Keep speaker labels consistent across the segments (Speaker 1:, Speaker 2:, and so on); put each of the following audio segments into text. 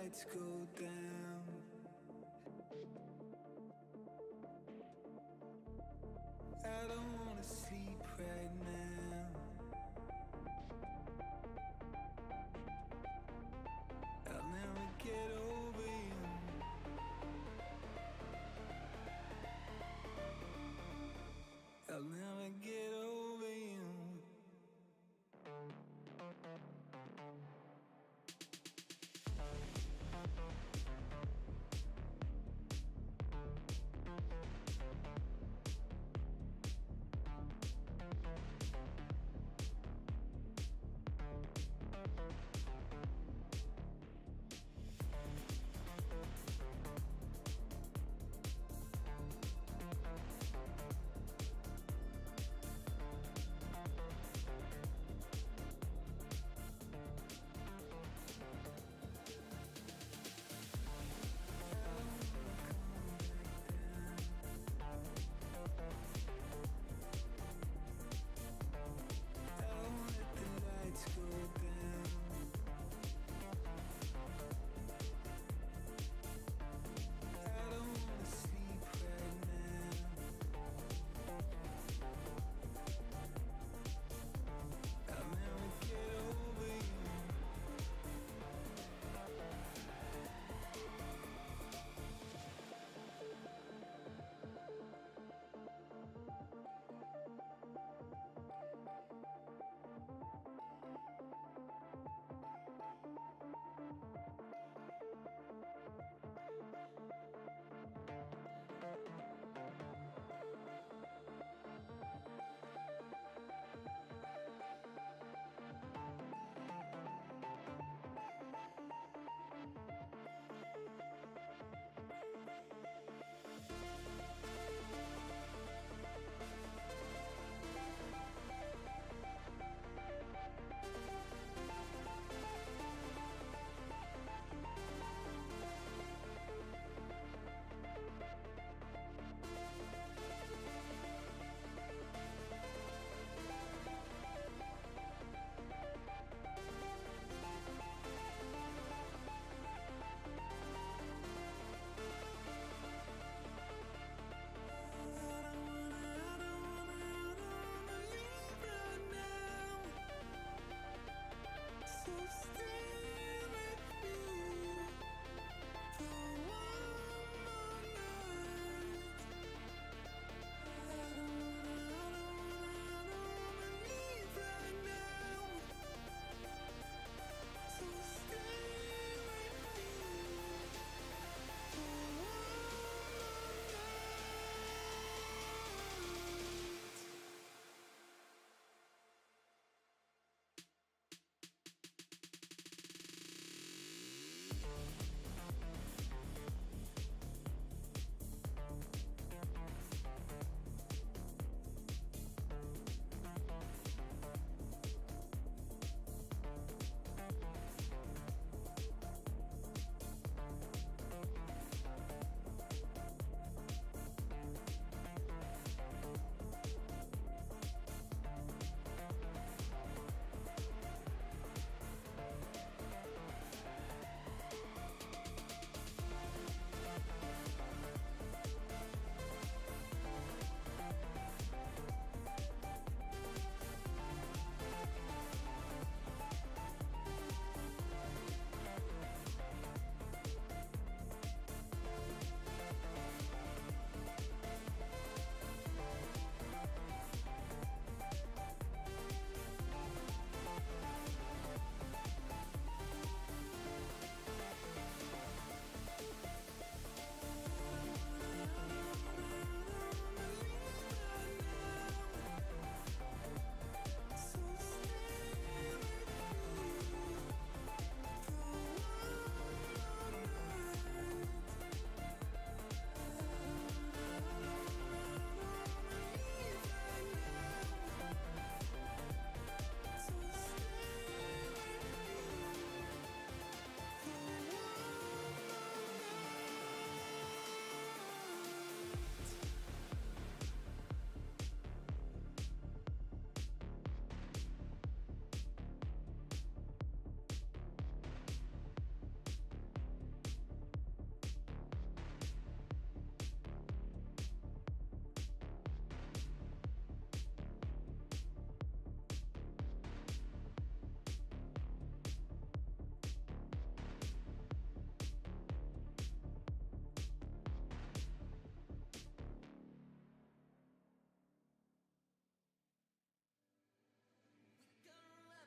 Speaker 1: lights go down. I don't wanna sleep right now. I'll never get over you. I'll never get over you.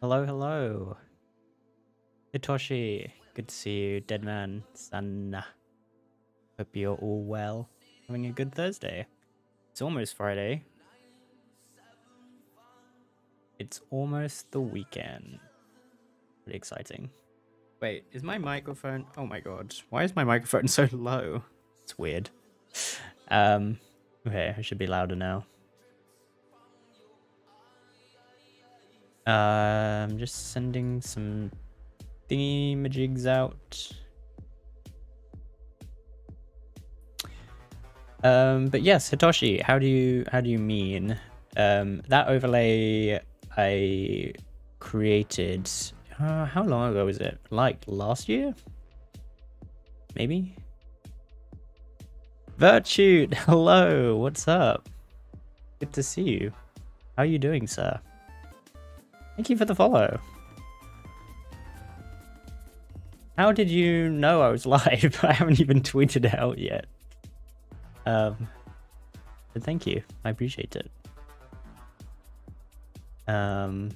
Speaker 2: Hello, hello. Hitoshi, good to see you. Deadman, San. Hope you're all well. Having a good Thursday. It's almost Friday. It's almost the weekend. Pretty exciting. Wait, is my microphone... Oh my god. Why is my microphone so low? It's weird. Okay, I should be louder now. I'm just sending some thingamajigs out. But yes, Hitoshi, how do you mean? That overlay I created, how long ago was it? Like last year? Maybe? Virtute, hello, what's up? Good to see you. How are you doing, sir? Thank you for the follow. How did you know I was live? I haven't even tweeted it out yet. But thank you. I appreciate it. Where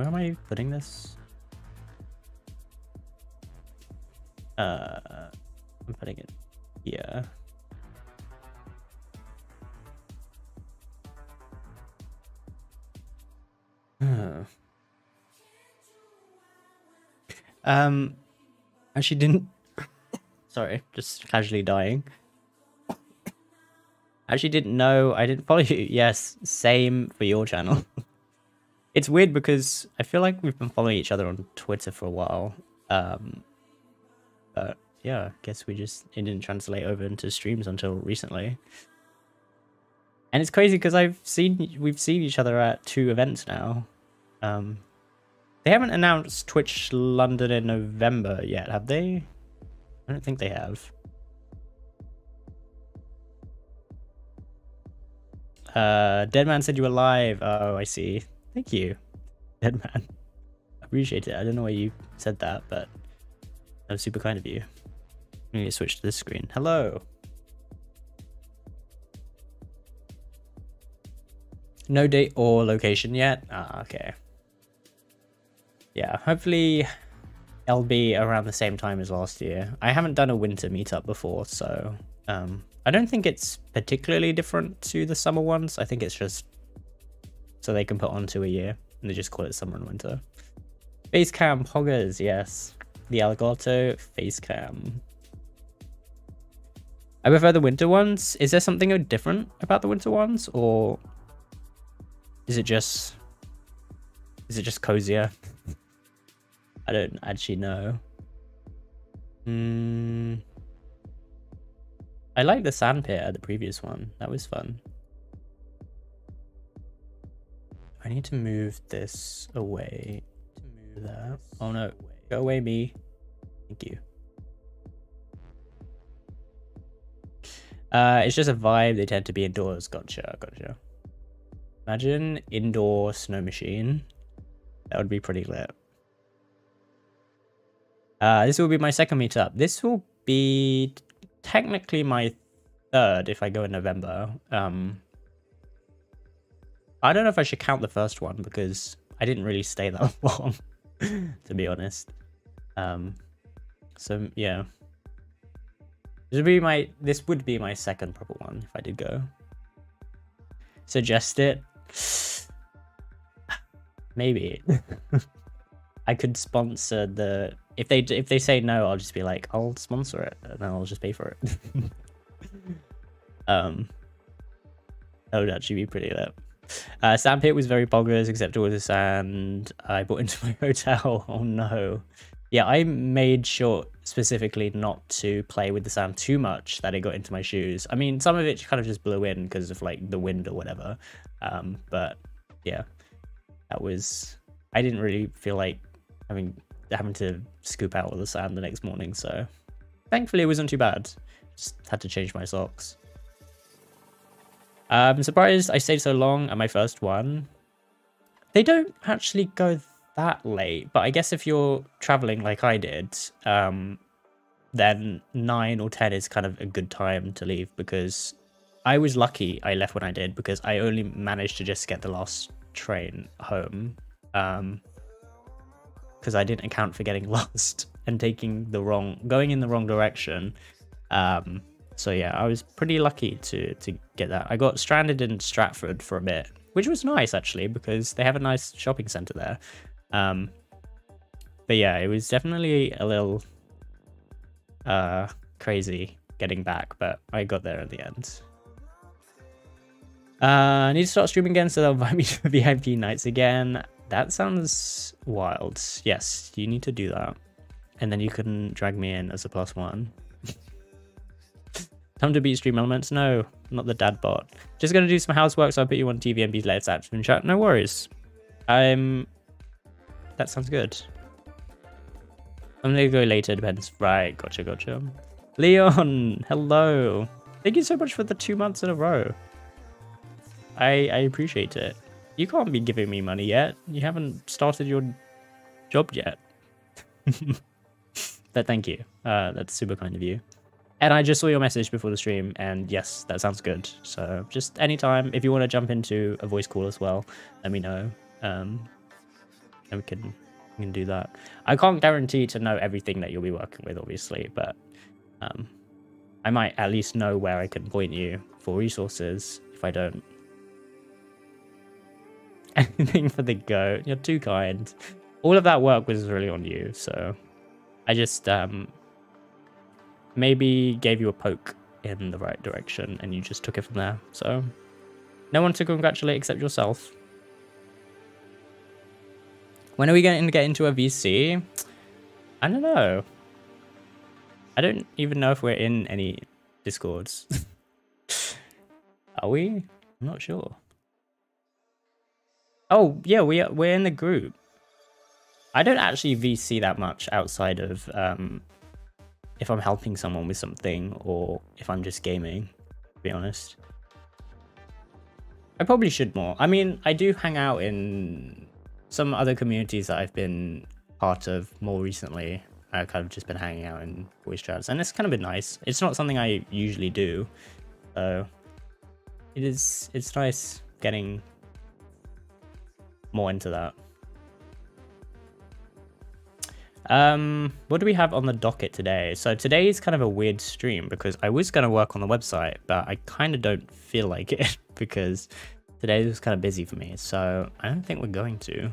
Speaker 2: am I putting this? I'm putting it here. Actually didn't... Sorry, just casually dying. Actually didn't know, I didn't follow you. Yes, same for your channel. It's weird because I feel like we've been following each other on Twitter for a while. But yeah, I guess it didn't translate over into streams until recently. And it's crazy because we've seen each other at 2 events now. They haven't announced Twitch London in November yet, have they? I don't think they have. Deadman said you were live. Oh, I see. Thank you, Deadman. Appreciate it. I don't know why you said that, but that was super kind of you. I'm gonna switch to this screen. Hello. No date or location yet? Ah, okay. Yeah, hopefully I'll be around the same time as last year. I haven't done a winter meetup before, so I don't think it's particularly different to the summer ones. I think it's just so they can put on 2 a year, and they just call it summer and winter. Facecam Poggers, yes. The Elgato Facecam. I prefer the winter ones. Is there something different about the winter ones, or is it just cozier? I don't actually know. I like the sandpit at the previous one. That was fun. I need to move this away. To move that. Oh no. Go away, me. Thank you. It's just a vibe. They tend to be indoors. Gotcha. Imagine indoor snow machine. That would be pretty lit. This will be my second meetup. This will be technically my 3rd if I go in November. I don't know if I should count the first one because I didn't really stay that long, to be honest. So yeah, this would be my second proper one if I did go. Suggest it? Maybe. I could sponsor the... If they say no, I'll just be like, I'll sponsor it, and then I'll just pay for it. That would actually be pretty lit. Sandpit was very poggers, except it was a sand I brought into my hotel. Oh no. Yeah, I made sure specifically not to play with the sand too much that it got into my shoes. I mean, some of it kind of just blew in because of like the wind or whatever. But yeah, that was... I didn't really feel like having to scoop out all the sand the next morning, so thankfully it wasn't too bad. Just had to change my socks. I'm surprised I stayed so long at my first one. They don't actually go that late, but I guess if you're traveling like I did, then 9 or 10 is kind of a good time to leave, because I was lucky I left when I did, because I only managed to just get the last train home. because I didn't account for getting lost and going in the wrong direction. So yeah, I was pretty lucky to get that. I got stranded in Stratford for a bit, which was nice actually, because they have a nice shopping center there. But yeah, it was definitely a little crazy getting back, but I got there in the end. I need to start streaming again, so they'll invite me to VIP nights again. That sounds wild. Yes, you need to do that. And then you can drag me in as a +1. Time to beat Stream Elements? No, not the dad bot. Just gonna do some housework, so I'll put you on TV and be later active in chat. No worries. That sounds good. I'm gonna go later, depends. Right, gotcha. Leon, hello. Thank you so much for the 2 months in a row. I appreciate it. You can't be giving me money yet. You haven't started your job yet. But thank you. That's super kind of you. And I just saw your message before the stream, and yes, that sounds good. So just anytime, if you want to jump into a voice call as well, let me know. And we can do that. I can't guarantee to know everything that you'll be working with, obviously, but I might at least know where I can point you for resources if I don't. Anything for the goat. You're too kind. All of that work was really on you, so I just maybe gave you a poke in the right direction and you just took it from there. So no one to congratulate except yourself. When are we going to get into a VC? I don't know. I don't even know if we're in any Discords. Are we? I'm not sure. Oh, yeah, we're in the group. I don't actually VC that much outside of if I'm helping someone with something or if I'm just gaming, to be honest. I probably should more. I mean, I do hang out in some other communities that I've been part of more recently. I've kind of just been hanging out in voice chats, and it's kind of been nice. It's not something I usually do, so it's nice getting more into that. What do we have on the docket today? So today is kind of a weird stream because I was going to work on the website, but I kind of don't feel like it because today was kind of busy for me, so I don't think we're going to.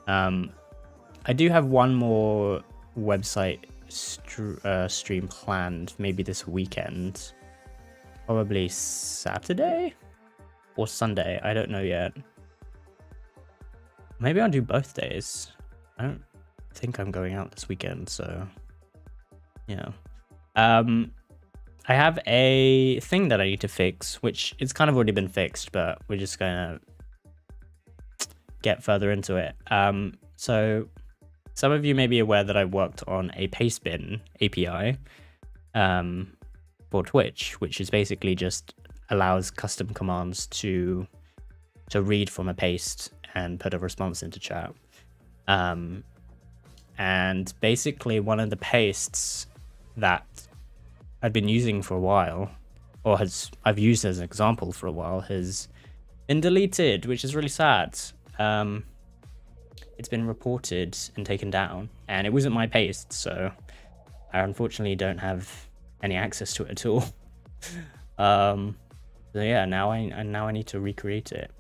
Speaker 2: I do have one more website stream planned, maybe this weekend, probably Saturday or Sunday, I don't know yet. Maybe I'll do both days. I don't think I'm going out this weekend, so yeah. I have a thing that I need to fix, which it's kind of already been fixed, but we're just gonna get further into it. So some of you may be aware that I worked on a Pastebin API for Twitch, which is basically just allows custom commands to read from a paste and put a response into chat. And basically one of the pastes that I've been using for a while, or I've used as an example for a while, has been deleted, which is really sad. It's been reported and taken down, and it wasn't my paste, so I unfortunately don't have any access to it at all. So yeah, now I need to recreate it.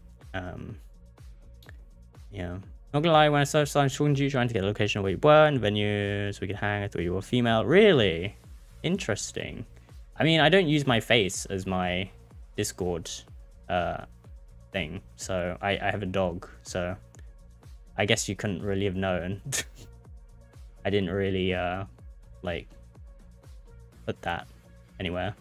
Speaker 2: Yeah, not gonna lie, when I started talking to you, trying to get a location of where you were and venues so we could hang, I thought you were female. Really interesting. I mean, I don't use my face as my Discord thing, so I have a dog, so I guess you couldn't really have known. I didn't really like put that anywhere.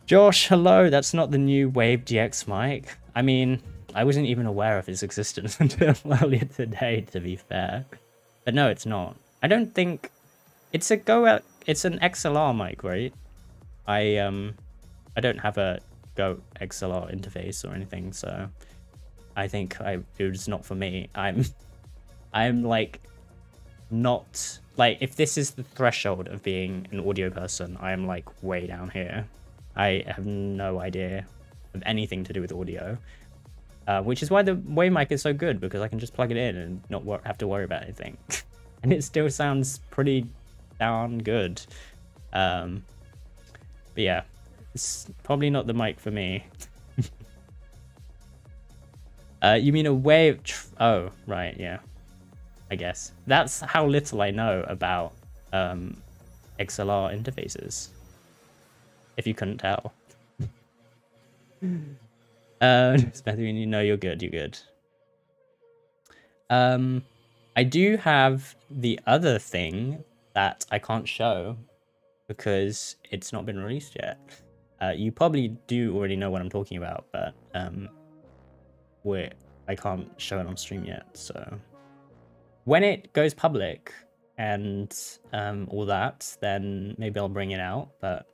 Speaker 2: Josh, hello. That's not the new Wave GX mic. I mean, I wasn't even aware of its existence until earlier today, to be fair. But no, it's not. I don't think it's it's an XLR mic, right? I don't have a Go XLR interface or anything, so I think it was not for me. I'm like not like, if this is the threshold of being an audio person, I am like way down here. I have no idea of anything to do with audio. which is why the Wave mic is so good, because I can just plug it in and not have to worry about anything. And it still sounds pretty darn good. But yeah, it's probably not the mic for me. You mean a Wave? Oh, right, yeah. I guess. That's how little I know about XLR interfaces. If you couldn't tell. Especially when you know you're good, you're good. I do have the other thing that I can't show because it's not been released yet. You probably do already know what I'm talking about, but I can't show it on stream yet. So when it goes public and all that, then maybe I'll bring it out. But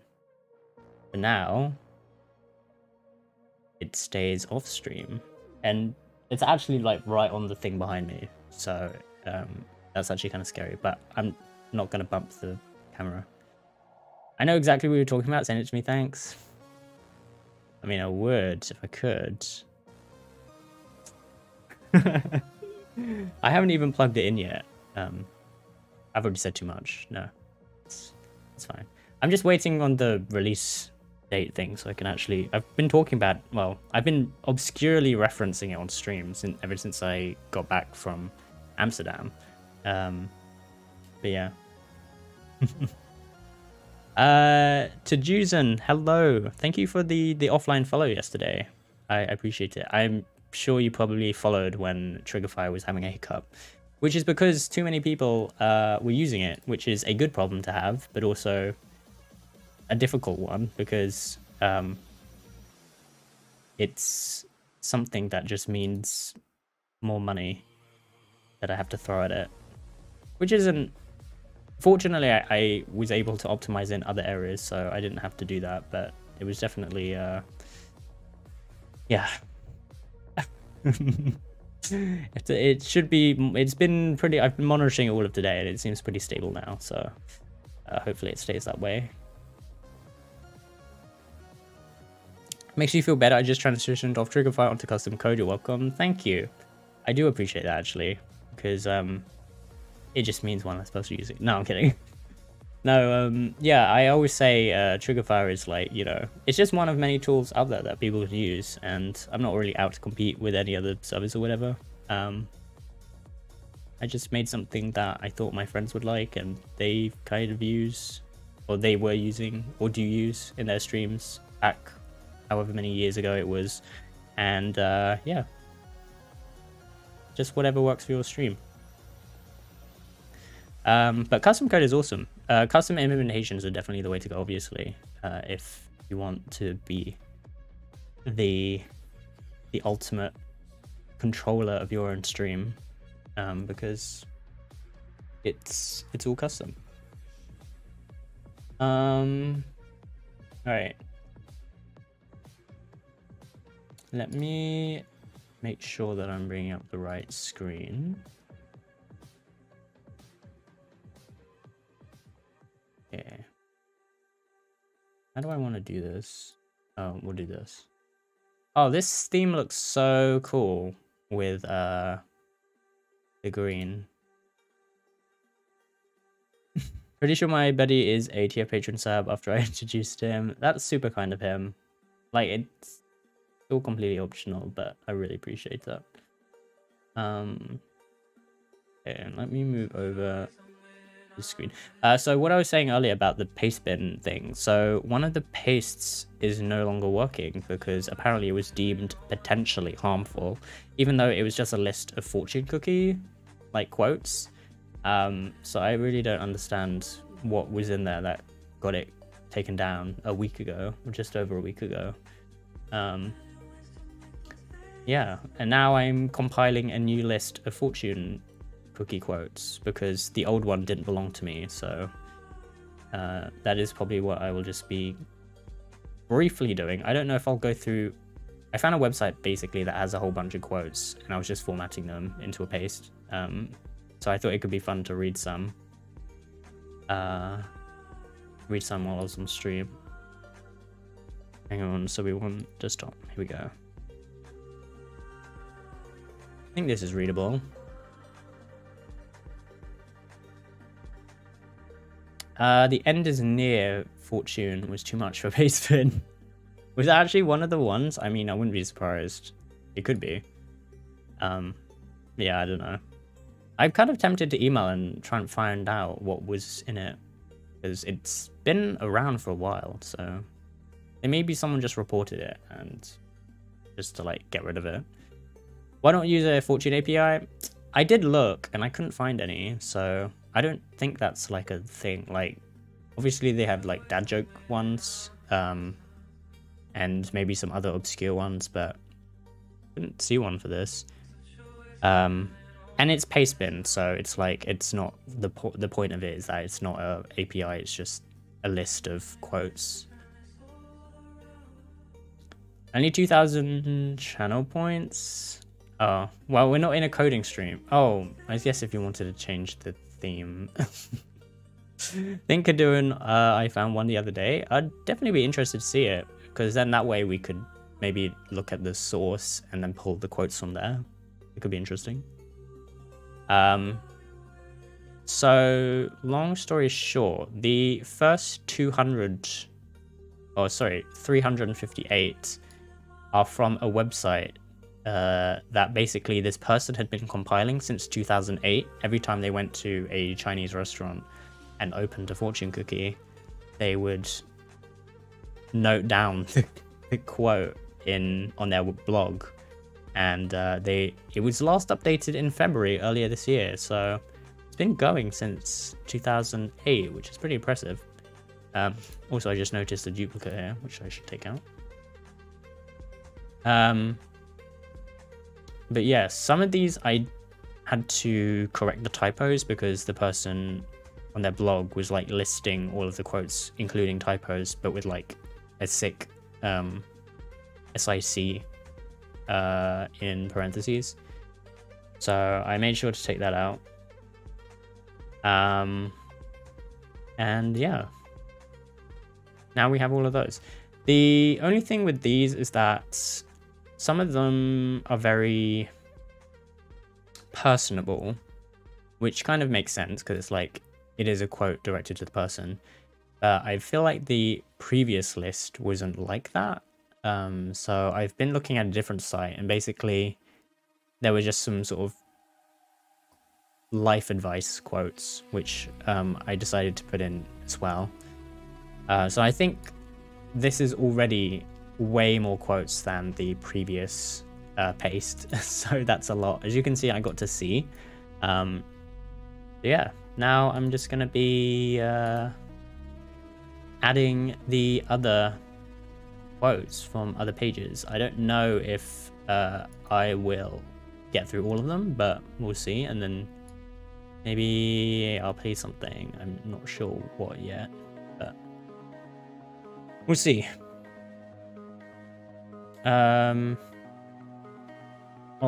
Speaker 2: for now, it stays off stream, and it's actually like right on the thing behind me. So that's actually kind of scary, but I'm not going to bump the camera. I know exactly what you're talking about. Send it to me, thanks. I mean, I would if I could. I haven't even plugged it in yet. I've already said too much. No, it's fine. I'm just waiting on the release date thing so I can actually... I've been talking about... Well, I've been obscurely referencing it on streams ever since I got back from Amsterdam. But yeah. To Juzen, hello. Thank you for the offline follow yesterday. I appreciate it. I'm sure you probably followed when Triggerfire was having a hiccup, which is because too many people were using it, which is a good problem to have, but also a difficult one because it's something that just means more money that I have to throw at it, which isn't... Fortunately, I was able to optimize in other areas, so I didn't have to do that, but it was definitely, yeah. It should be... It's been pretty... I've been monitoring all of today, and it seems pretty stable now, so hopefully it stays that way. Makes you feel better. I just transitioned off Triggerfire onto custom code. You're welcome. Thank you. I do appreciate that, actually, because it just means one less person using it. No, I'm kidding. No, yeah, I always say Triggerfire is like, you know, it's just one of many tools out there that people can use, and I'm not really out to compete with any other service or whatever. I just made something that I thought my friends would like, and they kind of use, or they were using, or do use in their streams back however many years ago it was. And yeah, just whatever works for your stream. But custom code is awesome. Custom implementations are definitely the way to go, obviously, if you want to be the ultimate controller of your own stream, because it's all custom. All right. Let me make sure that I'm bringing up the right screen. Okay. How do I want to do this? Oh, we'll do this. Oh, this theme looks so cool with the green. Pretty sure my buddy is a TF patron sub after I introduced him. That's super kind of him. Like, it's still completely optional, but I really appreciate that. Okay, let me move over the screen. So what I was saying earlier about the paste bin thing. So one of the pastes is no longer working because apparently it was deemed potentially harmful, even though it was just a list of fortune cookie like quotes. So I really don't understand what was in there that got it taken down a week ago, or just over a week ago. Yeah, and now I'm compiling a new list of fortune cookie quotes because the old one didn't belong to me. So that is probably what I will just be briefly doing. I don't know if I'll go through... I found a website basically that has a whole bunch of quotes, and I was just formatting them into a paste. So I thought it could be fun to read some. While I was on stream. Hang on, so we want to stop. Here we go. think this is readable. The end is near. Fortune was too much for Pastebin. Was that actually one of the ones? I mean, I wouldn't be surprised. It could be. Yeah, I don't know. I'm kind of tempted to email and try and find out what was in it, because it's been around for a while, so maybe someone just reported it and just to like get rid of it. Why don't you use a Fortune API? I did look and I couldn't find any, so I don't think that's like a thing. Like, obviously they have like dad joke ones, and maybe some other obscure ones, but I didn't see one for this. And it's Pastebin, so it's like, it's not the point of it is that it's not a API, it's just a list of quotes. Only 2,000 channel points. Oh, well, we're not in a coding stream. Oh, I guess if you wanted to change the theme. Thinkadoon, I found one the other day. I'd definitely be interested to see it, because then that way we could maybe look at the source and then pull the quotes from there. It could be interesting. So long story short, the first 358 are from a website that basically this person had been compiling since 2008. Every time they went to a Chinese restaurant and opened a fortune cookie, they would note down the quote on their blog. And it was last updated in February earlier this year, so it's been going since 2008, which is pretty impressive. Also, I just noticed a duplicate here, which I should take out. But yeah, some of these I had to correct the typos because the person on their blog was like listing all of the quotes, including typos, but with like a sick SIC in parentheses, so I made sure to take that out. And yeah, now we have all of those. The only thing with these is that some of them are very personable, which kind of makes sense because it's like it is a quote directed to the person. I feel like the previous list wasn't like that. So I've been looking at a different site, and basically there were just some sort of life advice quotes, which I decided to put in as well. So I think this is already way more quotes than the previous paste. So that's a lot. As you can see, I got to C. Yeah, now I'm just going to be adding the other quotes from other pages. I don't know if I will get through all of them, but we'll see. And then maybe I'll play something. I'm not sure what yet, but we'll see. I'll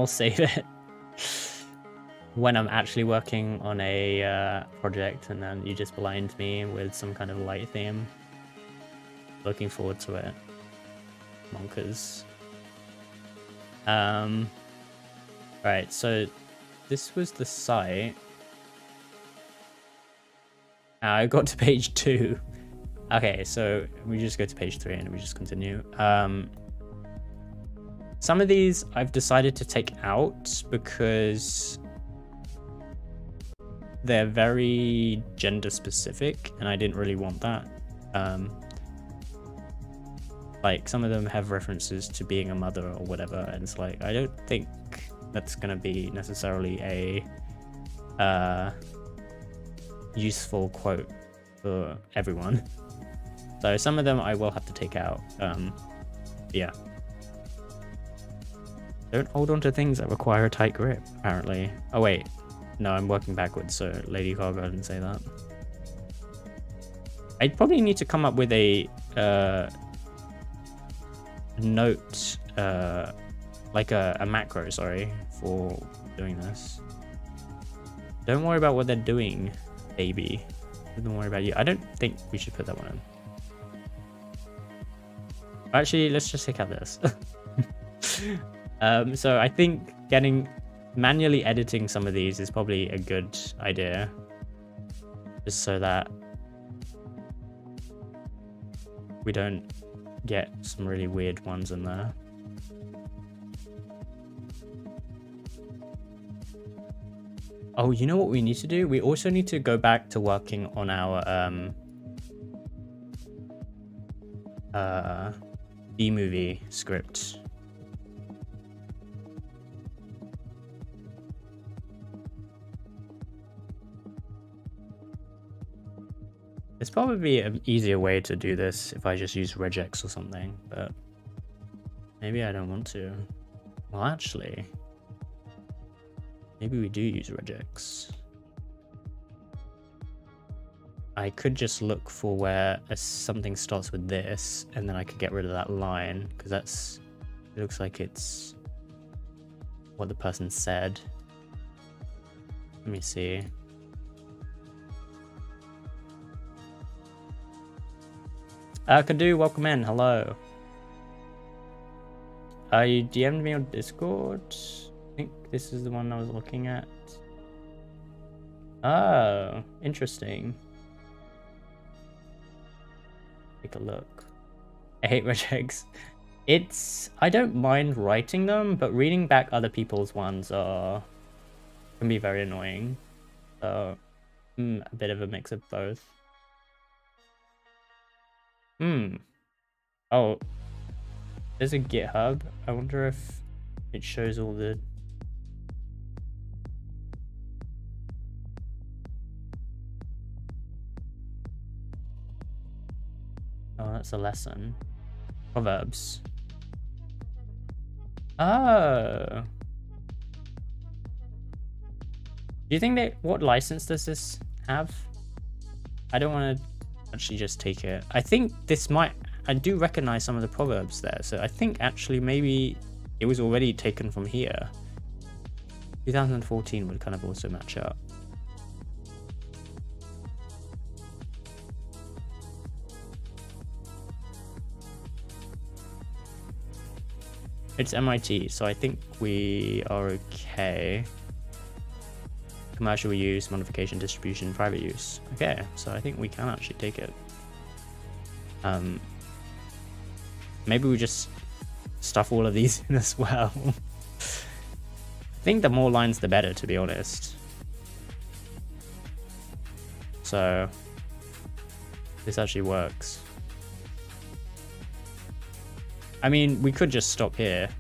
Speaker 2: save it when I'm actually working on a project, and then you just blind me with some kind of light theme. Looking forward to it. Monkers. Right, so this was the site. I got to page 2. Okay, so we just go to page 3 and we just continue. Some of these I've decided to take out because they're very gender specific and I didn't really want that. Like some of them have references to being a mother or whatever, and it's like I don't think that's gonna be necessarily a useful quote for everyone. So some of them I will have to take out. Yeah. Don't hold on to things that require a tight grip, apparently. Oh wait, no, I'm working backwards, so Lady Gaga didn't say that. I'd probably need to come up with a note, like a macro, sorry, for doing this. Don't worry about what they're doing, baby. Don't worry about you. I don't think we should put that one in. Actually, let's just take out this. So I think getting manually editing some of these is probably a good idea, just so that we don't get some really weird ones in there. Oh, you know what we need to do? We also need to go back to working on our B-movie script. There's probably an easier way to do this if I just use regex or something, but maybe I don't want to. Well, actually, maybe we do use regex. I could just look for where something starts with this, and then I could get rid of that line, because it looks like it's what the person said. Let me see. Kadu, welcome in. Hello. You DM'd me on Discord. I think this is the one I was looking at. Oh, interesting. Take a look. I hate regex. I don't mind writing them, but reading back other people's ones can be very annoying. So, a bit of a mix of both. Oh, there's a GitHub. I wonder if it shows all the... Oh, that's a lesson. Proverbs. Oh. Do you think what license does this have? I don't want to actually just take it. I think this might... I do recognize some of the proverbs there, so I think actually maybe it was already taken from here. 2014 would kind of also match up. It's MIT, so I think we are okay. Commercial use, modification, distribution, private use. Okay, so I think we can actually take it. Maybe we just stuff all of these in as well. I think the more lines the better, to be honest. So this actually works. I mean, we could just stop here,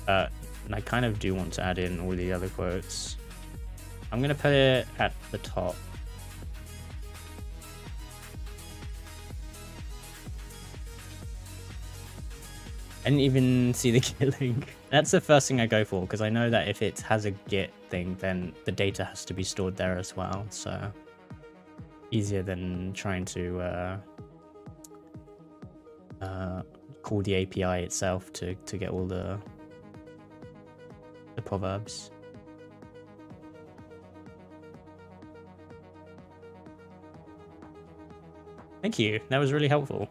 Speaker 2: and I kind of do want to add in all the other quotes. I'm going to put it at the top. I didn't even see the Git link. That's the first thing I go for, because I know that if it has a Git thing, then the data has to be stored there as well. So easier than trying to call the API itself to get all the proverbs. Thank you. That was really helpful.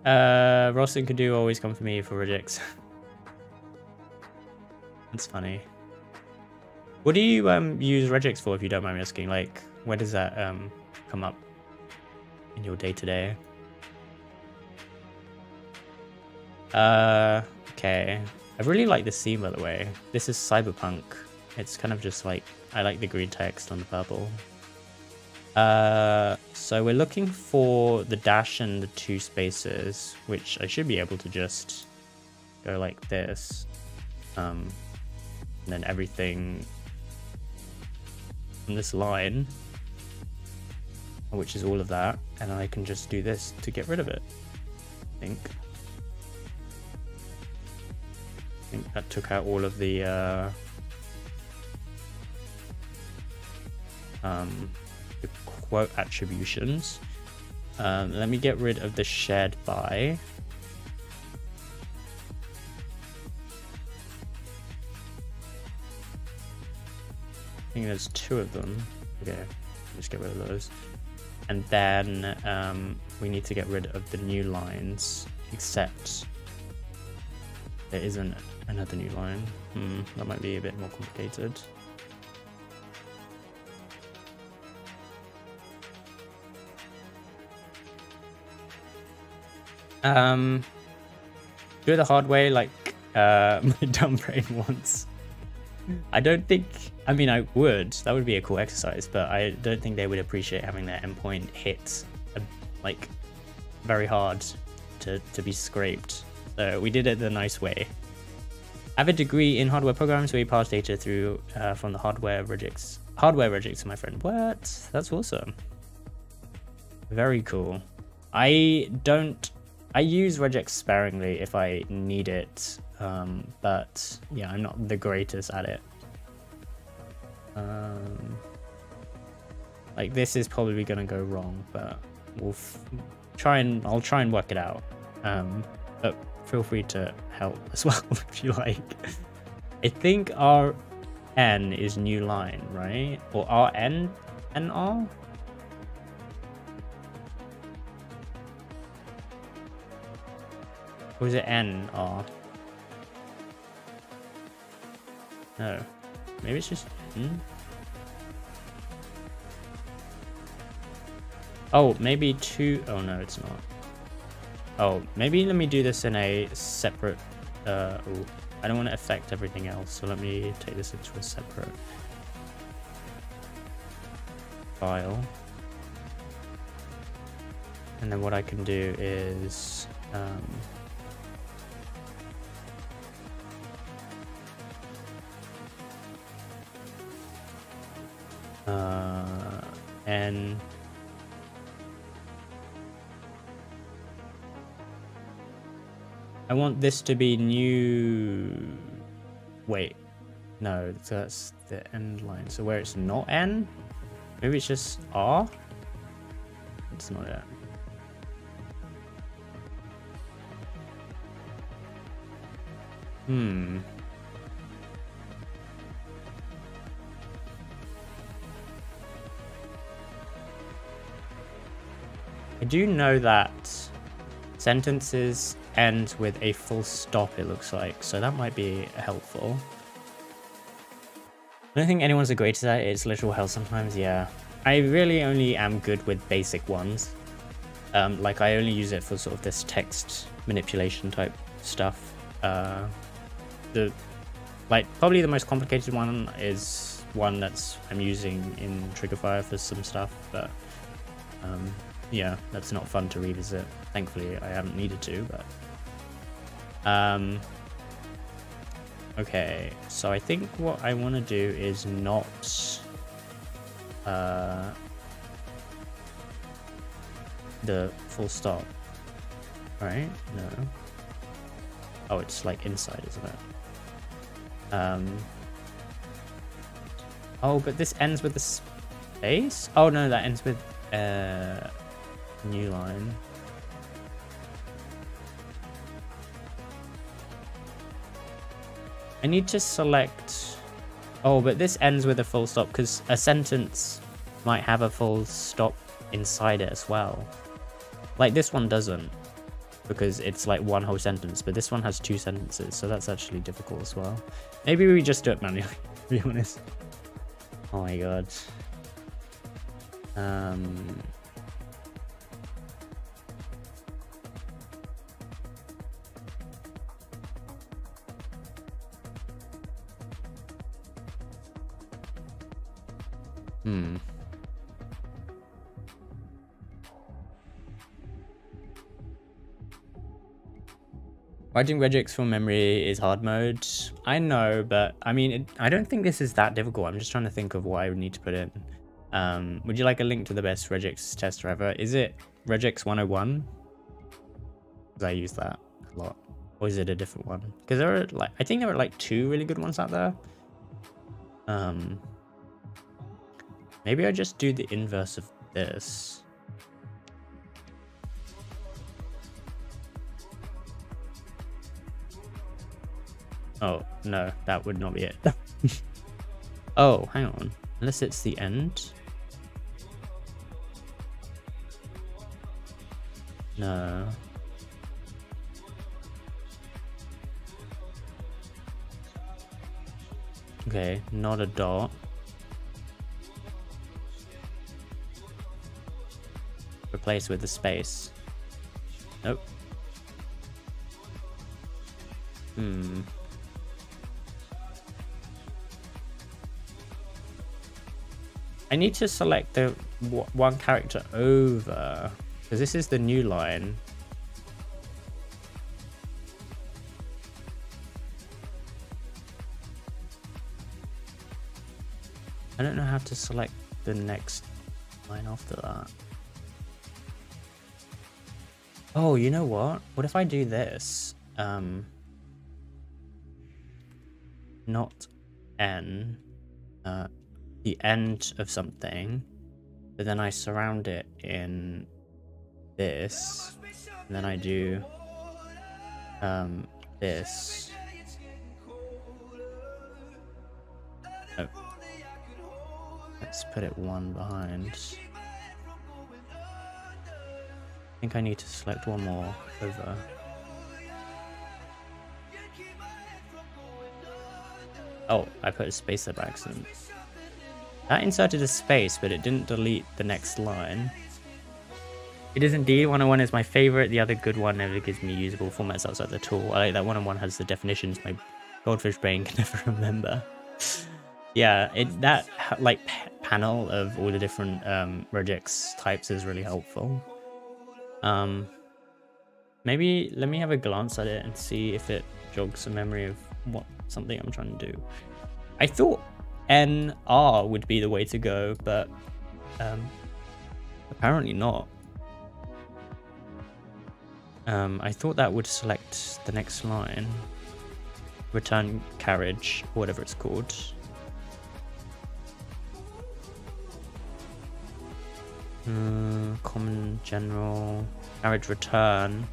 Speaker 2: Ross and Kadu always come for me for regex. That's funny. What do you use regex for, if you don't mind me asking? Like, where does that come up in your day-to-day? Okay. I really like this scene, by the way. This is cyberpunk. It's kind of just like, I like the green text on the purple. So we're looking for the dash and the 2 spaces, which I should be able to just go like this. And then everything on this line, which is all of that, and I can just do this to get rid of it, I think. I think that took out all of the quote attributions. Let me get rid of the shared by. I think there's 2 of them. Okay, just get rid of those. And then we need to get rid of the new lines, except there isn't Another new line. That might be a bit more complicated. Do it the hard way, like my dumb brain wants. I don't think. I mean, I would. That would be a cool exercise, but I don't think they would appreciate having their endpoint hit like very hard to be scraped. So we did it the nice way. I have a degree in hardware programs where you pass data through from the hardware regex. Hardware regex, my friend. What? That's awesome. Very cool. I use regex sparingly if I need it, but yeah, I'm not the greatest at it. Like this is probably gonna go wrong, but we'll I'll try and work it out. But feel free to help as well if you like. I think RN is new line, right? Or RN and R? Or is it NR? No. Maybe it's just N? Oh, maybe two. Oh no, it's not. Oh, maybe let me do this in a separate. I don't want to affect everything else, so let me take this into a separate file. And then what I can do is and I want this to be new. Wait, no, that's the end line. So where it's not N, maybe it's just R. It's not it. I do know that sentences end with a full stop, it looks like, so that might be helpful. I don't think anyone's the greatest at it. It's literal hell sometimes. Yeah, I really only am good with basic ones. Like I only use it for sort of this text manipulation type stuff. Probably the most complicated one is one that's I'm using in Triggerfire for some stuff, but yeah, that's not fun to revisit. Thankfully, I haven't needed to, but okay, so I think what I want to do is not the full stop, right? No. Oh, it's like inside, isn't it? Oh, but this ends with the space? Oh no, that ends with new line. I need to select. Oh, but this ends with a full stop because a sentence might have a full stop inside it as well. Like this one doesn't, because it's like one whole sentence, but this one has two sentences, so that's actually difficult as well. Maybe we just do it manually, to be honest. Oh my god. Writing regex from memory is hard mode. I know, but I mean, I don't think this is that difficult. I'm just trying to think of what I would need to put in. Would you like a link to the best regex tester ever? Is it regex 101? Because I use that a lot. Or is it a different one? Because there are like, I think there are like two really good ones out there. Maybe I just do the inverse of this. Oh, no, that would not be it. Oh, hang on. Unless it's the end. No. Okay, not a dot. Replace with the space. Nope. I need to select the one character over, because this is the new line. I don't know how to select the next line after that. Oh, you know what? What if I do this? Not N, the end of something, but then I surround it in this, and then I do this. Oh. Let's put it one behind. I think I need to select one more over. Oh, I put a space there by accident. That inserted a space, but it didn't delete the next line. It is indeed. 101 is my favorite. The other good one never gives me usable formats outside the tool. I like that 101 has the definitions my goldfish brain can never remember. Yeah, that like panel of all the different regex types is really helpful. Maybe let me have a glance at it and see if it jogs a memory of what something I'm trying to do. I thought NR would be the way to go, but apparently not. I thought that would select the next line. Return carriage, or whatever it's called. Common general carriage return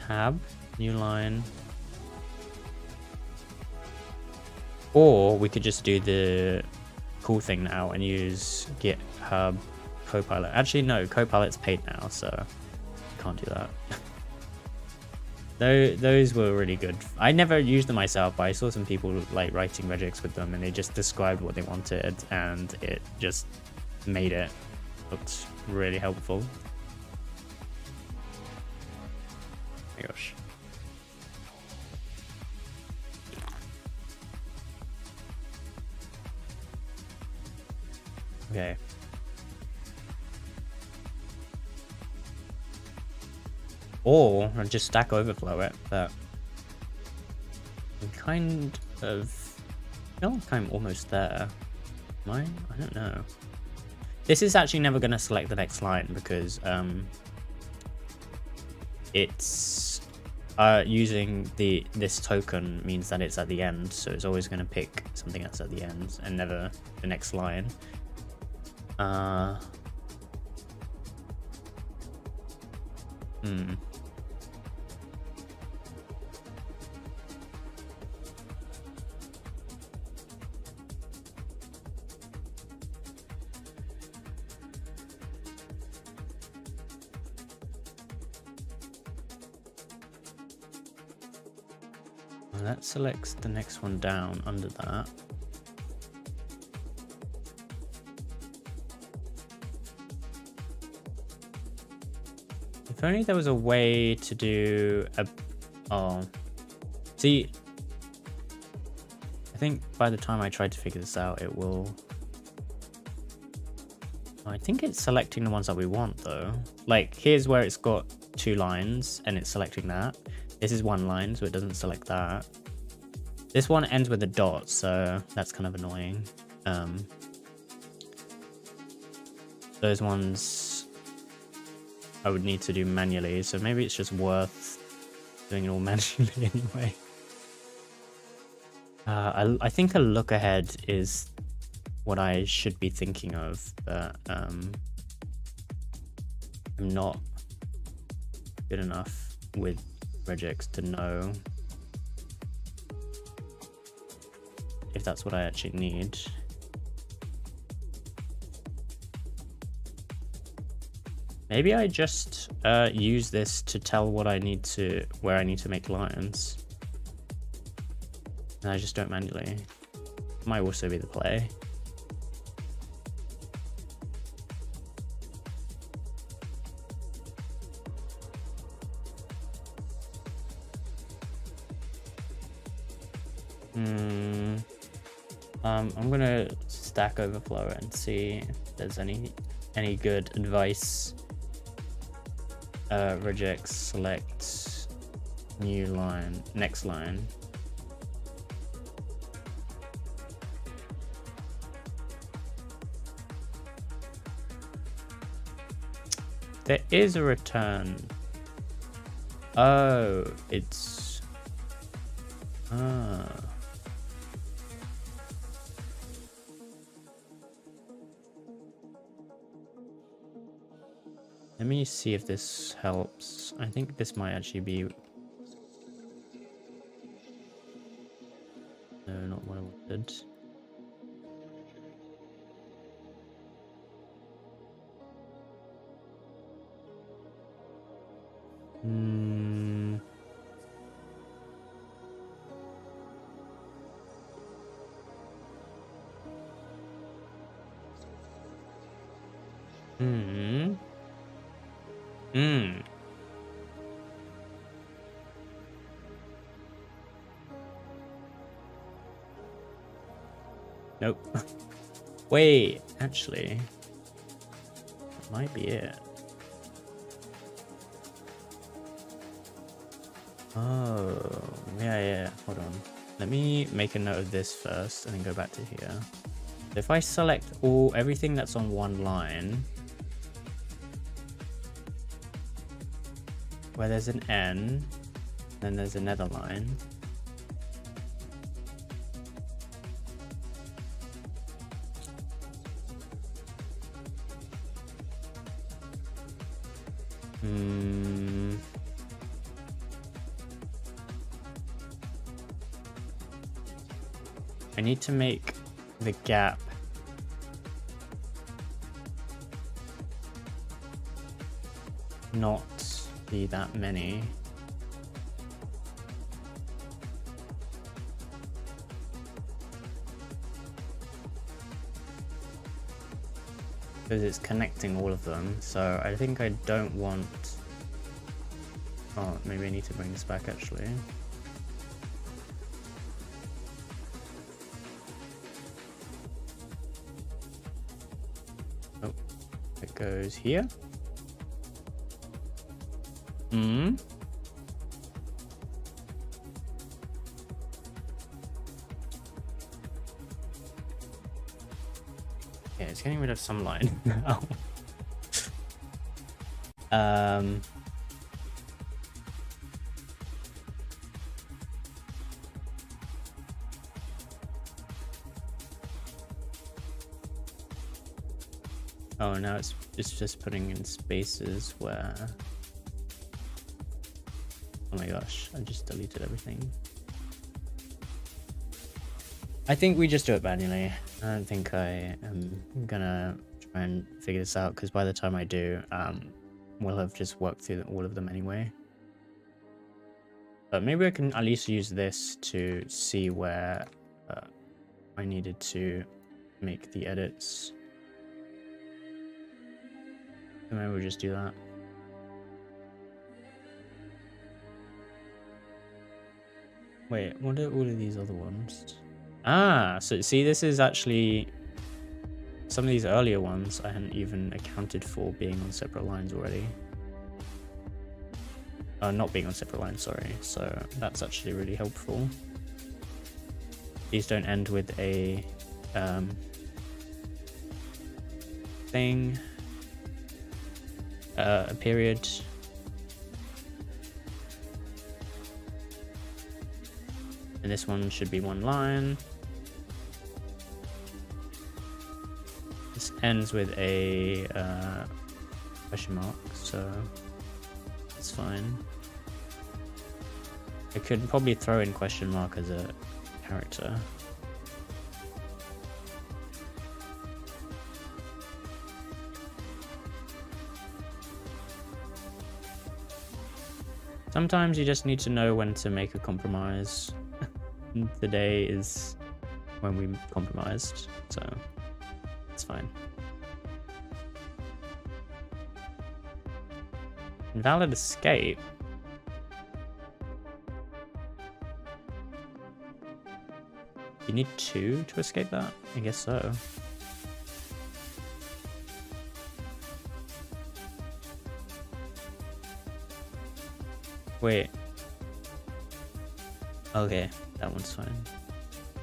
Speaker 2: tab, new line. Or we could just do the cool thing now and use GitHub Copilot. Actually, no, Copilot's paid now, so can't do that. Those were really good. I never used them myself, but I saw some people like writing regex with them, and they just described what they wanted, and it just made it looked really helpful. Oh my gosh. Okay. Or I'll just Stack Overflow it, but I'm kind of feel like I'm almost there. Am I? I don't know. This is actually never going to select the next line because it's using this token means that it's at the end, so it's always going to pick something that's at the end and never the next line. Well, that selects the next one down under that. If only there was a way to do a... Oh. See, I think by the time I try to figure this out, it will... I think it's selecting the ones that we want, though. Like, here's where it's got 2 lines, and it's selecting that. This is 1 line, so it doesn't select that. This one ends with a dot, so that's kind of annoying. Those ones I would need to do manually, so maybe it's just worth doing it all manually anyway. I think a look ahead is what I should be thinking of, but I'm not good enough with regex to know if that's what I actually need. Maybe I just use this to tell what I need to, where I need to make lines, and I just do it manually. Might also be the play. I'm gonna Stack Overflow and see if there's any good advice. Reject, select, new line, next line. There is a return. Oh, it's... Ah. Let me see if this helps. I think this might actually be... No, not what I wanted. Nope. Wait, actually, that might be it. Oh, yeah. Hold on. Let me make a note of this first and then go back to here. So if I select everything that's on one line, where there's an N, then there's another line. I need to make the gap not be that many. Because it's connecting all of them, so I think I don't want... Oh, maybe I need to bring this back actually. Oh, it goes here. Yeah, it's getting rid of some line now. Oh, now it's just putting in spaces where... Oh my gosh, I just deleted everything. I think we just do it manually. I don't think I am gonna try and figure this out, because by the time I do, we'll have just worked through all of them anyway. But maybe I can at least use this to see where I needed to make the edits. So maybe we'll just do that. Wait, what are all of these other ones? Ah, so see, this is actually some of these earlier ones I hadn't even accounted for being on separate lines already. Not being on separate lines, sorry. So that's actually really helpful. These don't end with a thing, a period. And this one should be one line. This ends with a question mark, so it's fine. I could probably throw in question mark as a character. Sometimes you just need to know when to make a compromise. Today is when we compromised, so it's fine. Invalid escape. You need 2 to escape that? I guess so. Wait. Okay, that one's fine.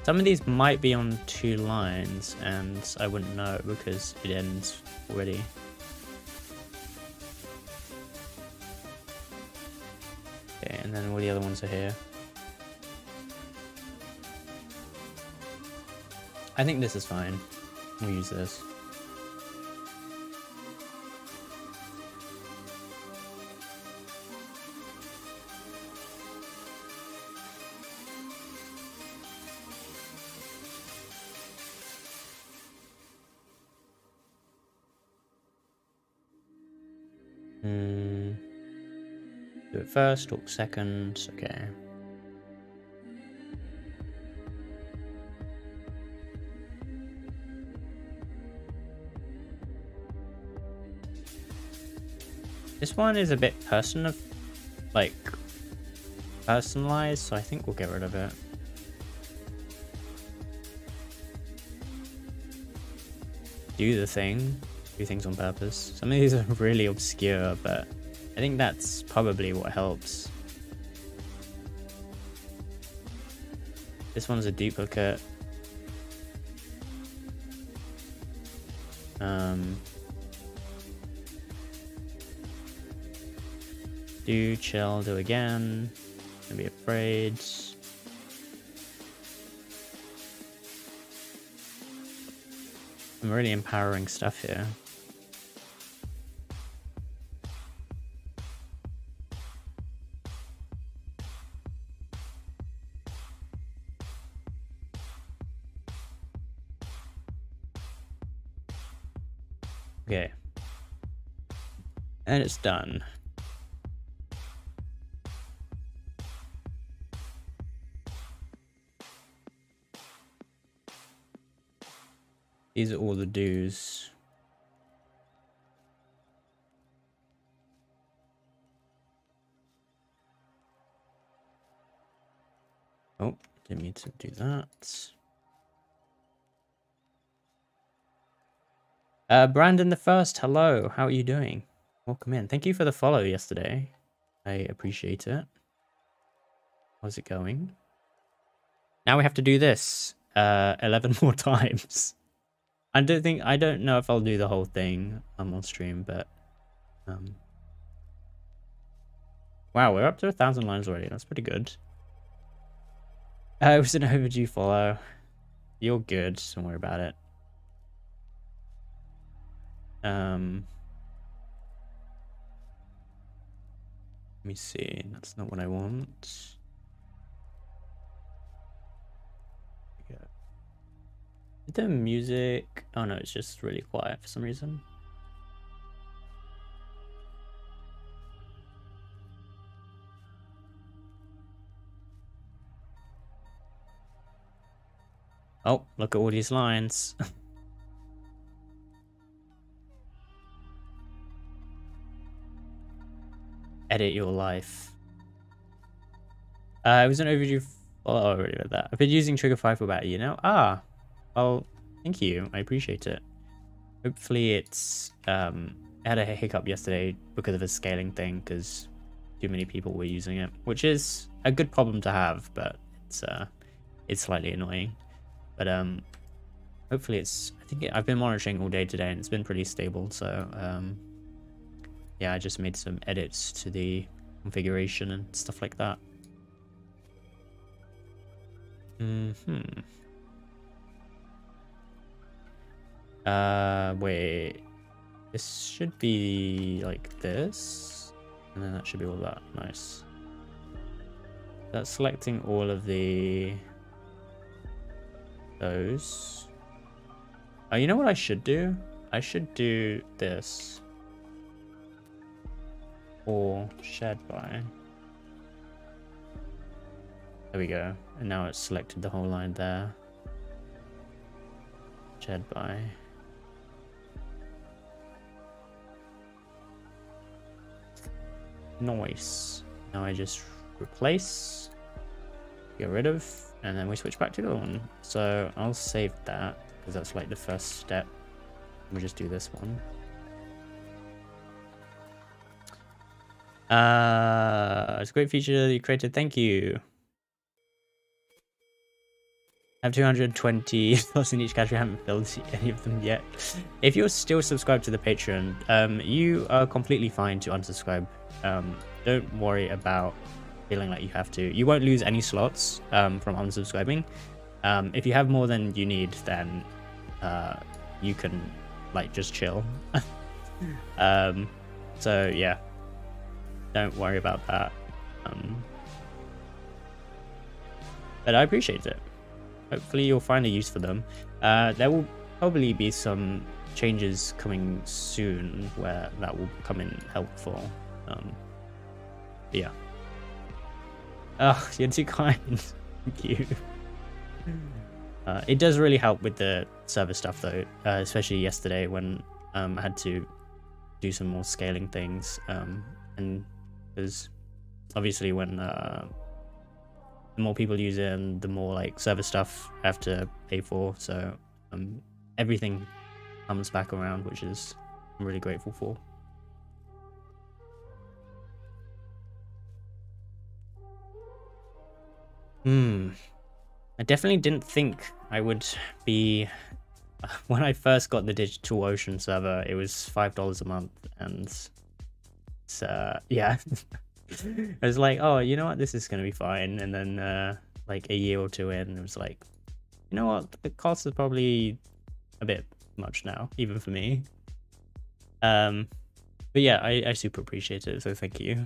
Speaker 2: Some of these might be on 2 lines, and I wouldn't know because it ends already. Okay, and then all the other ones are here. I think this is fine. We'll use this. Do it first, talk second. Okay. This one is a bit personalized, so I think we'll get rid of it. Do the thing. Do things on purpose. Some of these are really obscure, but I think that's probably what helps. This one's a duplicate. Do chill, do again. Don't be afraid. Some really empowering stuff here. Okay. And it's done. These are all the do's. Oh, didn't mean to do that. Brandon the First, hello. How are you doing? Welcome in. Thank you for the follow yesterday. I appreciate it. How's it going? Now we have to do this 11 more times. I don't know if I'll do the whole thing on stream, but wow, we're up to 1,000 lines already. That's pretty good. It was an overdue follow. You're good. Don't worry about it. Let me see. That's not what I want. The music. Oh no, it's just really quiet for some reason. Oh, look at all these lines. Edit your life. It was an overdue. Oh, I already read that. I've been using Trigger 5 for about a year now. Ah, well, thank you. I appreciate it. Hopefully it's I had a hiccup yesterday because of a scaling thing, because too many people were using it, which is a good problem to have, but it's slightly annoying. But hopefully I've been monitoring all day today and it's been pretty stable, so yeah, I just made some edits to the configuration and stuff like that. Wait, this should be like this, and then that should be all that. Nice. That's selecting all of those. Oh, you know what I should do? I should do this. Or shared by. There we go. And now it's selected the whole line there. Shed by. Nice. Now I just replace, get rid of, and then we switch back to the other one. So I'll save that because that's like the first step. We'll just do this one. It's a great feature that you created. Thank you. I have 220 slots in each category. I haven't filled any of them yet. If you're still subscribed to the Patreon, you are completely fine to unsubscribe. Don't worry about feeling like you have to. You won't lose any slots from unsubscribing. If you have more than you need, then you can like just chill. So yeah, don't worry about that. But I appreciate it. Hopefully you'll find a use for them. There will probably be some changes coming soon where that will come in helpful. But yeah. Oh, you're too kind. Thank you. It does really help with the server stuff though, especially yesterday when I had to do some more scaling things. And because obviously when the more people use it and the more like server stuff I have to pay for, so everything comes back around, which is I'm really grateful for. I definitely didn't think I would be when I first got the DigitalOcean server. It was $5 a month, and it's yeah. I was like, oh, you know what, this is gonna be fine. And then like a year or two in, it was like, you know what, the cost is probably a bit much now, even for me. But yeah, I super appreciate it, so thank you.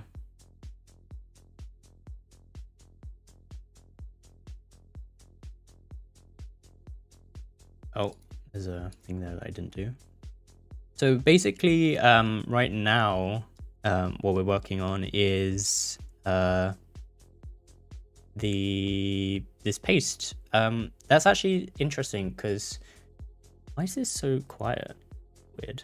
Speaker 2: Oh, there's a thing there that I didn't do. So basically, right now, what we're working on is this paste. That's actually interesting because why is this so quiet? Weird.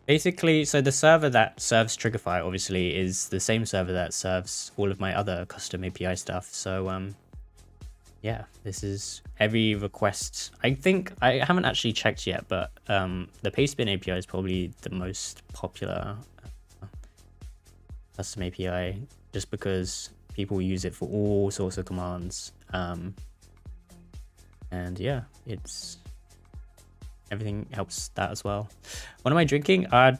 Speaker 2: Basically, so the server that serves Triggerfy obviously is the same server that serves all of my other custom API stuff. So yeah, this is every request. I think I haven't actually checked yet, but the Pastebin API is probably the most popular custom API just because people use it for all sorts of commands. And yeah, it's everything helps that as well. What am I drinking? I'm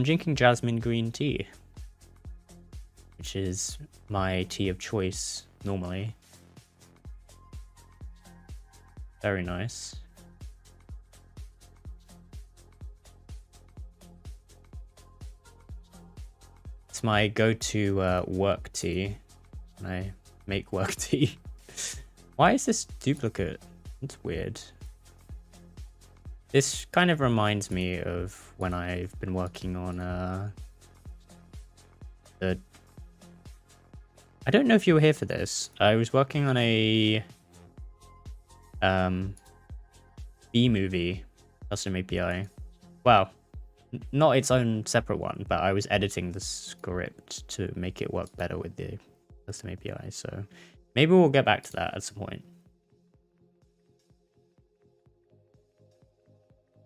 Speaker 2: drinking jasmine green tea, which is my tea of choice normally. Very nice. It's my go-to work tea when I make work tea. Why is this duplicate? It's weird. This kind of reminds me of when I've been working on I don't know if you were here for this. I was working on a B-movie custom API. Well, not its own separate one, but I was editing the script to make it work better with the custom API. So maybe we'll get back to that at some point.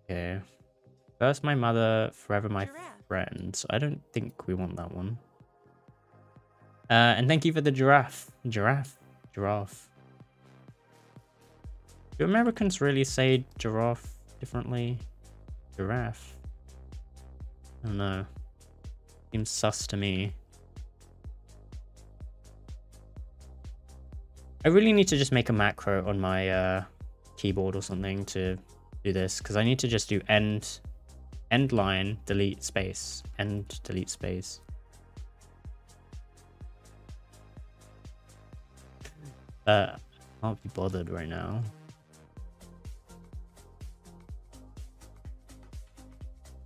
Speaker 2: Okay. First, my mother, forever my friend. I don't think we want that one. And thank you for the giraffe. Giraffe. Do Americans really say giraffe differently? Giraffe. I don't know. Seems sus to me. I really need to just make a macro on my keyboard or something to do this, because I need to just do end line, delete space, end, delete space. Can't be bothered right now.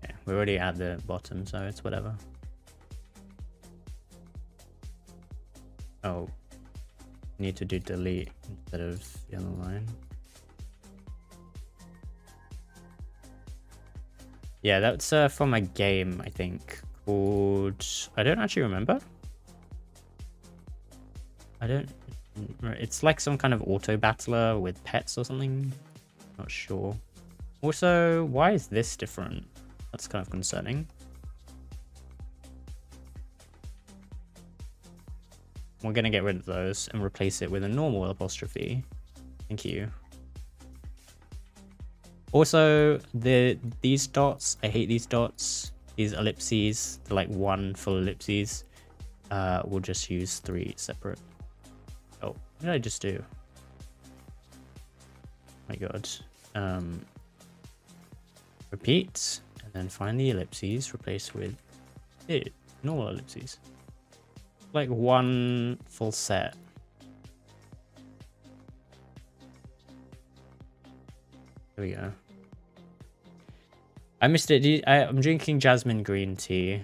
Speaker 2: Okay, we're already at the bottom, so it's whatever. Oh. Need to do delete instead of the other line. Yeah, that's from a game, I think, called... I don't actually remember. It's like some kind of auto battler with pets or something. Not sure. Also, why is this different? That's kind of concerning. We're gonna get rid of those and replace it with a normal apostrophe. Thank you. Also, these dots, I hate these dots. These ellipses, they're like one full ellipses. We'll just use 3 separate. Oh, what did I just do? My god. Repeat, and then find the ellipses, replace with normal ellipses. Like one full set. There we go. I missed it. I'm drinking jasmine green tea.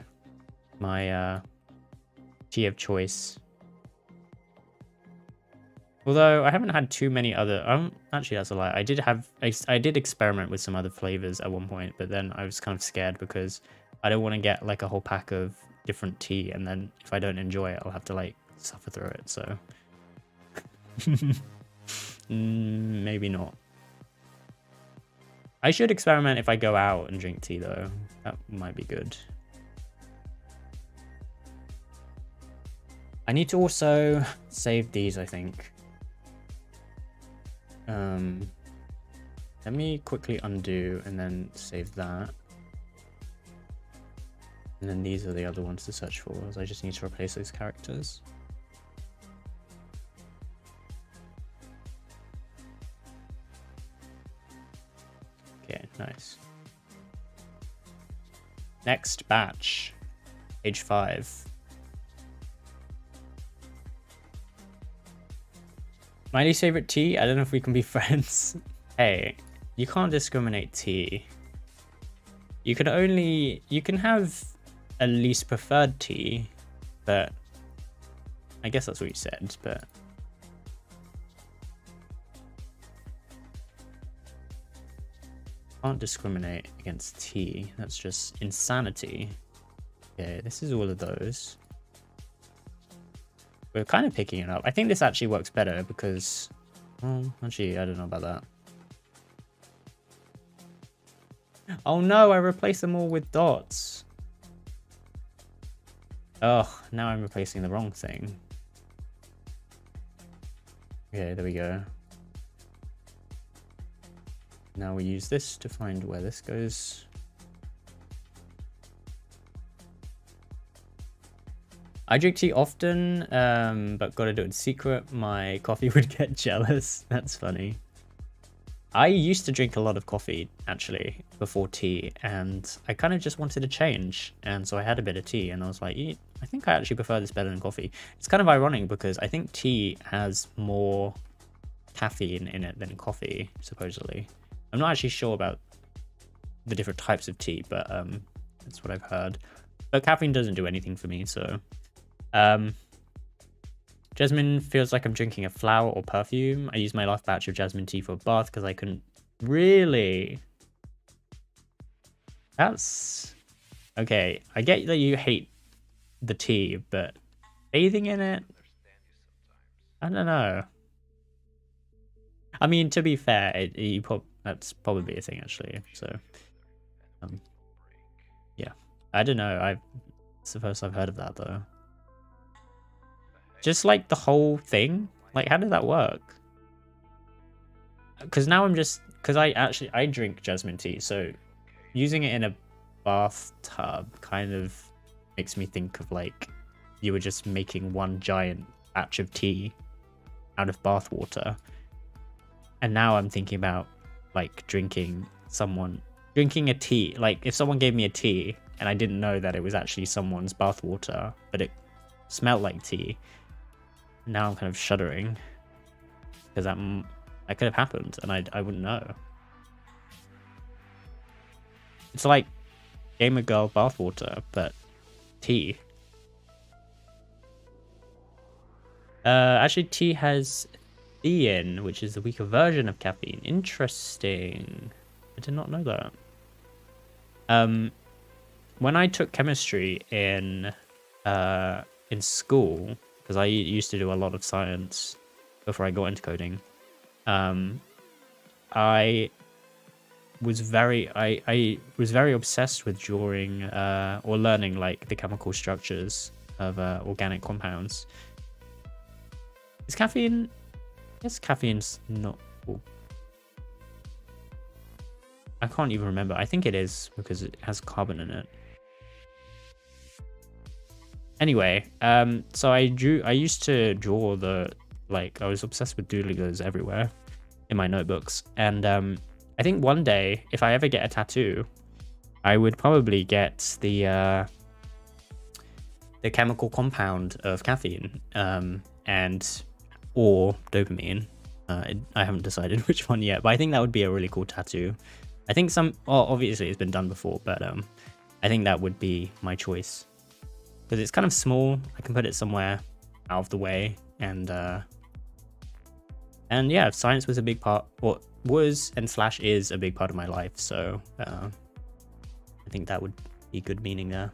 Speaker 2: My tea of choice. Although I haven't had too many other... actually, that's a lie. I did experiment with some other flavors at one point, but then I was kind of scared because I don't want to get like a whole pack of different tea, and then if I don't enjoy it, I'll have to like suffer through it. So maybe not. I should experiment if I go out and drink tea though. That might be good. I need to also save these, I think. Let me quickly undo and then save that. And then these are the other ones to search for, as I just need to replace those characters. Okay, nice. Next batch, page 5. My least favorite tea? I don't know if we can be friends. Hey, you can't discriminate tea. You can have a least preferred tea, but I guess that's what you said, but can't discriminate against tea. That's just insanity. Okay, this is all of those. We're kind of picking it up. I think this actually works better because, well, actually, I don't know about that. Oh no, I replaced them all with dots. Oh, now I'm replacing the wrong thing. Okay, there we go. Now we use this to find where this goes. I drink tea often, but gotta do it in secret. My coffee would get jealous. That's funny. I used to drink a lot of coffee, actually, before tea, and I kind of just wanted to change. And so I had a bit of tea, and I was like, I think I actually prefer this better than coffee. It's kind of ironic because I think tea has more caffeine in it than coffee, supposedly. I'm not actually sure about the different types of tea, but that's what I've heard. But caffeine doesn't do anything for me, so... Jasmine feels like I'm drinking a flower or perfume. I used my last batch of jasmine tea for a bath because I couldn't... Really? That's... Okay, I get that you hate the tea, but bathing in it? I don't know. I mean, to be fair, that's probably a thing, actually, so... yeah. I don't know, it's the first I've heard of that, though. Just like the whole thing? Like, how did that work? Because now I'm just... Because I drink jasmine tea, so using it in a bathtub kind of makes me think of, like, you were just making one giant batch of tea out of bath water. And now I'm thinking about, like, drinking a tea. Like, if someone gave me a tea and I didn't know that it was actually someone's bath water, but it smelled like tea. Now I'm kind of shuddering because that could have happened and I wouldn't know. It's like Gamer Girl bathwater, but tea. Actually, tea has thein, which is the weaker version of caffeine. Interesting. I did not know that. When I took chemistry in school, because I used to do a lot of science before I got into coding, I was very obsessed with drawing or learning like the chemical structures of organic compounds. Is caffeine? Yes, caffeine's not. I can't even remember. I think it is because it has carbon in it. Anyway, so I used to draw I was obsessed with doodling those everywhere in my notebooks. And I think one day, if I ever get a tattoo, I would probably get the chemical compound of caffeine or dopamine. I haven't decided which one yet, but I think that would be a really cool tattoo. I think obviously it's been done before, but I think that would be my choice. Because it's kind of small, I can put it somewhere out of the way, and yeah, science was a big part, or was and / is a big part of my life, so I think that would be good meaning there.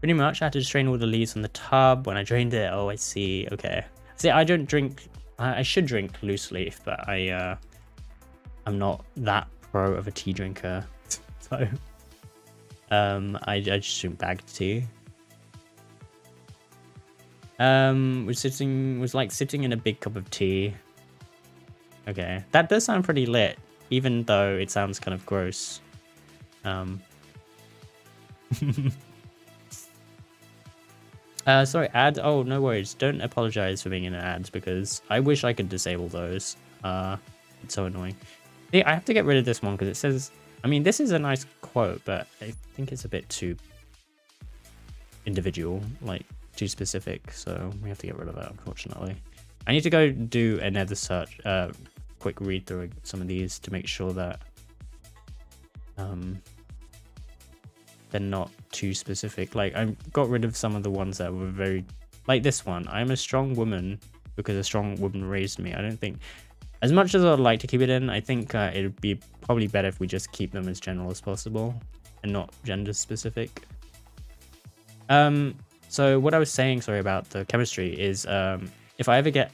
Speaker 2: Pretty much, I had to just drain all the leaves from the tub. When I drained it, oh, I see, okay. See, I don't drink, I should drink loose leaf, but I'm not that pro of a tea drinker, so I just drink bagged tea. Was like sitting in a big cup of tea. Okay, that does sound pretty lit, even though it sounds kind of gross. Sorry, ad. Oh, no worries. Don't apologize for being in ads because I wish I could disable those. It's so annoying. Yeah, I have to get rid of this one because it says. I mean, this is a nice quote, but I think it's a bit too individual, like too specific. So we have to get rid of that, unfortunately. I need to go do another search, quick read through some of these to make sure that they're not too specific. Like I got rid of some of the ones that were very, like this one. I'm a strong woman because a strong woman raised me. I don't think. As much as I'd like to keep it in, I think it would be probably better if we just keep them as general as possible and not gender specific. So what I was saying, sorry, about the chemistry is if I ever get...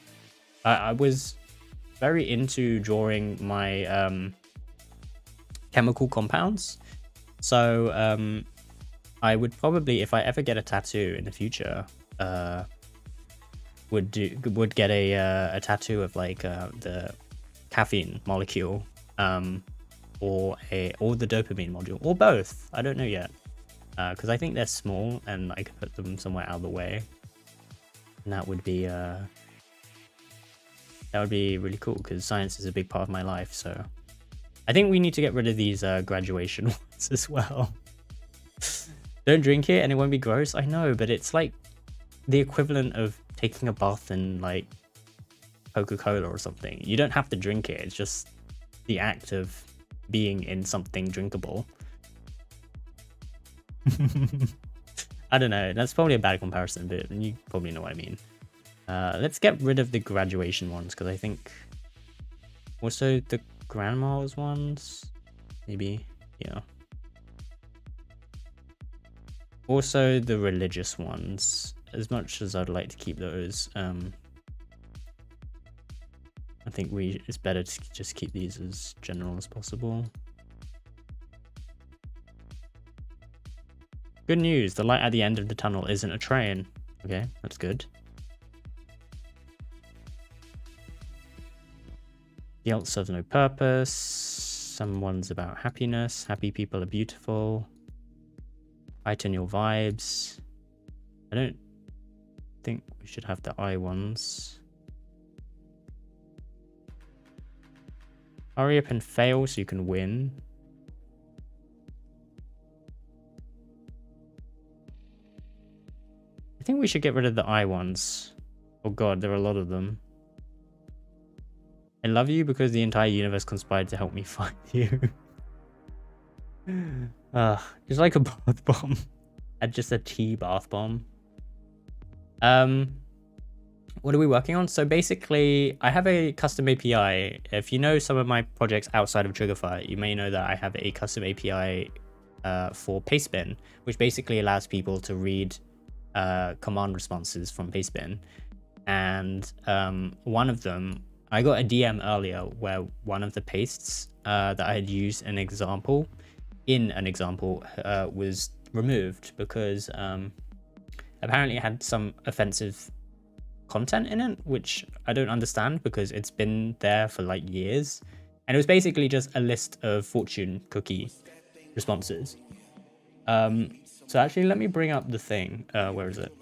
Speaker 2: I was very into drawing my chemical compounds. So I would probably, if I ever get a tattoo in the future, would get a tattoo of like the caffeine molecule or the dopamine module, or both. I don't know yet, because I think they're small and I could put them somewhere out of the way, and that would be really cool because science is a big part of my life. So I think we need to get rid of these graduation ones as well. Don't drink it and it won't be gross. I know, but it's like the equivalent of taking a bath in like Coca-Cola or something. You don't have to drink it. It's just the act of being in something drinkable. I don't know. That's probably a bad comparison, but you probably know what I mean. Let's get rid of the graduation ones because I think also the grandma's ones, maybe, yeah. Also the religious ones, as much as I'd like to keep those, I think it's better to just keep these as general as possible. Good news, the light at the end of the tunnel isn't a train. Okay, that's good. The alt serves no purpose. Some ones about happiness. Happy people are beautiful. Heighten your vibes. I don't think we should have the I ones. Hurry up and fail so you can win. I think we should get rid of the I ones. Oh god, there are a lot of them. I love you because the entire universe conspired to help me find you. Just like a bath bomb. Just a tea bath bomb. What are we working on? So basically, I have a custom API. If you know some of my projects outside of Triggerfire, you may know that I have a custom API for Pastebin, which basically allows people to read command responses from Pastebin. And one of them, I got a DM earlier where one of the pastes that I had used in an example was removed because apparently it had some offensive content in it, which I don't understand because it's been there for like years. And it was basically just a list of fortune cookie responses. So actually, let me bring up the thing. Where is it?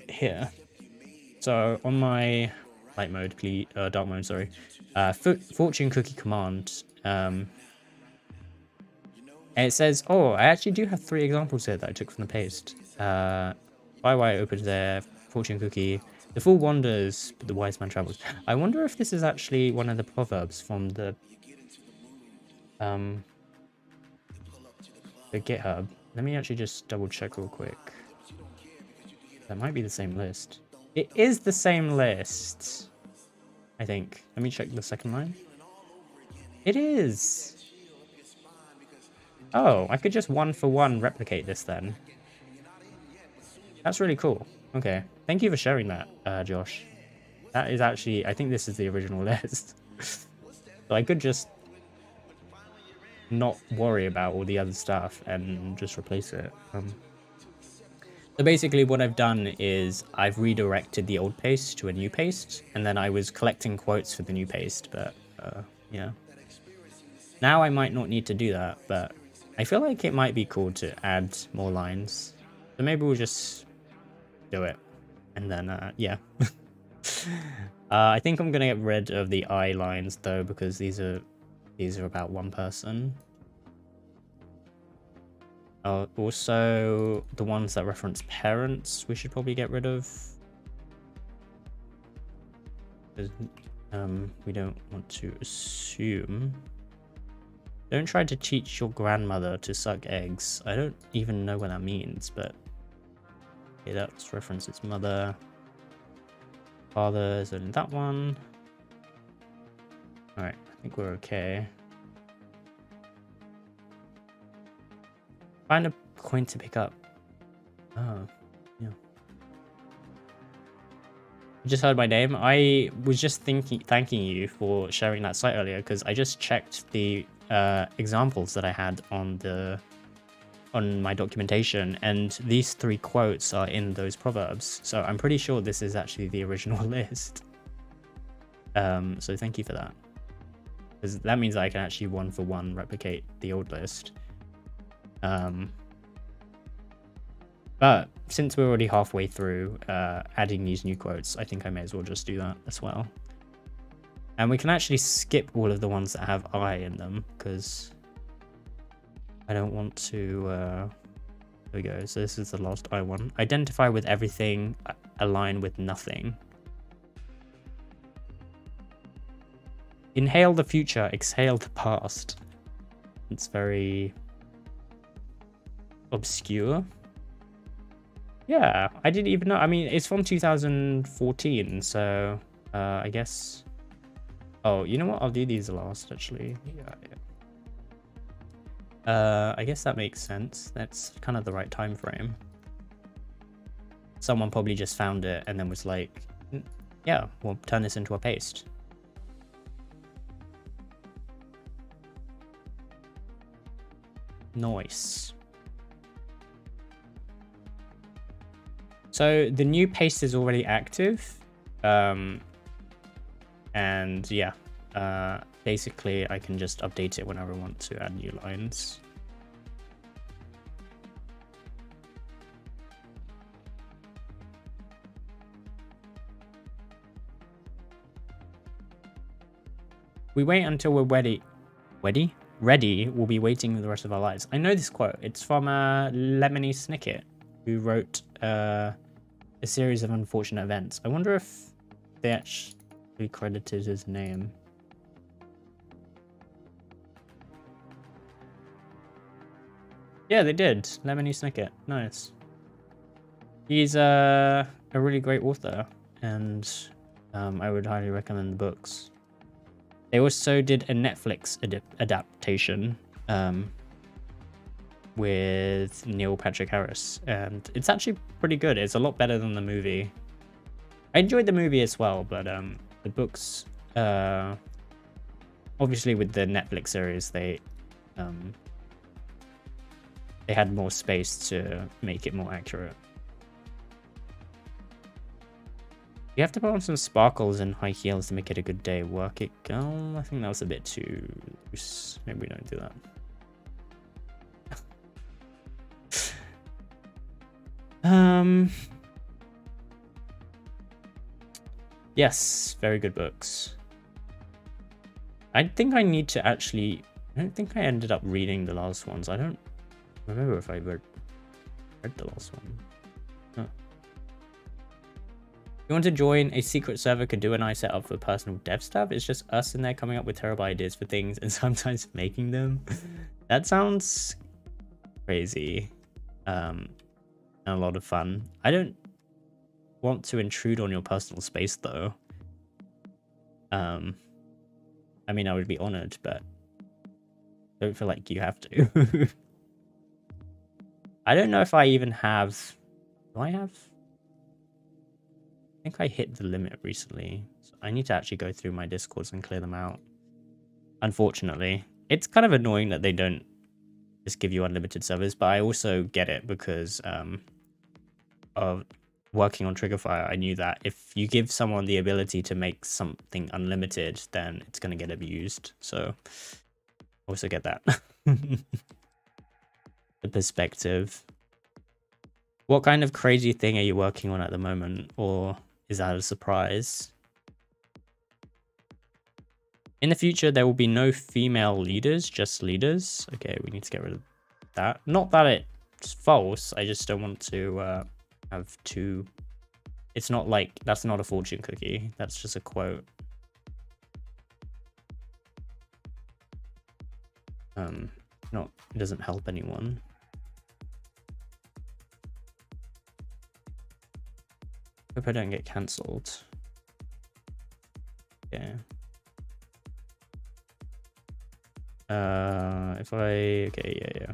Speaker 2: Here. So on my light mode, please, dark mode, sorry. Fortune cookie command. And it says, oh, I actually do have 3 examples here that I took from the paste. YY opened their fortune cookie. The fool wanders, but the wise man travels. I wonder if this is actually one of the proverbs from the GitHub. Let me actually just double check real quick. That might be the same list. It is the same list, I think. Let me check the second line. It is. Oh, I could just 1-for-1 replicate this then. That's really cool. Okay. Thank you for sharing that, Josh. That is actually, I think this is the original list. So I could just not worry about all the other stuff and just replace it. So basically what I've done is I've redirected the old paste to a new paste, and then I was collecting quotes for the new paste, but yeah. Now I might not need to do that, but I feel like it might be cool to add more lines. So maybe we'll just do it, and then yeah. I think I'm gonna get rid of the I lines though, because these are about one person. Also, the ones that reference parents, we should probably get rid of. We don't want to assume. Don't try to teach your grandmother to suck eggs. I don't even know what that means, but okay, that's references mother. Father is in that one. Alright, I think we're okay. Find a coin to pick up. Oh, yeah. You just heard my name. I was just thanking you for sharing that site earlier, because I just checked the examples that I had on my documentation, and these 3 quotes are in those proverbs. So I'm pretty sure this is actually the original list. So thank you for that, because that means that I can actually 1-for-1 replicate the old list. But since we're already halfway through adding these new quotes, I think I may as well just do that as well. And we can actually skip all of the ones that have I in them, because I don't want to... There we go. So this is the last I one. Identify with everything, align with nothing. Inhale the future, exhale the past. It's very obscure. Yeah, I didn't even know. I mean, it's from 2014, so I guess... Oh, you know what? I'll do these last, actually. Yeah. I guess that makes sense. That's kind of the right time frame. Someone probably just found it and then was like, yeah, we'll turn this into a paste. Nice. So the new paste is already active. And yeah, basically I can just update it whenever I want to add new lines. We wait until we're ready. Ready, we'll be waiting the rest of our lives. I know this quote. It's from Lemony Snicket, who wrote a series of unfortunate events. I wonder if they actually credited his name. Yeah, they did. Lemony Snicket. Nice. He's a really great author, and I would highly recommend the books. They also did a Netflix adaptation with Neil Patrick Harris, and it's actually pretty good. It's a lot better than the movie. I enjoyed the movie as well, but the books, obviously with the Netflix series, they had more space to make it more accurate. You have to put on some sparkles and high heels to make it a good day. Work it, girl. I think that was a bit too loose. Maybe we don't do that. Yes, very good books. I think I need to actually... I don't think I ended up reading the last ones. I don't remember if I read the last one. Huh. If you want to join a secret server, Kadu and I set up for personal dev stuff. It's just us in there coming up with terrible ideas for things and sometimes making them. That sounds crazy. And a lot of fun. I don't want to intrude on your personal space though. I mean, I would be honored, but don't feel like you have to. I don't know if I even have... Do I have? I think I hit the limit recently. So I need to actually go through my Discords and clear them out. Unfortunately. It's kind of annoying that they don't just give you unlimited servers, but I also get it because of working on Triggerfire. I knew that if you give someone the ability to make something unlimited, then it's going to get abused. So I also get that. The perspective. What kind of crazy thing are you working on at the moment, or is that a surprise? In the future, there will be no female leaders, just leaders. Okay, we need to get rid of that. Not that it's false, I just don't want to have two... It's not like... That's not a fortune cookie. That's just a quote. It doesn't help anyone. Hope I don't get cancelled. Okay. If I... Okay, yeah.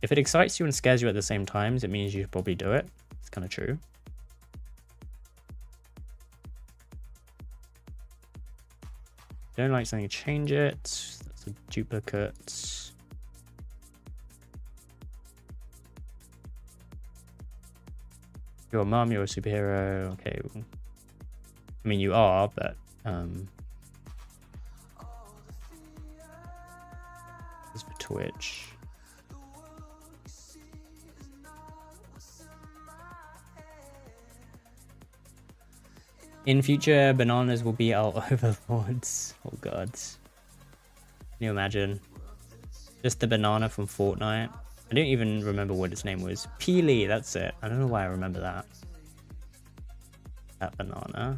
Speaker 2: If it excites you and scares you at the same times, it means you should probably do it. It's kind of true. Don't like something, change it. That's a duplicate. You're a mom, you're a superhero. Okay. I mean, you are, but this is for Twitch. In future, bananas will be our overlords. Oh god. Can you imagine? Just the banana from Fortnite. I don't even remember what its name was. Peely, that's it. I don't know why I remember that. That banana.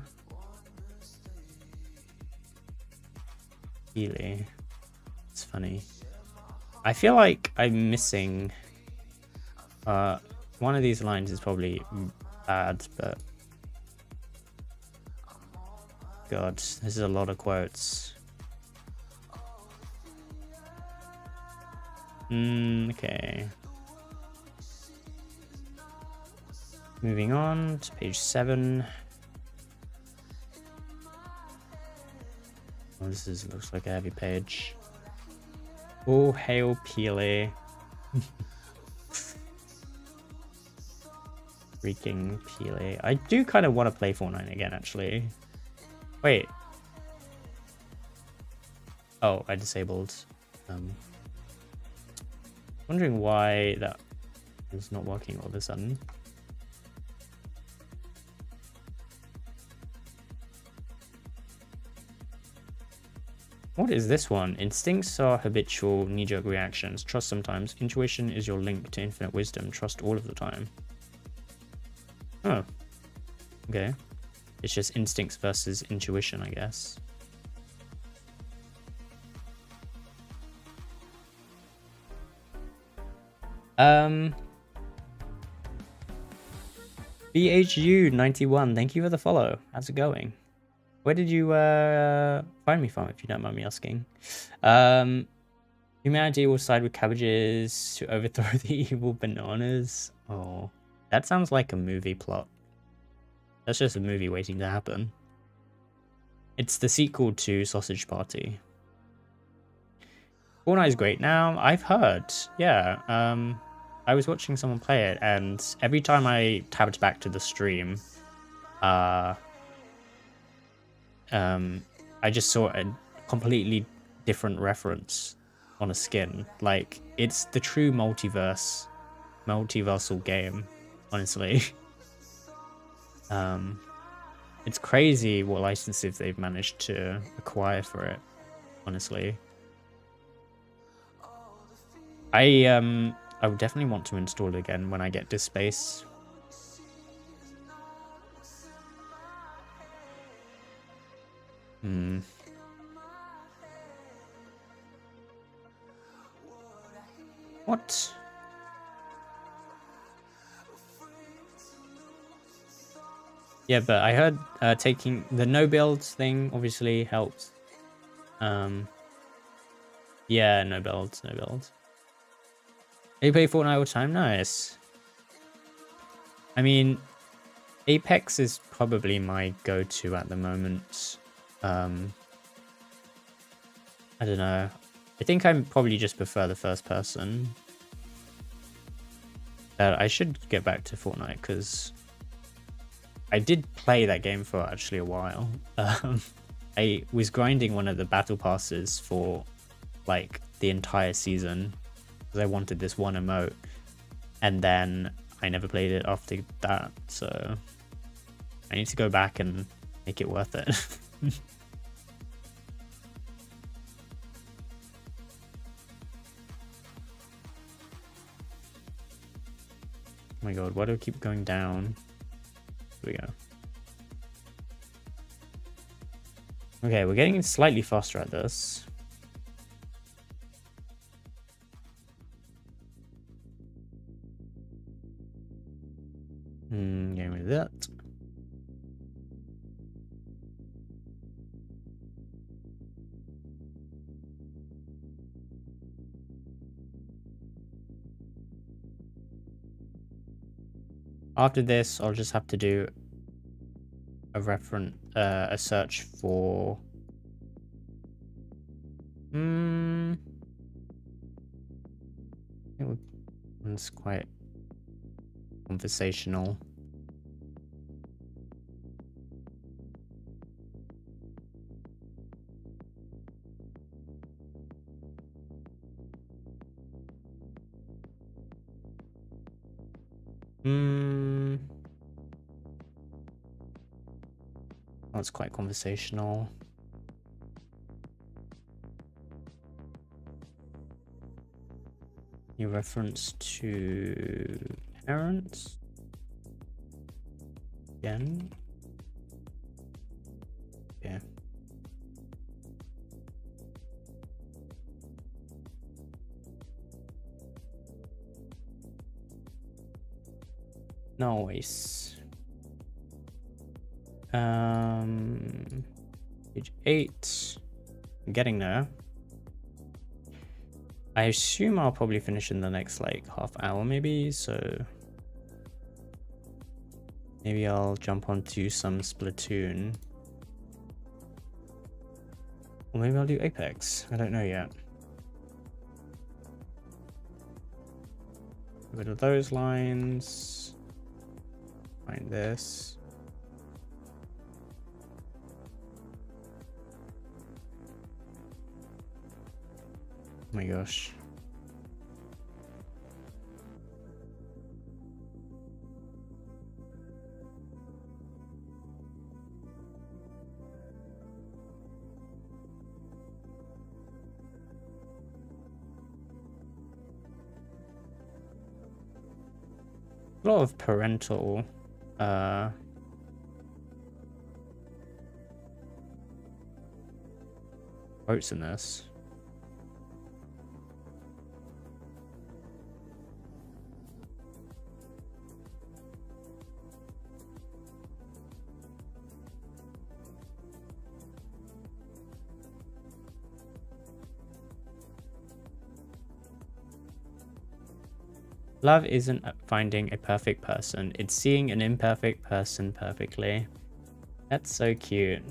Speaker 2: Peely. It's funny. I feel like I'm missing... one of these lines is probably bad, but... God, this is a lot of quotes. Okay. Moving on to page 7. Oh, looks like a heavy page. Oh, hail Peely. Freaking Peely. I do kind of want to play Fortnite again, actually. Wait. Oh, I disabled. Wondering why that is not working all of a sudden. What is this one? Instincts are habitual knee-jerk reactions. Trust sometimes. Intuition is your link to infinite wisdom. Trust all of the time. Oh. Okay. It's just instincts versus intuition, I guess. BHU91, thank you for the follow. How's it going? Where did you find me from, if you don't mind me asking? Humanity will side with cabbages to overthrow the evil bananas. Oh, that sounds like a movie plot. That's just a movie waiting to happen. It's the sequel to Sausage Party. Fortnite is great now. I've heard, yeah. I was watching someone play it, and every time I tabbed back to the stream, I just saw a completely different reference on a skin. Like, it's the true multiversal game, honestly. It's crazy what licenses they've managed to acquire for it, honestly. I would definitely want to install it again when I get to space. What? Yeah, but I heard taking the no build thing obviously helps. Yeah, no build, no build. You play Fortnite all the time? Nice. I mean, Apex is probably my go-to at the moment. I don't know. I think I probably just prefer the first person. I should get back to Fortnite because I did play that game for actually a while. I was grinding one of the battle passes for like the entire season because I wanted this one emote, and then I never played it after that, so I need to go back and make it worth it. Oh my god, why do I keep going down? Here we go. Okay, we're getting slightly faster at this. Getting rid of that. After this, I'll just have to do a search for one's quite conversational. That's quite conversational. Your reference to parents again. Yeah. Nice. Page 8. I'm getting there. I assume I'll probably finish in the next like half hour maybe, so maybe I'll jump onto some Splatoon. Or maybe I'll do Apex. I don't know yet. Get rid of those lines. Find this. Oh my gosh. A lot of parental quotes in this. Love isn't finding a perfect person. It's seeing an imperfect person perfectly. That's so cute.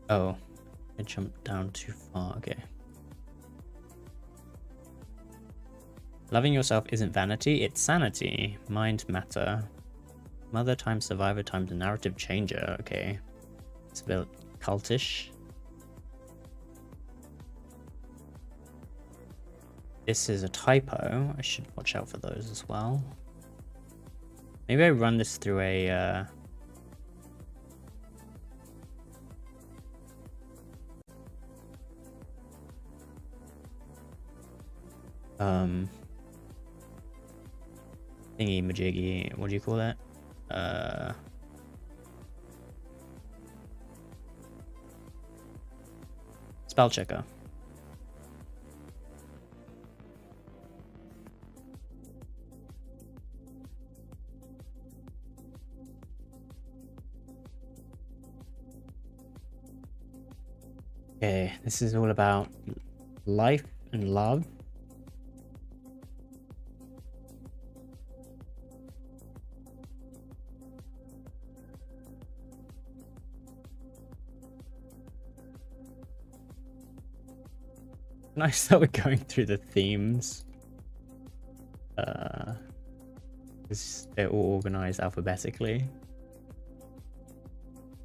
Speaker 2: Oh, I jumped down too far. Okay. Loving yourself isn't vanity, it's sanity. Mind matter. Mother times survivor times the narrative changer. Okay. It's a bit cultish. This is a typo. I should watch out for those as well. Maybe I run this through a... thingy majiggy, what do you call that? Spell checker. Okay, this is all about life and love. Nice that we're going through the themes. They're all organized alphabetically.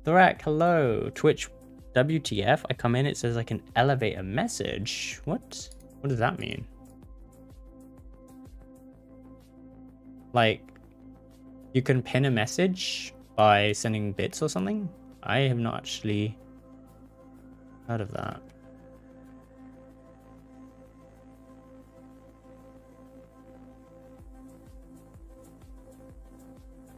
Speaker 2: Thorak, hello. Twitch, WTF? I come in, it says I can elevate a message. What? What does that mean? Like, you can pin a message by sending bits or something? I have not actually heard of that.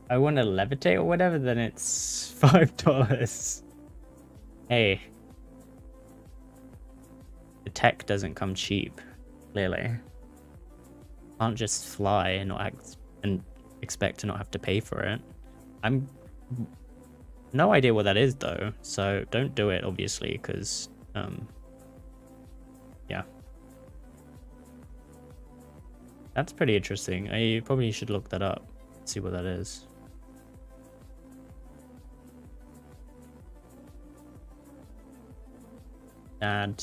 Speaker 2: I want to levitate or whatever, then it's $5. Hey. The tech doesn't come cheap, clearly. Can't just fly and not act and expect to not have to pay for it. I'm no idea what that is though, so don't do it obviously, because yeah. That's pretty interesting. I probably should look that up, see what that is. Dad,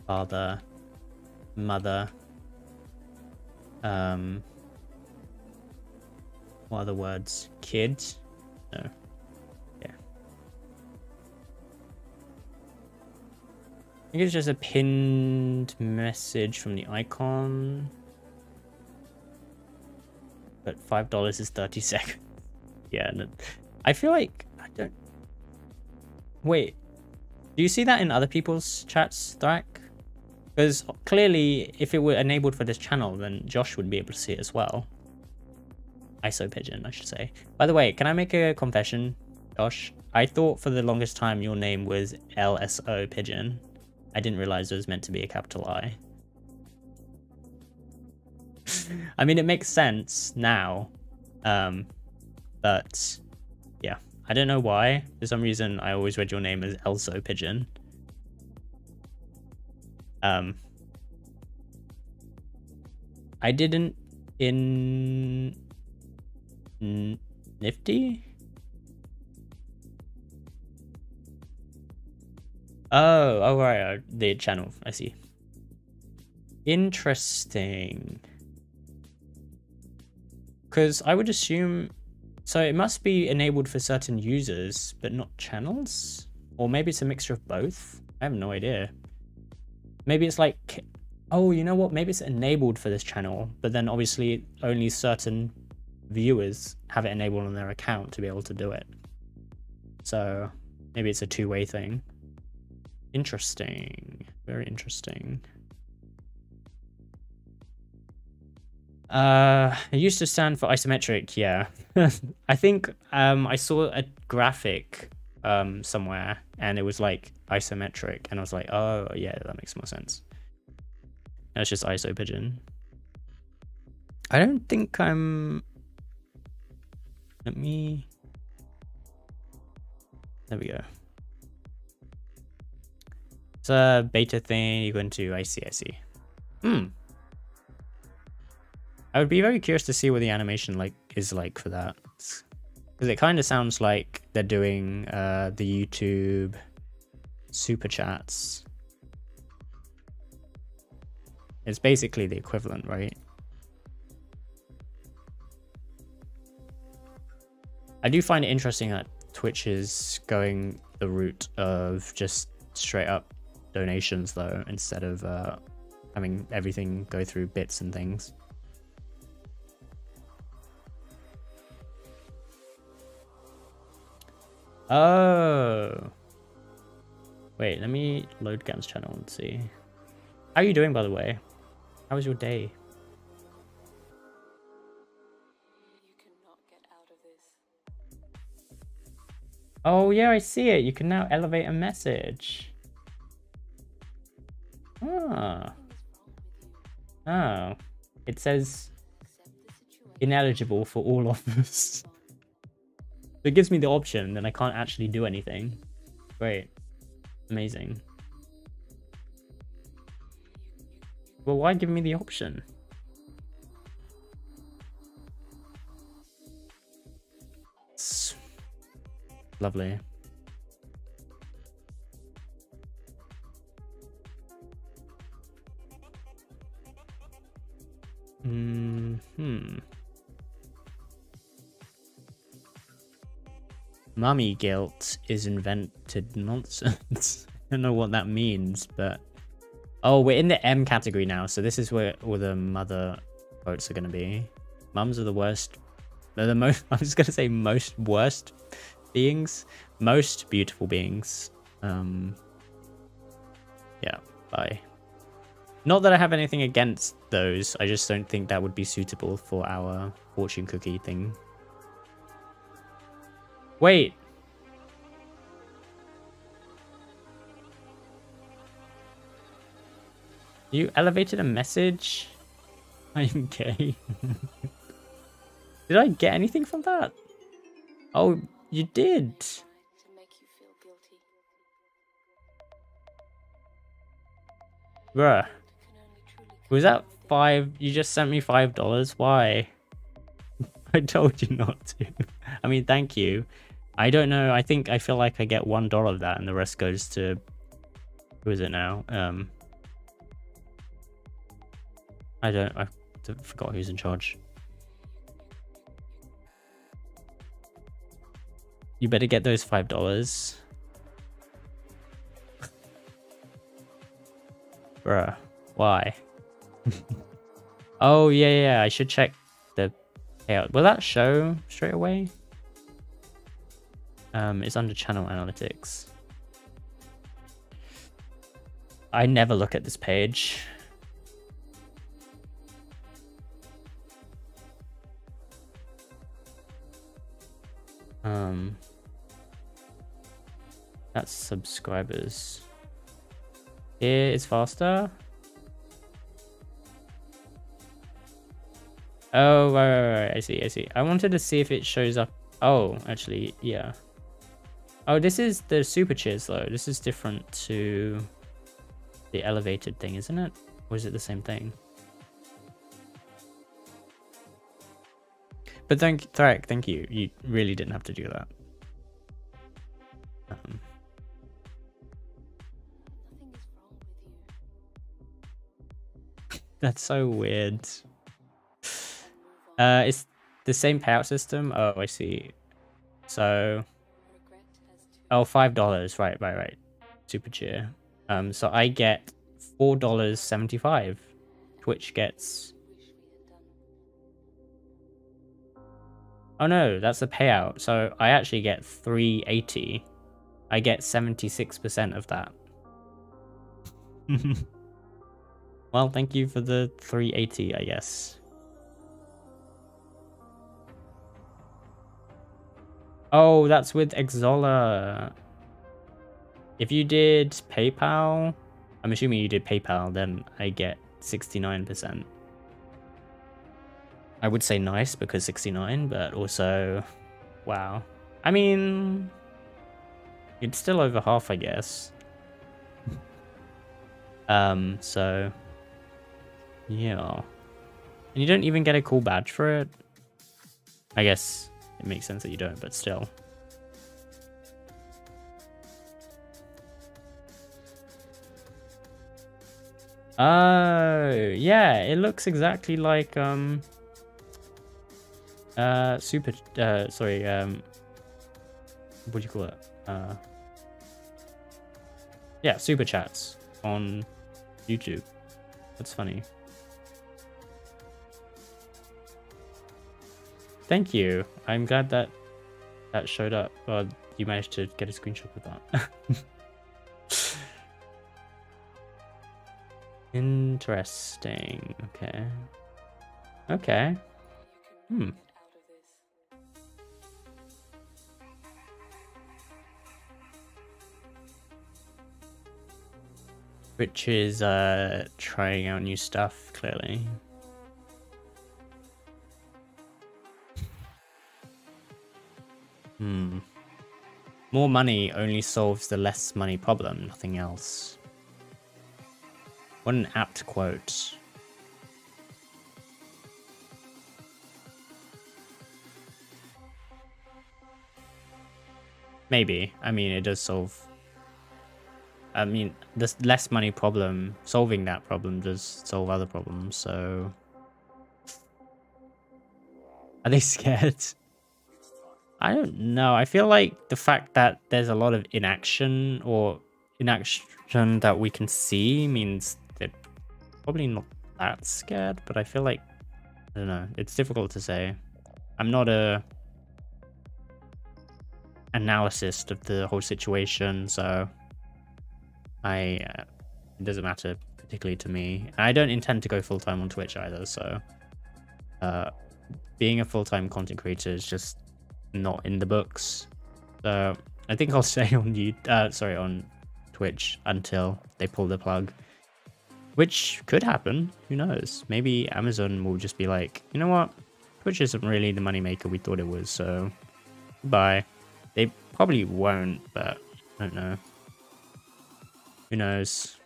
Speaker 2: father, mother, what other words? Kid? No. Yeah. I think it's just a pinned message from the icon. But $5 is 30 seconds. Yeah, no, I feel like I don't... Wait. Do you see that in other people's chats, Thorak? Because clearly, if it were enabled for this channel, then Josh would be able to see it as well. ISO Pigeon, I should say. By the way, can I make a confession, Josh? I thought for the longest time your name was LSO Pigeon. I didn't realize it was meant to be a capital I. I mean, it makes sense now. But yeah. I don't know why. For some reason, I always read your name as Elso Pigeon. I didn't in Nifty. Oh, right, the channel. I see. Interesting. Because I would assume. So it must be enabled for certain users, but not channels? Or maybe it's a mixture of both? I have no idea. Maybe it's like, oh, you know what? Maybe it's enabled for this channel, but then obviously only certain viewers have it enabled on their account to be able to do it. So maybe it's a two-way thing. Interesting. Very interesting. It used to stand for isometric, yeah. I think I saw a graphic somewhere and it was like isometric and I was like, oh yeah, that makes more sense. That's just ISO pigeon. I don't think I'm... Let me... There we go. It's a beta thing. You go into ICSE. I would be very curious to see what the animation is like for that. Because it kind of sounds like they're doing the YouTube super chats. It's basically the equivalent, right? I do find it interesting that Twitch is going the route of just straight up donations though, instead of having everything go through bits and things. Oh. Wait, let me load Gan's channel and see. How are you doing, by the way? How was your day?
Speaker 3: You cannot get out of this.
Speaker 2: Oh yeah, I see it. You can now elevate a message. Ah. Oh. It says ineligible for all offers. So it gives me the option, then I can't actually do anything. Great. Amazing. Well, why give me the option? It's lovely. Mummy guilt is invented nonsense. I don't know what that means, but... Oh, we're in the M category now, so this is where all the mother quotes are going to be. Mums are the worst... They're the most... I was going to say most worst beings. Most beautiful beings. Yeah, bye. Not that I have anything against those, I just don't think that would be suitable for our fortune cookie thing. Wait. You elevated a message? I'm gay. Did I get anything from that? Oh, you did.
Speaker 3: To make you feel guilty.
Speaker 2: Bruh.
Speaker 3: Can only truly
Speaker 2: Was that $5? You just sent me $5? Why? I told you not to. I mean, thank you. I don't know. I feel like I get $1 of that and the rest goes to... Who is it now? I forgot who's in charge. You better get those $5. Bruh, why? Oh, yeah, I should check the payout. Will that show straight away? It's under channel analytics. I never look at this page. That's subscribers. Here it's faster. Oh, right. I see. I wanted to see if it shows up. Oh, actually, yeah. Oh, this is the super cheers though. This is different to the elevated thing, isn't it? Or is it the same thing? But Tharek, thank you. You really didn't have to do that.
Speaker 3: Nothing is wrong with you.
Speaker 2: That's so weird. It's the same payout system. Oh, I see. So,
Speaker 3: Regret has to
Speaker 2: oh, $5. Right. Super cheer. So I get $4.75. Twitch gets...
Speaker 3: wish we had done.
Speaker 2: Oh no, that's the payout. So I actually get $3.80. I get 76% of that. Well, thank you for the $3.80, I guess. Oh, that's with Exola. If you did PayPal, I'm assuming you did PayPal, then I get 69%. I would say nice because 69, but also, wow. I mean, it's still over half, I guess. So, yeah. And you don't even get a cool badge for it. I guess it makes sense that you don't, but still. Oh, yeah, it looks exactly like, super, sorry, what do you call it? Yeah, super chats on YouTube. That's funny. Thank you. I'm glad that that showed up. Well, you managed to get a screenshot of that. Interesting. Okay. Okay. Hmm. Which is trying out new stuff, clearly. More money only solves the less money problem, nothing else. What an apt quote. Maybe. I mean, it does solve... I mean, the less money problem, solving that problem does solve other problems, so... Are they scared? I don't know. I feel like the fact that there's a lot of inaction that we can see means they're probably not that scared, but I feel like, I don't know, it's difficult to say. I'm not a analyst of the whole situation, so it doesn't matter particularly to me. I don't intend to go full-time on Twitch either, so being a full-time content creator is just not in the books. So I think I'll stay on on Twitch until they pull the plug, which could happen. Who knows? Maybe Amazon will just be like, you know what, Twitch isn't really the moneymaker we thought it was, so bye. They probably won't, but I don't know. Who knows?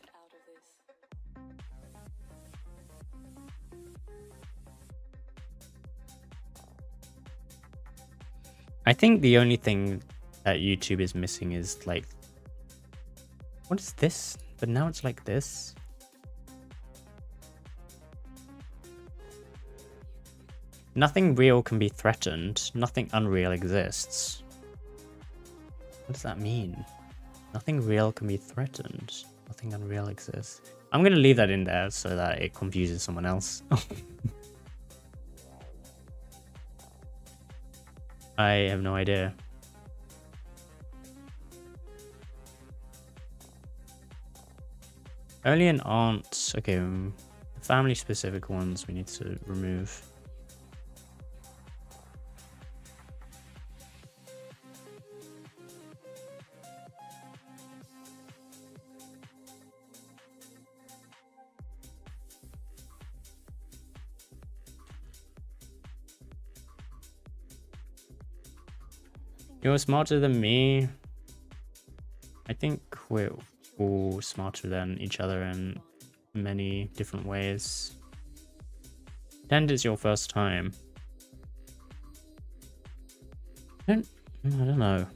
Speaker 2: I think the only thing that YouTube is missing is like, what is this? But now it's like this. Nothing real can be threatened. Nothing unreal exists. What does that mean? Nothing real can be threatened. Nothing unreal exists. I'm going to leave that in there so that it confuses someone else. I have no idea. Early and aunt. Okay, family specific ones we need to remove. You're smarter than me. I think we're all smarter than each other in many different ways. Pretend it's your first time. I don't know.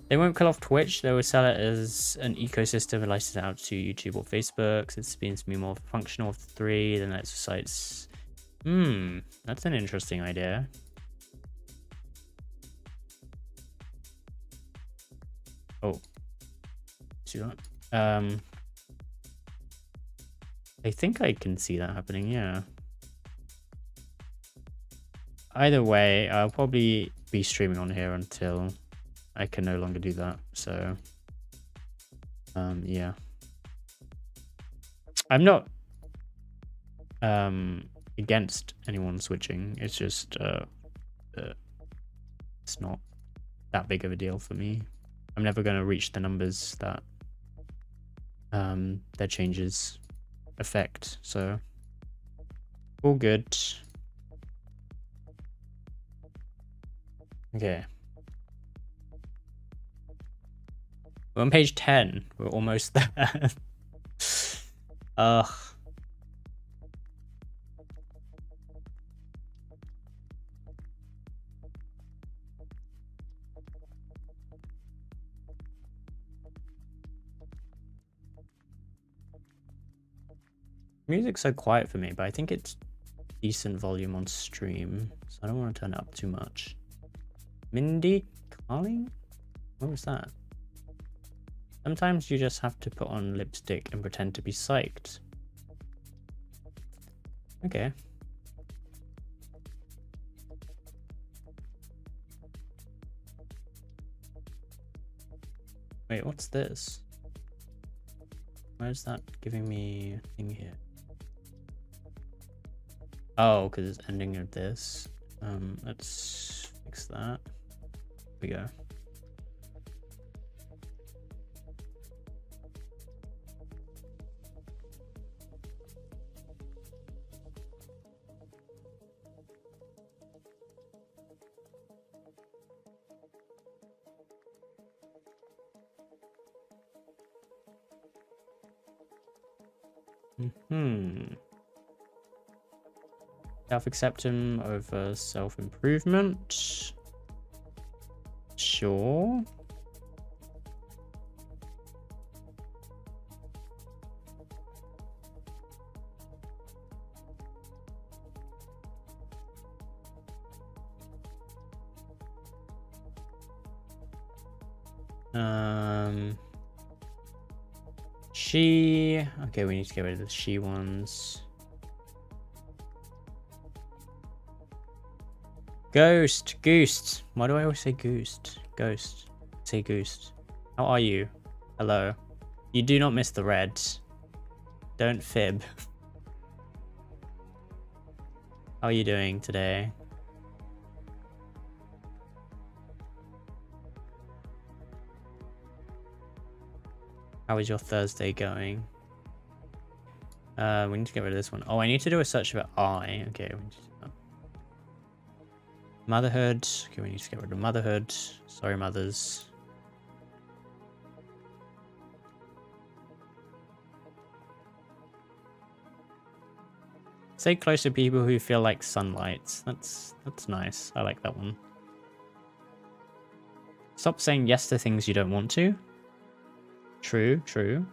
Speaker 2: They won't kill off Twitch. They will sell it as an ecosystem and license it out to YouTube or Facebook. So it seems to be more functional of the three than its sites. That's an interesting idea. Oh, see that? I think I can see that happening, yeah. Either way, I'll probably be streaming on here until I can no longer do that, so yeah. I'm not against anyone switching, it's just it's not that big of a deal for me. I'm never going to reach the numbers that their changes effect, so all good. Okay. We're on page 10. We're almost there. Ugh. Music's so quiet for me, but I think it's decent volume on stream, so I don't want to turn it up too much. Mindy Kaling? What was that? Sometimes you just have to put on lipstick and pretend to be psyched. Okay. Wait, what's this? Why is that giving me a thing here? Oh, because it's ending of this. Let's fix that. Here we go. Self-acceptance over self-improvement. Sure. She. Okay, we need to get rid of the she ones. Ghost. Goose. Why do I always say Ghost? Ghost. Say Ghost. How are you? Hello. You do not miss the red. Don't fib. How are you doing today? How is your Thursday going? We need to get rid of this one. Oh, I need to do a search for I. Okay, we need to do that. Motherhood. Okay, we need to get rid of motherhood. Sorry, mothers. Stay close to people who feel like sunlight. That's nice. I like that one. Stop saying yes to things you don't want to. True, true.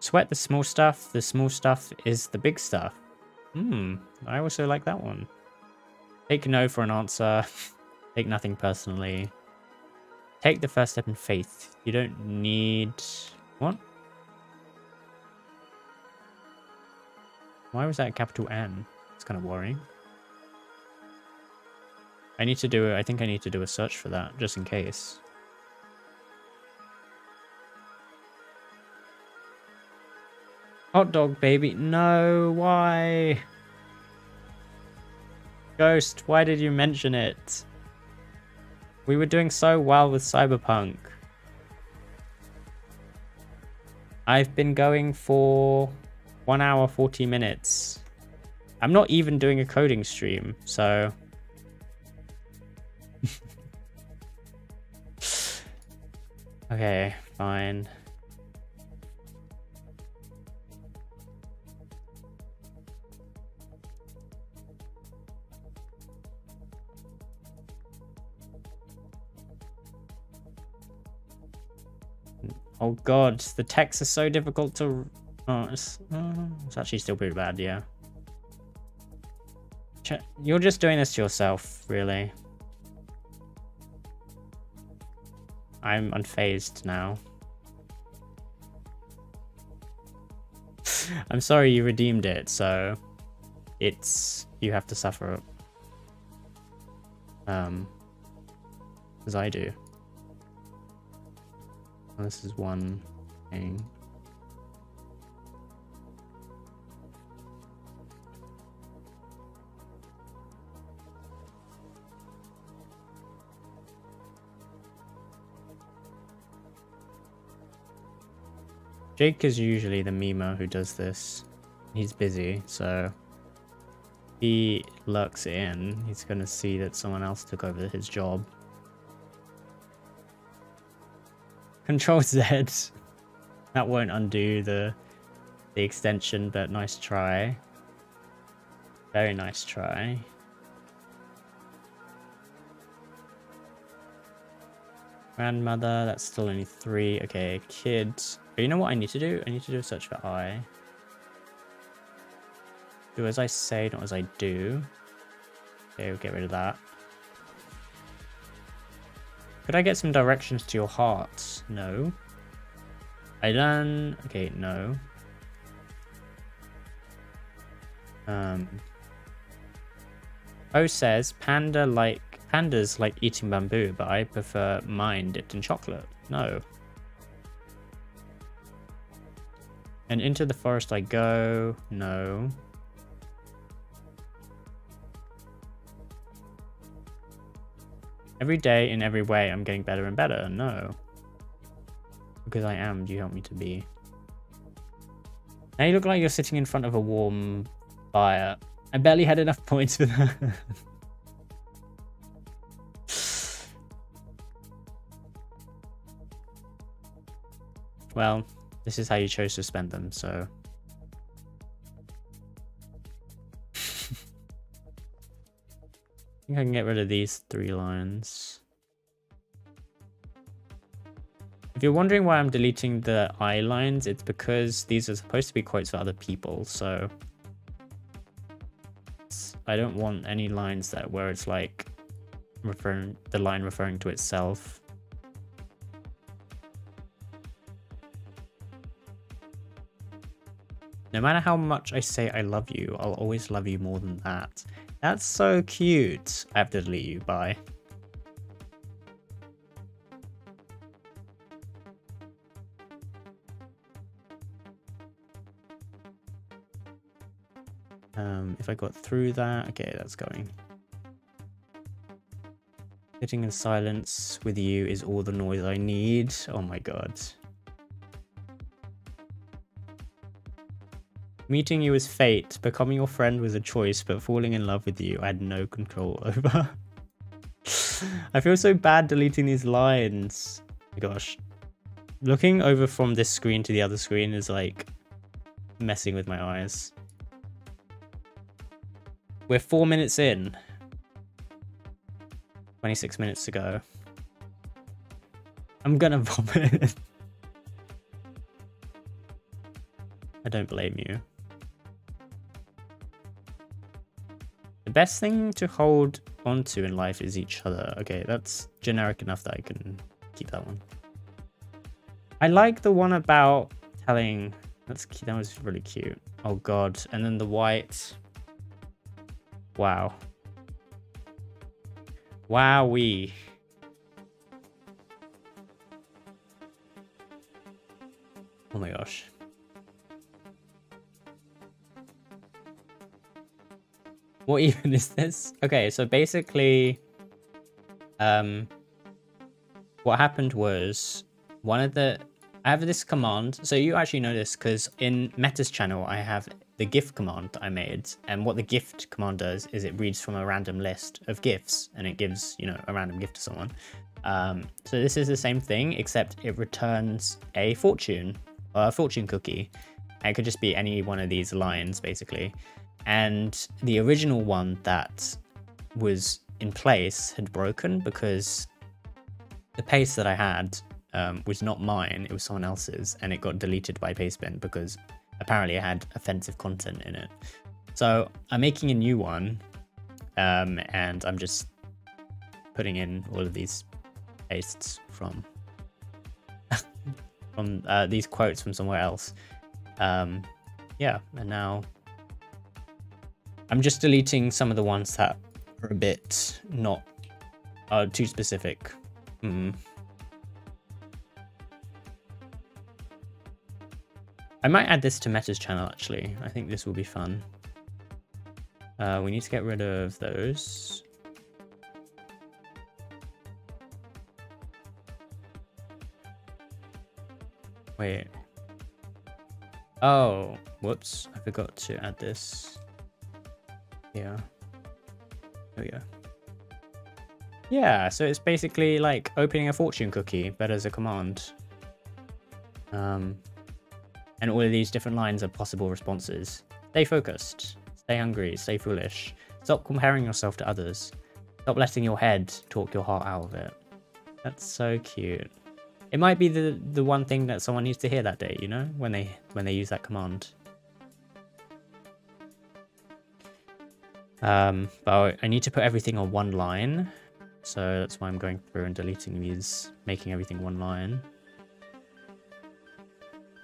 Speaker 2: Sweat the small stuff. The small stuff is the big stuff. I also like that one. Take no for an answer. Take nothing personally. Take the first step in faith. You don't need... What? Why was that a capital N? It's kind of worrying. I need to do it. I think I need to do a search for that, just in case. Hot dog, baby. No, why? Ghost, why did you mention it? We were doing so well with Cyberpunk. I've been going for 1 hour, 40 minutes. I'm not even doing a coding stream, so... Okay, fine. Oh god, the text is so difficult to... Oh, it's actually still pretty bad, yeah. You're just doing this to yourself, really. I'm unfazed now. I'm sorry you redeemed it, so it's... you have to suffer. As I do. Well, this is one thing. Jake is usually the memer who does this. He's busy, so if he lurks it in, he's gonna see that someone else took over his job. Control Z. That won't undo the extension, but nice try. Very nice try. Grandmother, that's still only 3. Okay, kids. But you know what I need to do? I need to do a search for I. Do as I say, not as I do. Okay, we'll get rid of that. Could I get some directions to your heart? No. I done... Okay, no. O says, pandas like eating bamboo, but I prefer mine dipped in chocolate. No. And into the forest I go. No. Every day, in every way, I'm getting better and better. No. Because I am. Do you help me to be? Now you look like you're sitting in front of a warm fire. I barely had enough points for that. Well, this is how you chose to spend them, so... I think I can get rid of these 3 lines. If you're wondering why I'm deleting the I lines, it's because these are supposed to be quotes for other people, so... I don't want any lines where it's like the line referring to itself. No matter how much I say I love you, I'll always love you more than that. That's so cute. I have to delete you. Bye. If I got through that, okay, that's going. Sitting in silence with you is all the noise I need. Oh my god. Meeting you is fate. Becoming your friend was a choice, but falling in love with you I had no control over. I feel so bad deleting these lines. Oh my gosh. Looking over from this screen to the other screen is like messing with my eyes. We're 4 minutes in. 26 minutes to go. I'm gonna vomit. I don't blame you. The best thing to hold onto in life is each other. Okay, that's generic enough that I can keep that one. I like the one about telling... That's cute. That was really cute. Oh god. And then the white... Wow. Wowee. Oh my gosh. What even is this? Okay, so basically, what happened was I have this command. So you actually know this because in Meta's channel, I have the GIF command that I made. And what the gift command does is it reads from a random list of GIFs and it gives, you know, a random gift to someone. So this is the same thing, except it returns a fortune cookie. And it could just be any one of these lines, basically. And the original one that was in place had broken because the paste that I had was not mine, it was someone else's, and it got deleted by Pastebin because apparently it had offensive content in it. So I'm making a new one, and I'm just putting in all of these pastes from these quotes from somewhere else. Yeah, and now I'm just deleting some of the ones that are a bit not too specific. I might add this to Meta's channel, actually. I think this will be fun. We need to get rid of those. Wait. Oh, whoops. I forgot to add this. Yeah. Oh, yeah. Yeah, so it's basically like opening a fortune cookie, but as a command. And all of these different lines are possible responses. Stay focused. Stay hungry. Stay foolish. Stop comparing yourself to others. Stop letting your head talk your heart out of it. That's so cute. It might be the one thing that someone needs to hear that day, you know, when they use that command. But I need to put everything on one line, so that's why I'm going through and deleting these, making everything one line.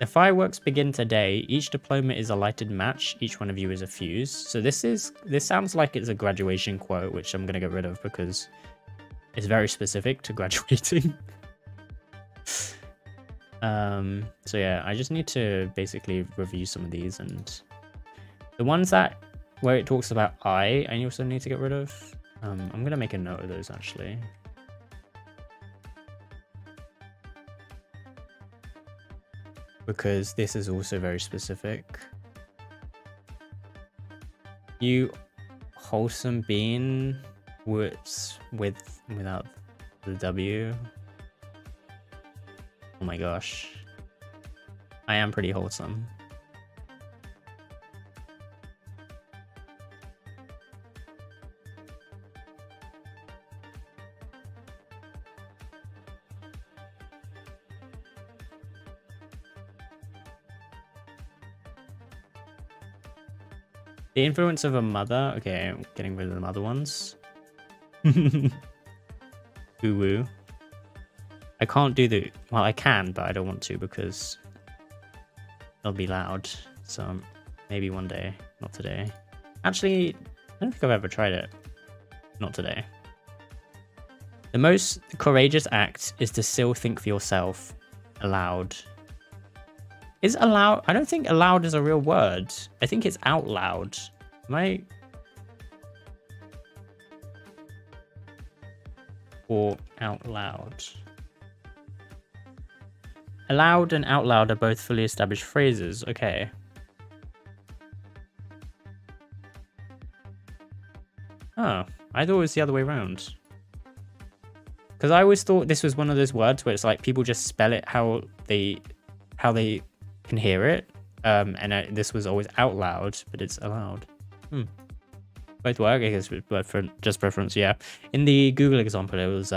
Speaker 2: The fireworks begin today. Each diploma is a lighted match. Each one of you is a fuse. So this sounds like it's a graduation quote, which I'm gonna get rid of because it's very specific to graduating. So yeah, I just need to basically review some of these, and the ones that where it talks about I also need to get rid of. I'm gonna make a note of those actually. Because this is also very specific. You wholesome being without the W. Oh my gosh. I am pretty wholesome. The influence of a mother. Okay, I'm getting rid of the mother ones. Woo-woo. I can't do the... Well, I can, but I don't want to because it'll be loud. So maybe one day, not today. Actually, I don't think I've ever tried it. Not today. The most courageous act is to still think for yourself aloud. Is aloud? I don't think aloud is a real word. I think it's out loud. Am I? Or out loud. Aloud and out loud are both fully established phrases. Okay. Oh, I thought it was the other way around. Because I always thought this was one of those words where it's like people just spell it how they can hear it, and this was always out loud, but it's aloud. Both work, I guess, but for just preference. Yeah, in the Google example, it was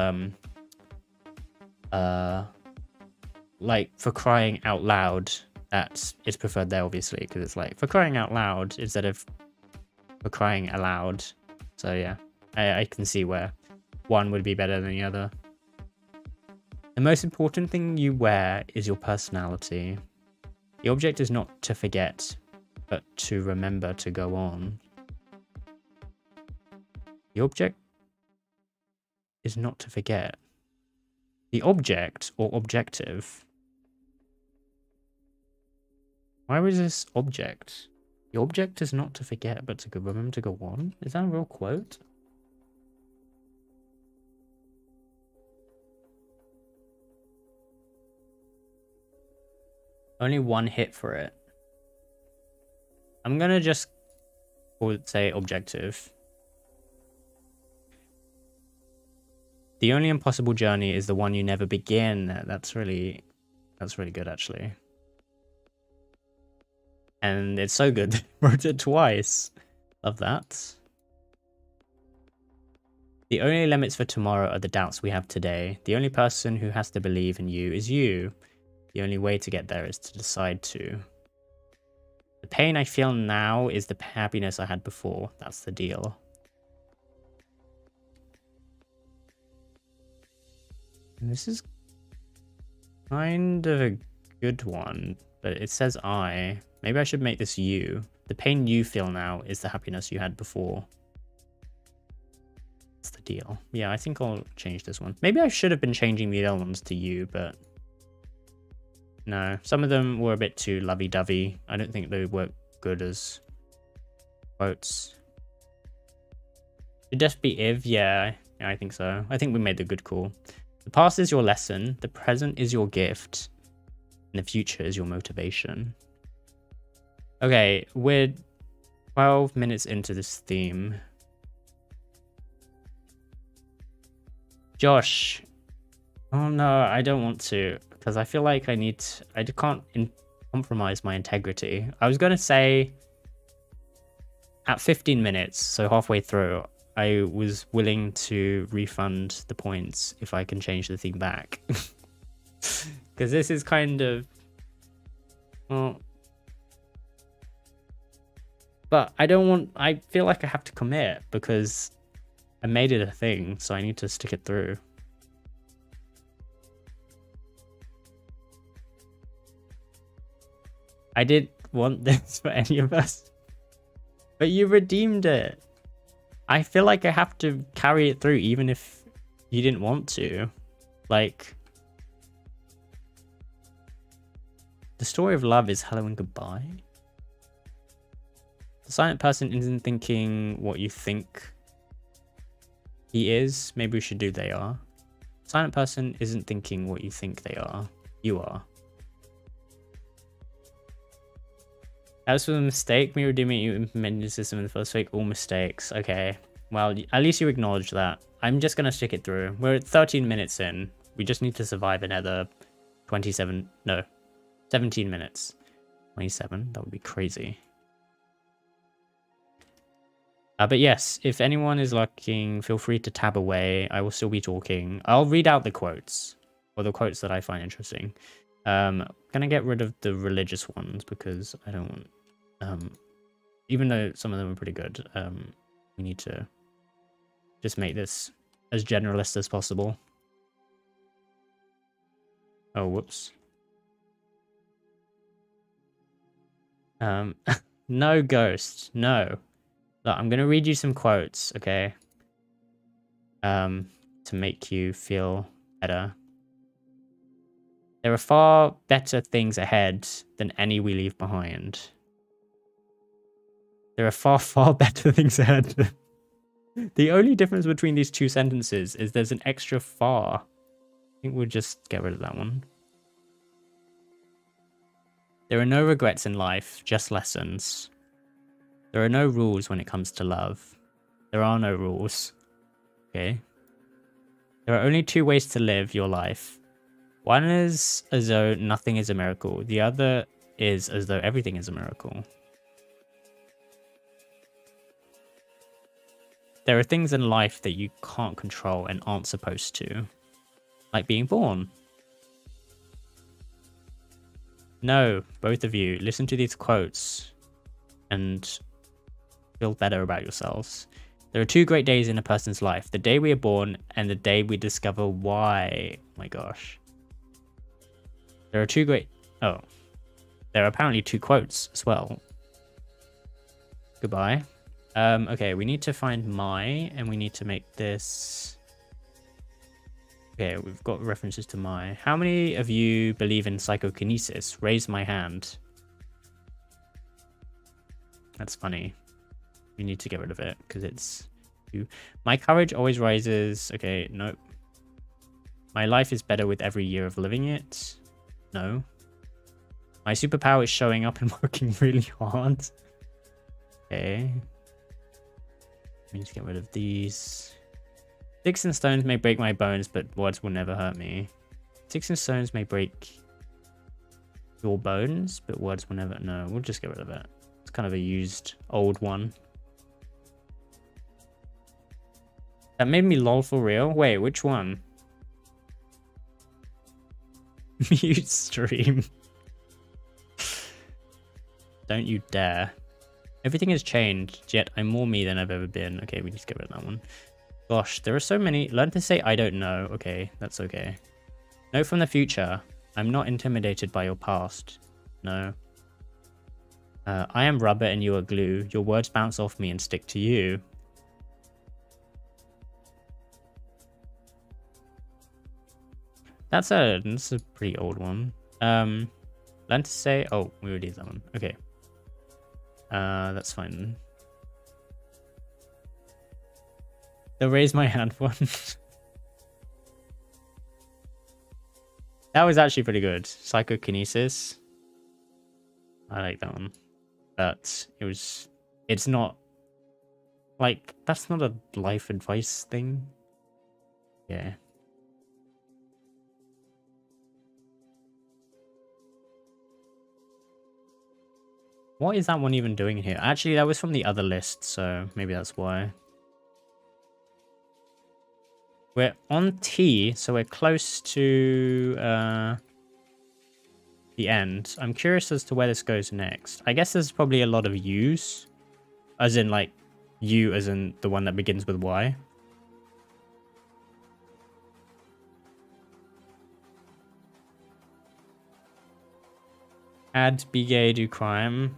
Speaker 2: like for crying out loud. That is preferred there, obviously, because it's like for crying out loud instead of for crying aloud. So yeah, I can see where one would be better than the other. The most important thing you wear is your personality. The object is not to forget, but to remember to go on. The object is not to forget. The object or objective. Why was this object? The object is not to forget, but to remember to go on? Is that a real quote? Only one hit for it. I'm gonna just say objective. The only impossible journey is the one you never begin. That's really good, actually. And it's so good. Wrote it twice. Love that. The only limits for tomorrow are the doubts we have today. The only person who has to believe in you is you. The only way to get there is to decide to. The pain I feel now is the happiness I had before. That's the deal. And this is kind of a good one, but it says I. Maybe I should make this you. The pain you feel now is the happiness you had before. That's the deal. Yeah, I think I'll change this one. Maybe I should have been changing the other ones to you, but no. Some of them were a bit too lovey-dovey. I don't think they work good as quotes. Should just be if? Yeah, I think so. I think we made the good call. The past is your lesson, the present is your gift, and the future is your motivation. Okay, we're 12 minutes into this theme. Josh. Oh no, I don't want to, because I feel like I can't compromise my integrity. I was going to say at 15 minutes, so halfway through, I was willing to refund the points if I can change the theme back. Because this is kind of... Well... But I don't want... I feel like I have to commit, because I made it a thing, so I need to stick it through. I didn't want this for any of us. But you redeemed it. I feel like I have to carry it through even if you didn't want to. Like... The story of love is hello and goodbye. The silent person isn't thinking what you think he is. Maybe we should do they are. The silent person isn't thinking what you think they are. You are. As for the mistake, me redeeming you implementing the system in the first week, all mistakes. Okay, well, at least you acknowledge that. I'm just going to stick it through. We're at 13 minutes in. We just need to survive another 17 minutes. 27, that would be crazy. But yes, if anyone is looking, feel free to tab away. I will still be talking. I'll read out the quotes, or the quotes that I find interesting. Gonna get rid of the religious ones because I don't want, even though some of them are pretty good, we need to just make this as generalist as possible. Oh, whoops. No ghost, no. Look, I'm gonna read you some quotes, okay? To make you feel better. There are far better things ahead than any we leave behind. There are far, far better things ahead. The only difference between these two sentences is there's an extra far. I think we'll just get rid of that one. There are no regrets in life, just lessons. There are no rules when it comes to love. There are no rules. Okay. There are only two ways to live your life. One is as though nothing is a miracle. The other is as though everything is a miracle. There are things in life that you can't control and aren't supposed to. Like being born. No, both of you, listen to these quotes and feel better about yourselves. There are two great days in a person's life. The day we are born and the day we discover why. Oh my gosh. There are two great... Oh. There are apparently two quotes as well. Goodbye. Okay, we need to find my, and we need to make this... Okay, we've got references to my. How many of you believe in psychokinesis? Raise my hand. That's funny. We need to get rid of it, because it's... My courage always rises. Okay, nope. My life is better with every year of living it. No. My superpower is showing up and working really hard. Okay. We need to get rid of these. Sticks and stones may break my bones, but words will never hurt me. Sticks and stones may break your bones, but words will never... No, we'll just get rid of it. It's kind of a used old one. That made me lol for real? Wait, which one? Mute stream. Don't you dare. Everything has changed, yet I'm more me than I've ever been. Okay, we need to get rid of that one. Gosh, there are so many. Learn to say I don't know. Okay, that's okay. Note from the future. I'm not intimidated by your past. No. I am rubber and you are glue. Your words bounce off me and stick to you. That's a pretty old one. Learn to say... Oh, we already did that one. Okay. That's fine. The raise my hand one. That was actually pretty good. Psychokinesis. I like that one. but it's not like, that's not a life advice thing. Yeah. What is that one even doing here? Actually, that was from the other list, so maybe that's why. We're on T, so we're close to the end. I'm curious as to where this goes next. I guess there's probably a lot of U's, as in like U as in the one that begins with Y. Add, be gay, do crime.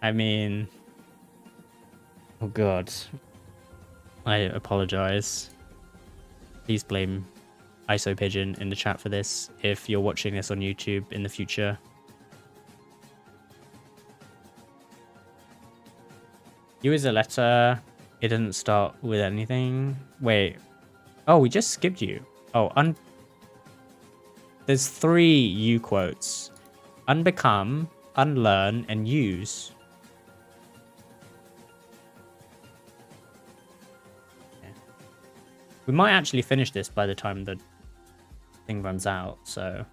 Speaker 2: I mean, oh god, I apologize. Please blame ISO Pigeon in the chat for this if you're watching this on YouTube in the future. You is a letter. It doesn't start with anything. Wait. Oh, we just skipped you. Oh, there's 3 U quotes. Unbecome, unlearn, and use. Yeah. We might actually finish this by the time the thing runs out, so...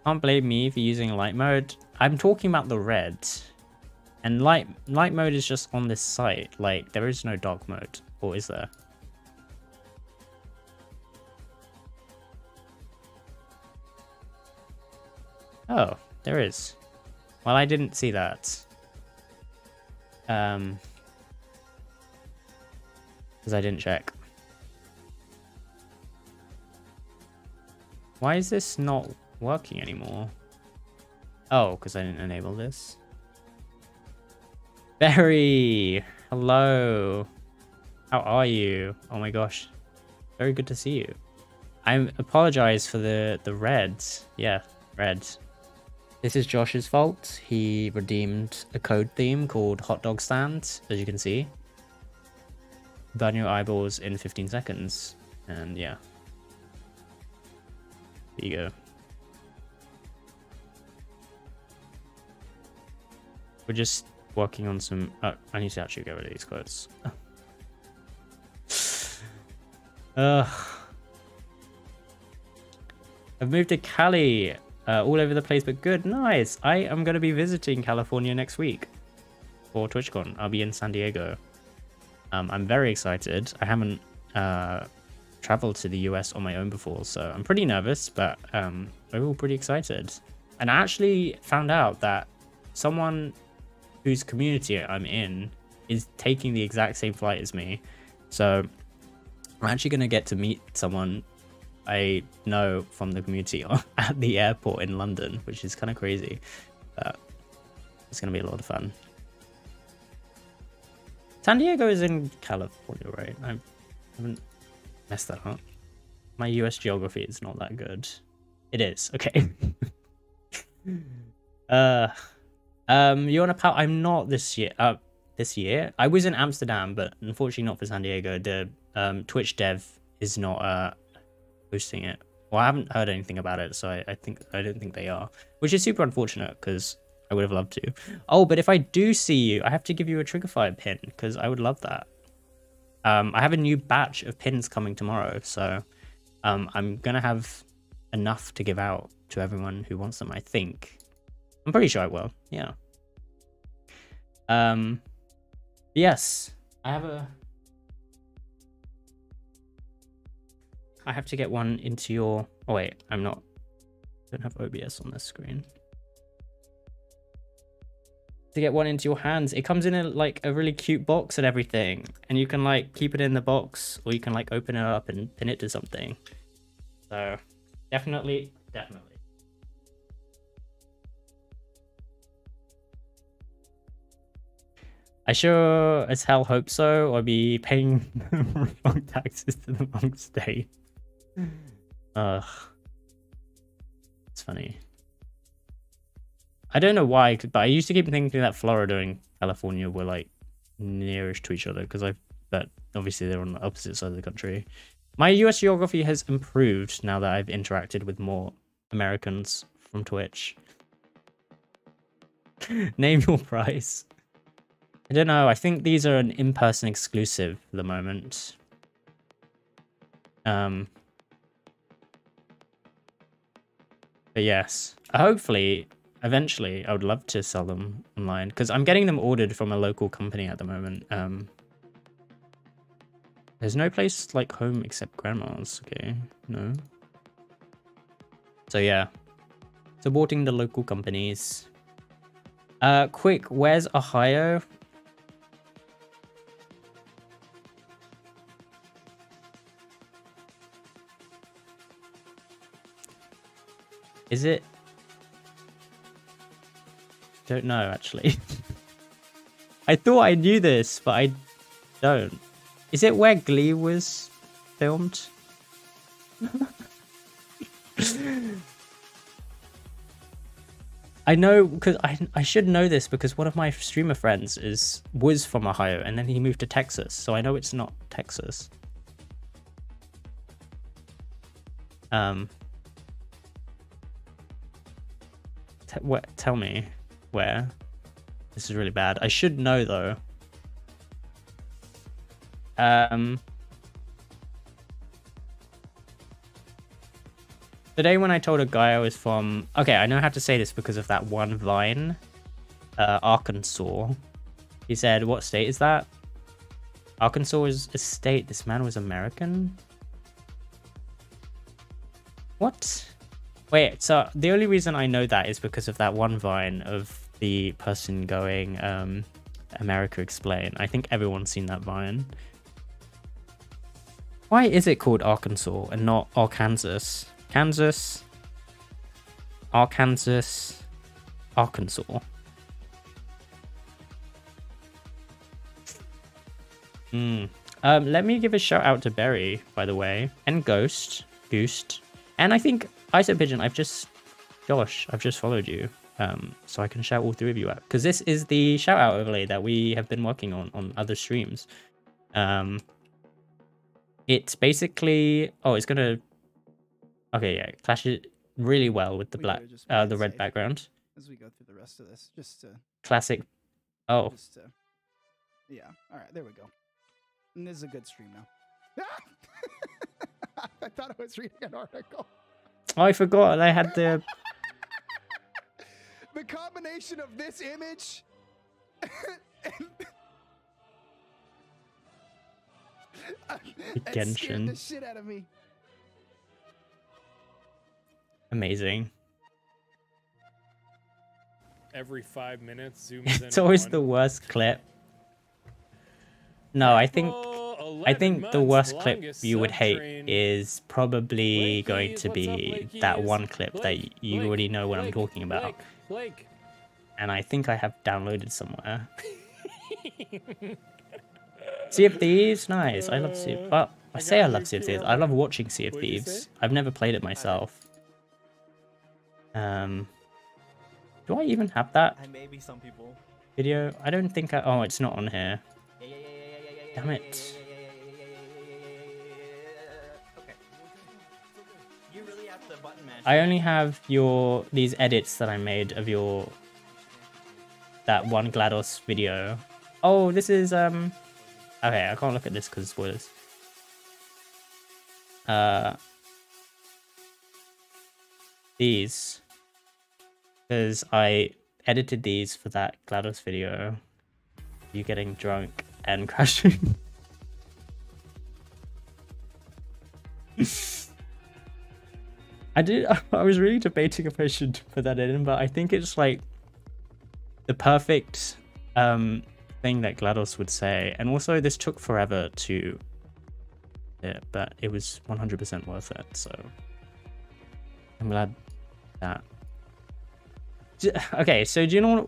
Speaker 2: Can't blame me for using light mode. I'm talking about the red. And light mode is just on this site. Like, there is no dark mode. Or is there? Oh, there is. Well, I didn't see that. Because I didn't check. Why is this not working anymore? Oh, because I didn't enable this. Barry! Hello! How are you? Oh my gosh. Very good to see you. I apologize for the reds. Yeah, reds. This is Josh's fault. He redeemed a code theme called Hot Dog Stand, as you can see. Burn your eyeballs in 15 seconds. And yeah. There you go. We're just working on some... Oh, I need to actually get rid of these quotes. I've moved to Cali. All over the place, but good. Nice. I am going to be visiting California next week for TwitchCon. I'll be in San Diego. I'm very excited. I haven't traveled to the US on my own before, so I'm pretty nervous, but we're all pretty excited. And I actually found out that someone whose community I'm in is taking the exact same flight as me. So I'm actually going to get to meet someone I know from the community at the airport in London, which is kind of crazy, but it's going to be a lot of fun. San Diego is in California, right? I haven't messed that up. My US geography is not that good. It is, okay. You want to pout? I'm not this year. This year I was in Amsterdam, but unfortunately not for San Diego. The Twitch dev is not hosting it. Well, I haven't heard anything about it, so I don't think they are, which is super unfortunate because I would have loved to. Oh, but if I do see you, I have to give you a Triggerfire pin because I would love that. I have a new batch of pins coming tomorrow, so I'm gonna have enough to give out to everyone who wants them. I think. I'm pretty sure I will. Yeah. Yes, I have to get one into your... Oh wait, I'm not... I don't have OBS on this screen. To get one into your hands, it comes in a really cute box and everything, and you can like keep it in the box, or you can like open it up and pin it to something. So definitely. I sure as hell hope so, or be paying wrong taxes to the wrong state. Ugh. It's funny. I don't know why, but I used to keep thinking that Florida and California were like nearish to each other, but obviously they're on the opposite side of the country. My US geography has improved now that I've interacted with more Americans from Twitch. Name your price. I don't know. I think these are an in-person exclusive for the moment. But yes, hopefully, eventually, I would love to sell them online because I'm getting them ordered from a local company at the moment. There's no place like home except grandma's. Okay, no. So yeah, supporting the local companies. Quick, where's Ohio? Is it? Don't know actually. I thought I knew this, but I don't. Is it where Glee was filmed? I know because I should know this because one of my streamer friends was from Ohio and then he moved to Texas, so I know it's not Texas. Tell me where. This is really bad. I should know though. Today when I told a guy I was from... Okay, I know how to say this because of that one Vine. Arkansas. He said, what state is that? Arkansas is a state. This man was American? What? Wait, so the only reason I know that is because of that one Vine of the person going, America Explain. I think everyone's seen that Vine. Why is it called Arkansas and not Arkansas? Kansas, Arkansas, Arkansas. Let me give a shout out to Berry, by the way, and Goose, and I think IsoPigeon. I've just followed you, so I can shout all three of you out because this is the shout out overlay that we have been working on other streams. It's basically it's gonna. Okay, yeah, it clashes really well with the the red background.
Speaker 4: As we go through the rest of this, just to
Speaker 2: classic. Oh.
Speaker 4: Yeah. All right, there we go. And this is a good stream now. I thought I was reading an article.
Speaker 2: Oh, I forgot. I had the.
Speaker 4: The combination of this image. and
Speaker 2: Genshin.
Speaker 4: scared the shit out of me.
Speaker 2: Amazing.
Speaker 5: Every 5 minutes, zooms in.
Speaker 2: It's always the worst clip. No, I think the worst clip you would hate is probably going to be that one clip that you already know what I'm talking about. And I think I have downloaded somewhere. Sea of Thieves, nice. I love Sea of... Well, I say I love Sea of Thieves. I love watching Sea of Thieves. I've never played it myself. Do I even have that
Speaker 6: Maybe some people.
Speaker 2: video? I don't think I... Oh, it's not on here. Damn it.
Speaker 6: Okay. You really have to button mash.
Speaker 2: I only have these edits that I made of that one GLaDOS video. Oh, this is okay, I can't look at this because of spoilers. These, because I edited these for that GLaDOS video. You getting drunk and crashing. I was really debating if I should put that in, but I think it's like the perfect thing that GLaDOS would say. And also this took forever to but it was 100% worth it, so I'm glad that. Okay, so do you know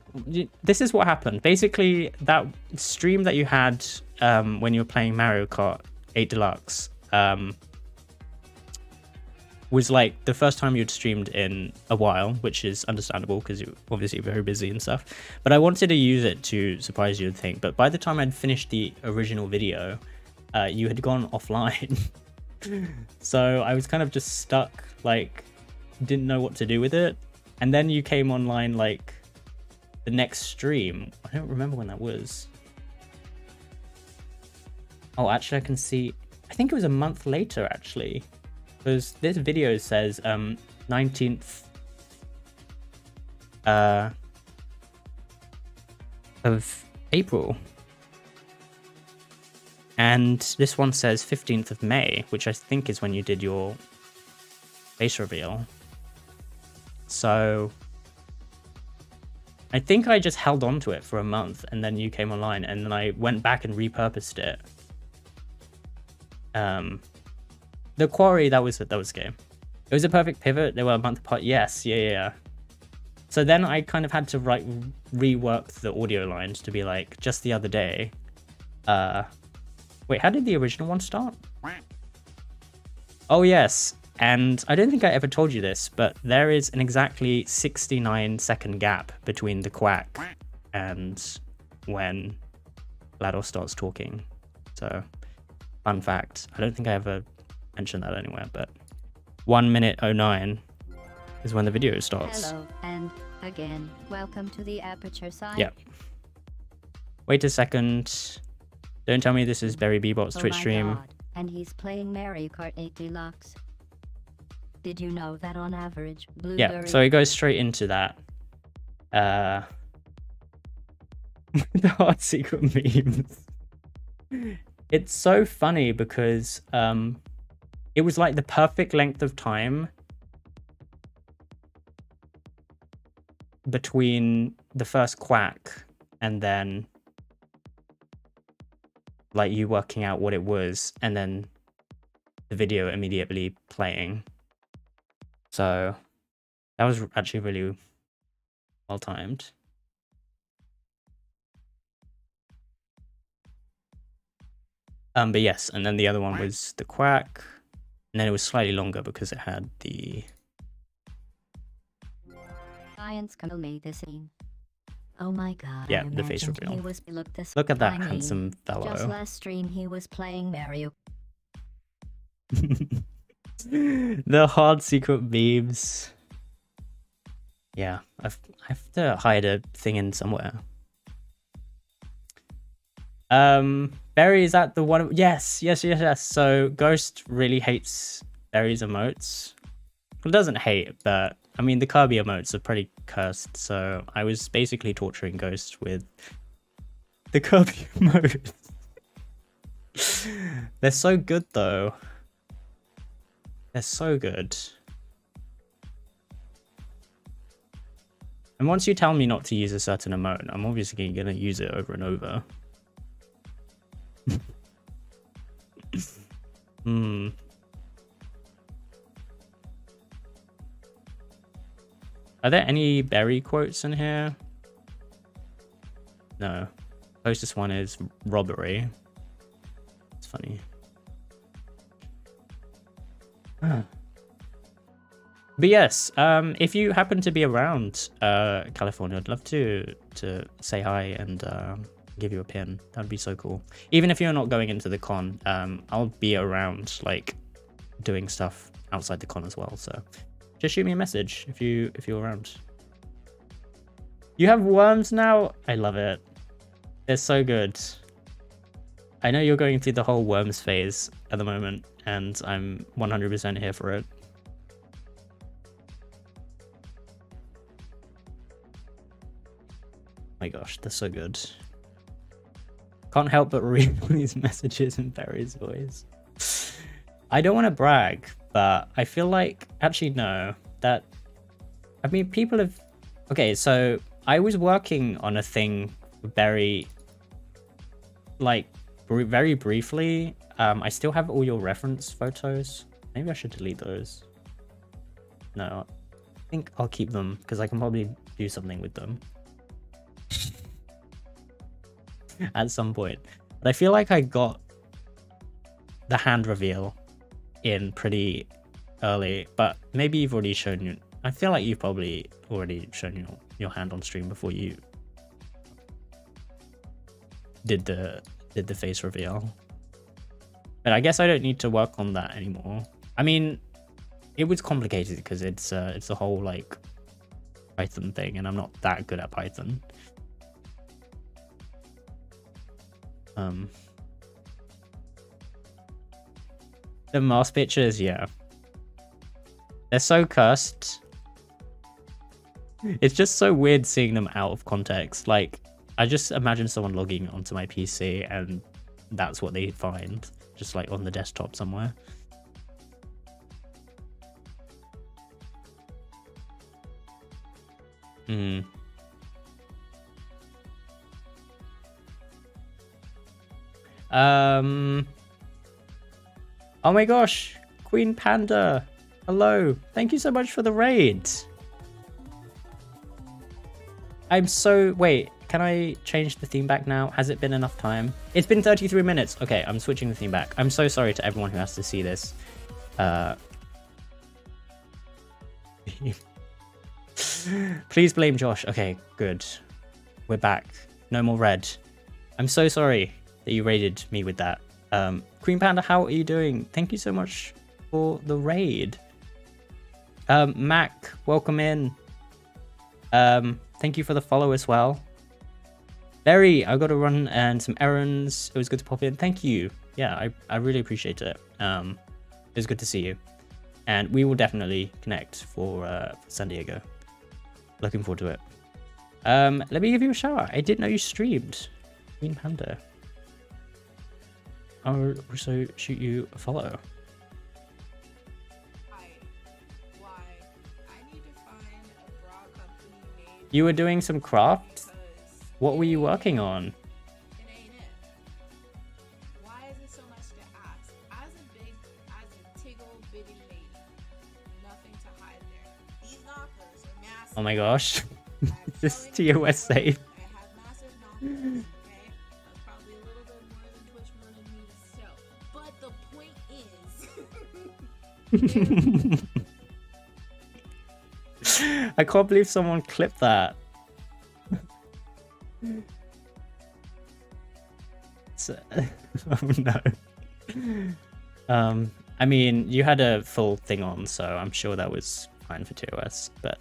Speaker 2: this is what happened basically? That stream that you had when you were playing Mario Kart 8 Deluxe was like the first time you'd streamed in a while, which is understandable because you're obviously very busy and stuff, but I wanted to use it to surprise you, I think. But by the time I'd finished the original video, you had gone offline. So I was kind of just stuck, like, didn't know what to do with it. And then you came online, like, the next stream. I don't remember when that was. Oh, actually, I can see. I think it was a month later, actually. Because this video says 19th of April. And this one says 15th of May, which I think is when you did your face reveal. So I think I just held on to it for a month, and then you came online, and then I went back and repurposed it. The quarry, that was game. It was a perfect pivot. They were a month apart. Yes, yeah. So then I kind of had to rework the audio lines to be like, just the other day. Wait, how did the original one start? Oh yes, and I don't think I ever told you this, but there is an exactly 69-second gap between the quack and when GLaDOS starts talking. So, fun fact. I don't think I ever mentioned that anywhere, but 1 minute 09 is when the video starts.
Speaker 7: Hello, and again, welcome to the Aperture side.
Speaker 2: Yeah. Wait a second. Don't tell me this is Barry Bebop's
Speaker 7: Oh
Speaker 2: Twitch
Speaker 7: my
Speaker 2: stream.
Speaker 7: God. And he's playing Mario Kart 8 Deluxe. Did you know that on average, Blueberry...
Speaker 2: Yeah, so it goes straight into that. The hard secret memes. It's so funny because it was like the perfect length of time between the first quack and then like you working out what it was and then the video immediately playing. So that was actually really well timed. But yes, and then the other one was the quack, and then it was slightly longer because it had the...
Speaker 7: Science made this scene. Oh my God.
Speaker 2: Yeah,
Speaker 7: I
Speaker 2: the face
Speaker 7: imagined
Speaker 2: reveal.
Speaker 7: Look
Speaker 2: at that
Speaker 7: I mean,
Speaker 2: handsome fellow.
Speaker 7: Just last stream he was playing Mario.
Speaker 2: The hard secret memes. Yeah, I have to hide a thing in somewhere. Barry, is that the one? Yes. So Ghost really hates Barry's emotes. Well, doesn't hate, but I mean the Kirby emotes are pretty cursed. So I was basically torturing Ghost with the Kirby emotes. They're so good though. They're so good. And once you tell me not to use a certain emote, I'm obviously gonna use it over and over. Are there any Barry quotes in here? No. Closest one is robbery. It's funny. But yes, if you happen to be around California, I'd love to say hi and give you a pin. That'd be so cool. Even if you're not going into the con, I'll be around, like, doing stuff outside the con as well. So just shoot me a message if you're around. You have worms now? I love it. They're so good. I know you're going through the whole worms phase at the moment, and I'm 100% here for it. My gosh, they're so good. Can't help but read these messages in Barry's voice. I don't want to brag, but I feel like, actually no, that, I mean, people have, okay, so I was working on a thing with Barry, like, very briefly. I still have all your reference photos. Maybe I should delete those. No, I think I'll keep them because I can probably do something with them at some point. But I feel like I got the hand reveal in pretty early, but maybe you've already shown you. I feel like you've probably already shown your hand on stream before you did the face reveal. But I guess I don't need to work on that anymore. I mean, it was complicated because it's a whole like Python thing, and I'm not that good at Python. The mask pictures, yeah, they're so cursed. It's just so weird seeing them out of context. Like, I just imagine someone logging onto my PC and that's what they find, just like on the desktop somewhere. Hmm. Oh my gosh, Queen Panda, hello. Thank you so much for the raid. I'm so... Wait, can I change the theme back now? Has it been enough time? It's been 33 minutes. Okay, I'm switching the theme back. I'm so sorry to everyone who has to see this. Please blame Josh. Okay, good. We're back. No more red. I'm so sorry that you raided me with that. Queen Panda, how are you doing? Thank you so much for the raid. Mac, welcome in. Thank you for the follow as well. Barry, I got to run and some errands. It was good to pop in. Thank you. Yeah, I really appreciate it. It was good to see you. And we will definitely connect for San Diego. Looking forward to it. Let me give you a shout out. I didn't know you streamed. Queen Panda. I'll also shoot you a follow. You were doing some craft? What were you working on?
Speaker 8: It ain't it. Why is it so much to ask? As a tiggle bitty lady, nothing to hide there. These knockers are massive.
Speaker 2: Oh my gosh. This TOS save.
Speaker 8: I have massive knockers, okay? That's probably a little bit more than Twitch wanted me to show. But the point is...
Speaker 2: I can't believe someone clipped that. Oh no. I mean, you had a full thing on, so I'm sure that was fine for TOS, but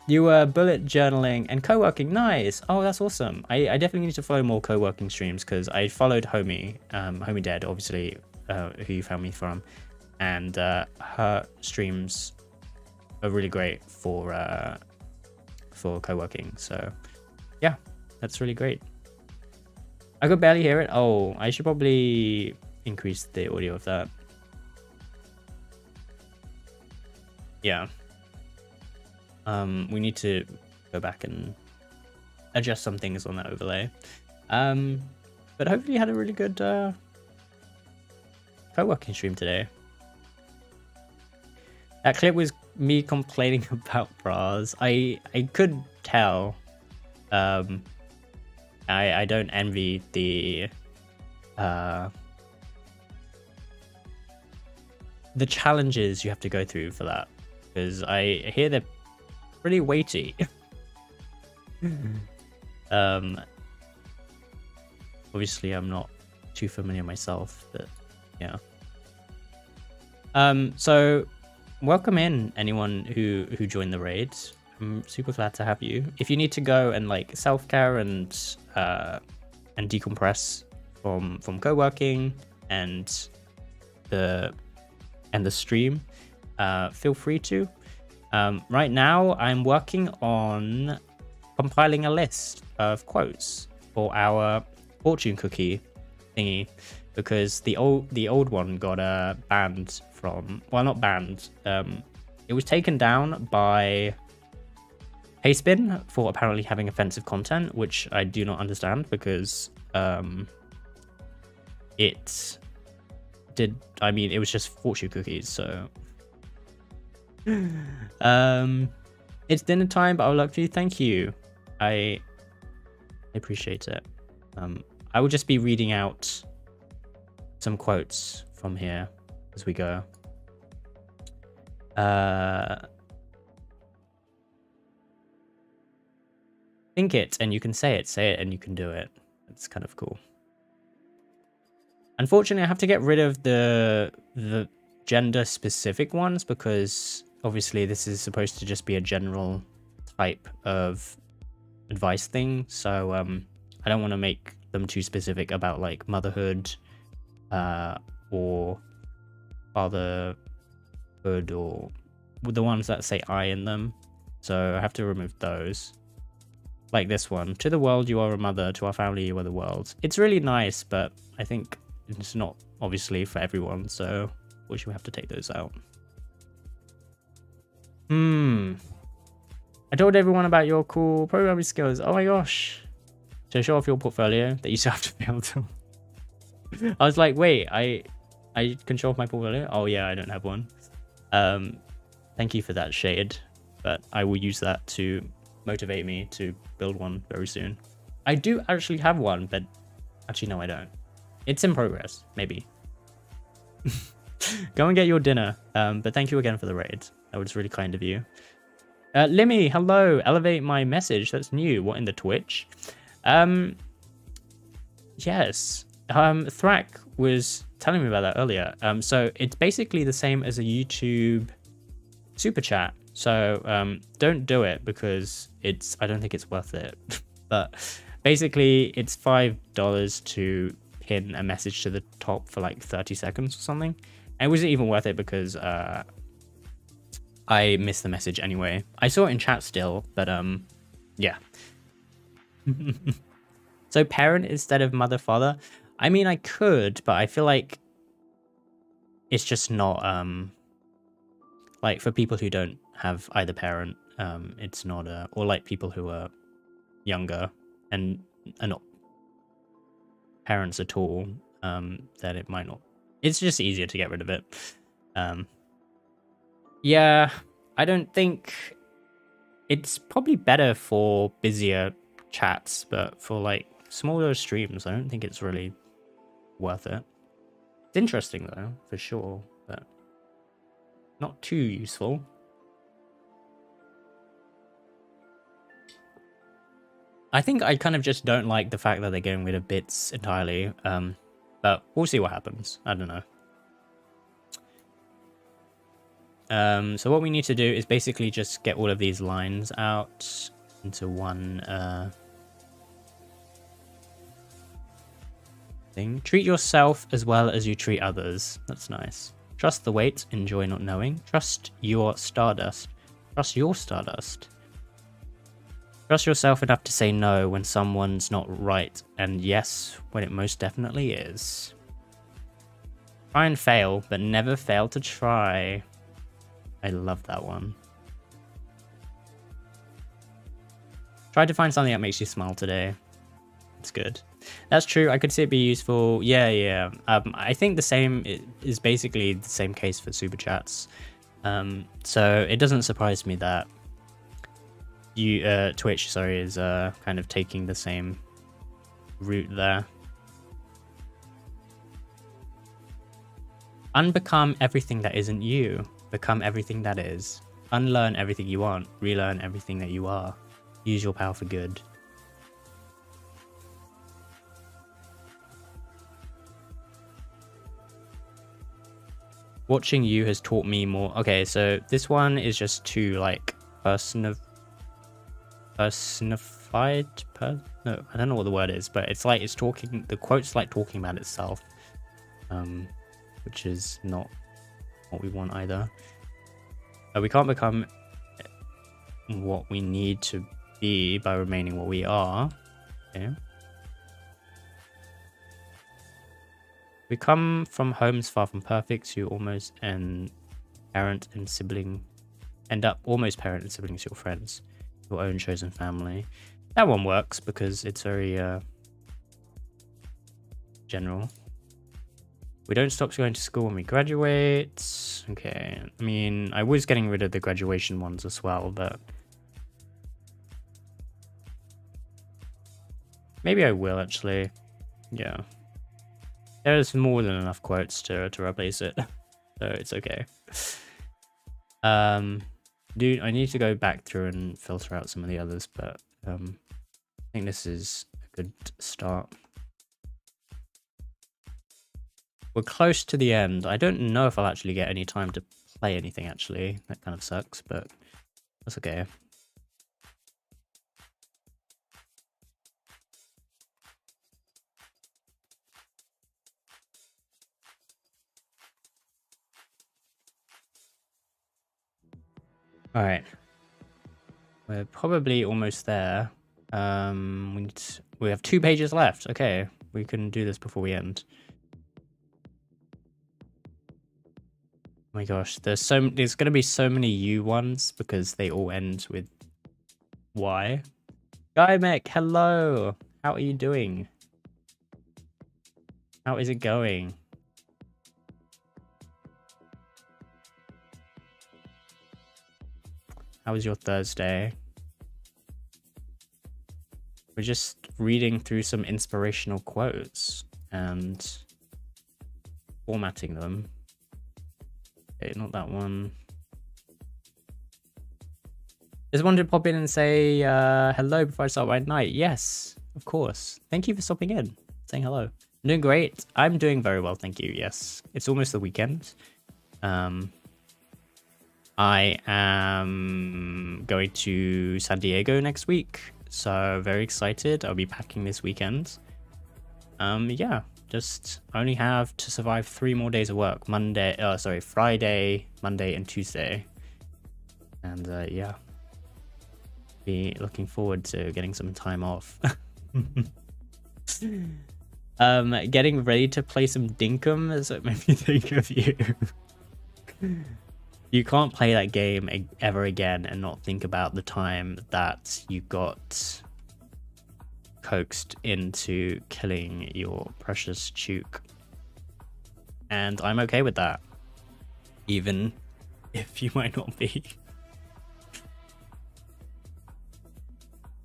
Speaker 2: you were bullet journaling and co-working. Nice. Oh, that's awesome. I definitely need to follow more co-working streams because I followed Homie, Homie Dead, obviously, who you found me from. And her streams are really great for co-working. So yeah, that's really great. I could barely hear it. Oh, I should probably increase the audio of that. Yeah. We need to go back and adjust some things on that overlay. But hopefully you had a really good co-working stream today. That clip was me complaining about bras. I could tell. I don't envy the challenges you have to go through for that, because I hear they're pretty weighty. Obviously I'm not too familiar myself, but yeah. So welcome in anyone who joined the raids. I'm super glad to have you. If you need to go and like self-care and decompress from co-working and the stream, feel free to. Right now I'm working on compiling a list of quotes for our fortune cookie thingy, because the old one got banned from, well, not banned, it was taken down by Pastebin for apparently having offensive content, which I do not understand, because it was just fortune cookies, so it's dinner time, but I would like to thank you. I appreciate it. I will just be reading out some quotes from here as we go. Think it and you can say it and you can do it. It's kind of cool. Unfortunately, I have to get rid of the gender specific ones because obviously this is supposed to just be a general type of advice thing. So I don't want to make them too specific about like motherhood or fatherhood or the ones that say I in them. So I have to remove those. Like this one, to the world you are a mother, to our family you are the world. It's really nice, but I think it's not obviously for everyone, so we should have to take those out. I told everyone about your cool programming skills. Oh my gosh. So show off your portfolio that you still have to be able to. I was like, wait, I can show off my portfolio? Oh yeah, I don't have one. Thank you for that, Shade. But I will use that to motivate me to build one very soon. I do actually have one, but actually no, I don't. It's in progress, maybe. Go and get your dinner. But thank you again for the raid. That was really kind of you. Limmy, hello. Elevate my message. That's new. What, in the Twitch? Yes. Thrak was telling me about that earlier. So it's basically the same as a YouTube super chat. So don't do it because I don't think it's worth it. But basically it's $5 to pin a message to the top for like 30 seconds or something. And it wasn't even worth it because I missed the message anyway. I saw it in chat still, but yeah. So parent instead of mother, father. I mean, I could, but I feel like it's just not like for people who don't have either parent, it's not or like people who are younger and are not parents at all, that it might not. It's just easier to get rid of it. Yeah, I don't think it's probably better for busier chats, but for like smaller streams, I don't think it's really worth it. It's interesting though, for sure, but not too useful. I think I kind of just don't like the fact that they're getting rid of bits entirely, but we'll see what happens. I don't know. So what we need to do is basically just get all of these lines out into one thing. Treat yourself as well as you treat others. That's nice. Trust the wait, enjoy not knowing. Trust your stardust. Trust your stardust. Trust yourself enough to say no when someone's not right, and yes when it most definitely is. Try and fail, but never fail to try. I love that one. Try to find something that makes you smile today. It's good. That's true. I could see it be useful. Yeah. I think the same is basically the same case for super chats. So it doesn't surprise me that Twitch, sorry, is kind of taking the same route there. Unbecome everything that isn't you. Become everything that is. Unlearn everything you want. Relearn everything that you are. Use your power for good. Watching you has taught me more. Okay, so this one is just too like personified. No, I don't know what the word is, but it's like it's talking. The quote's like talking about itself, which is not what we want either. We can't become what we need to be by remaining what we are. Okay. We come from homes far from perfect, so you almost end parent and sibling, end up almost parent and siblings to your friends, your own chosen family. That one works because it's very general. We don't stop going to school when we graduate. Okay, I mean, I was getting rid of the graduation ones as well, but maybe I will actually. Yeah. There's more than enough quotes to replace it, so it's okay. Dude, I need to go back through and filter out some of the others, but I think this is a good start. We're close to the end. I don't know if I'll actually get any time to play anything, actually. That kind of sucks, but that's okay. Alright. We're probably almost there. We have 2 pages left. Okay, we can do this before we end. Oh my gosh, there's gonna be so many U ones because they all end with Y. Guymek, hello! How are you doing? How is it going? How was your Thursday? We're just reading through some inspirational quotes and formatting them. Okay, not that one. Just wanted to pop in and say hello before I start my night. Yes, of course. Thank you for stopping in, saying hello. I'm doing great. I'm doing very well, thank you. Yes, it's almost the weekend. I am going to San Diego next week, so very excited. I'll be packing this weekend. Yeah, just only have to survive 3 more days of work. Friday, Monday, and Tuesday. And yeah, be looking forward to getting some time off. Getting ready to play some Dinkum is what made me think of you. You can't play that game ever again and not think about the time that you got coaxed into killing your precious Chook. And I'm okay with that, even if you might not be.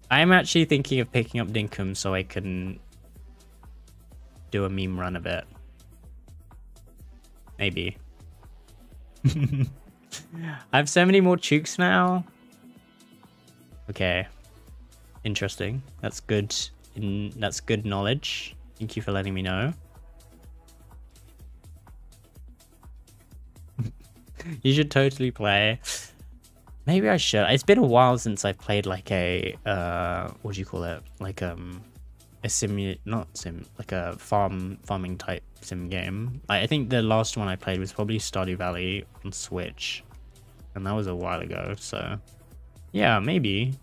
Speaker 2: I'm actually thinking of picking up Dinkum so I can do a meme run of it. Maybe. I have so many more Chooks now. Okay. Interesting. That's good. That's good knowledge. Thank you for letting me know. You should totally play. Maybe I should. It's been a while since I played like a what do you call it? Like a like a farming type sim game. I think the last one I played was probably Stardew Valley on Switch, and that was a while ago. So yeah, maybe.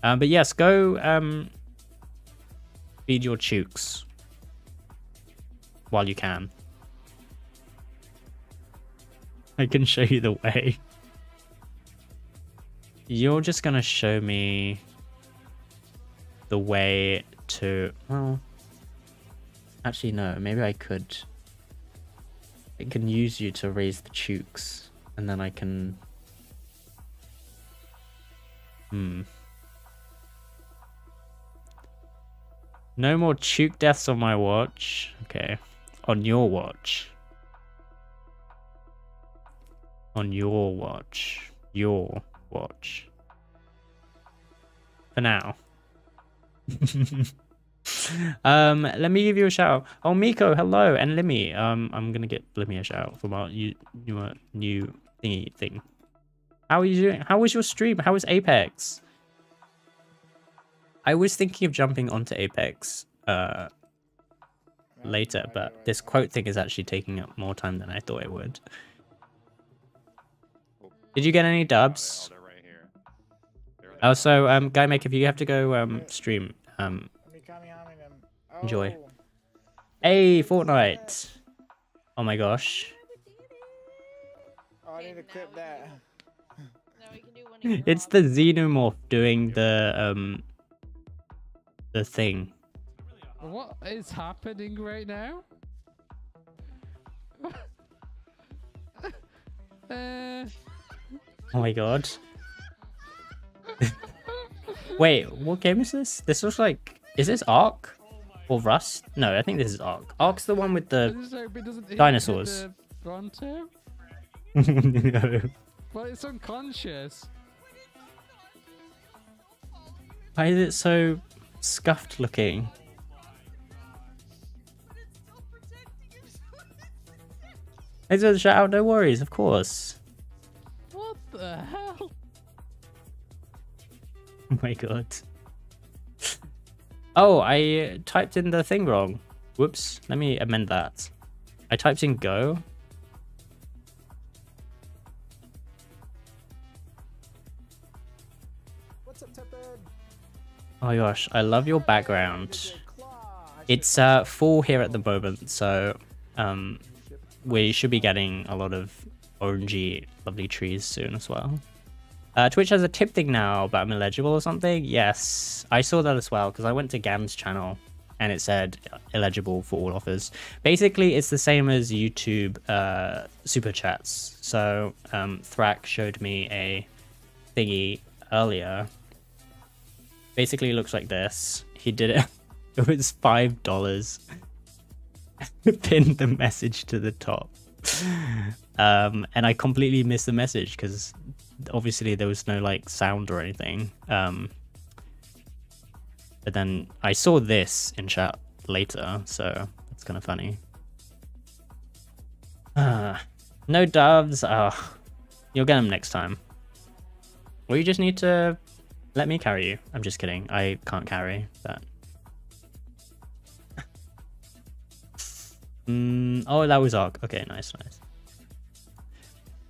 Speaker 2: But yes, go feed your Chooks while you can. I can show you the way. You're just gonna show me the way to... Well, actually no, maybe I could... I can use you to raise the Chooks, and then I can... No more Chook deaths on my watch. Okay. On your watch. On your watch. Your watch. For now. Let me give you a shout out. Oh, Miko, hello, and Limmy. I'm gonna get Limmy a shout out from our new thingy thing. How are you doing? How was your stream? How was Apex? I was thinking of jumping onto Apex later, but this quote thing is actually taking up more time than I thought it would. Did you get any dubs? Also, Guymek, if you have to go stream, enjoy. Hey, Fortnite! Oh my gosh.
Speaker 4: Oh, I need to clip that.
Speaker 8: No, we can do one of your
Speaker 2: It's the Xenomorph doing the thing.
Speaker 9: What is happening right now?
Speaker 2: Oh my god. Wait, what game is this? This looks like... Is this Ark? Or Rust? No, I think this is Ark. Ark's the one with the dinosaurs.
Speaker 9: Bronto?
Speaker 2: No.
Speaker 9: Well, it's unconscious.
Speaker 2: Why is it so scuffed looking? Thanks for the shout out. No worries, of course.
Speaker 9: What the hell?
Speaker 2: Oh my god. Oh, I typed in the thing wrong. Whoops. Let me amend that. I typed in go.
Speaker 4: What's up, Tepid?
Speaker 2: Oh my gosh, I love your background. It's fall here at the moment, so we should be getting a lot of orangey lovely trees soon as well. Twitch has a tip thing now about I'm illegible or something. Yes, I saw that as well because I went to Gam's channel and it said illegible for all offers. Basically, it's the same as YouTube super chats. So Thrak showed me a thingy earlier. Basically, it looks like this. He did it. It was $5. Pinned the message to the top. And I completely missed the message because obviously there was no like sound or anything. But then I saw this in chat later, so that's kind of funny. No doves. You'll get them next time. Or you just need to let me carry you. I'm just kidding. I can't carry that. Oh, that was Ark. Okay, nice.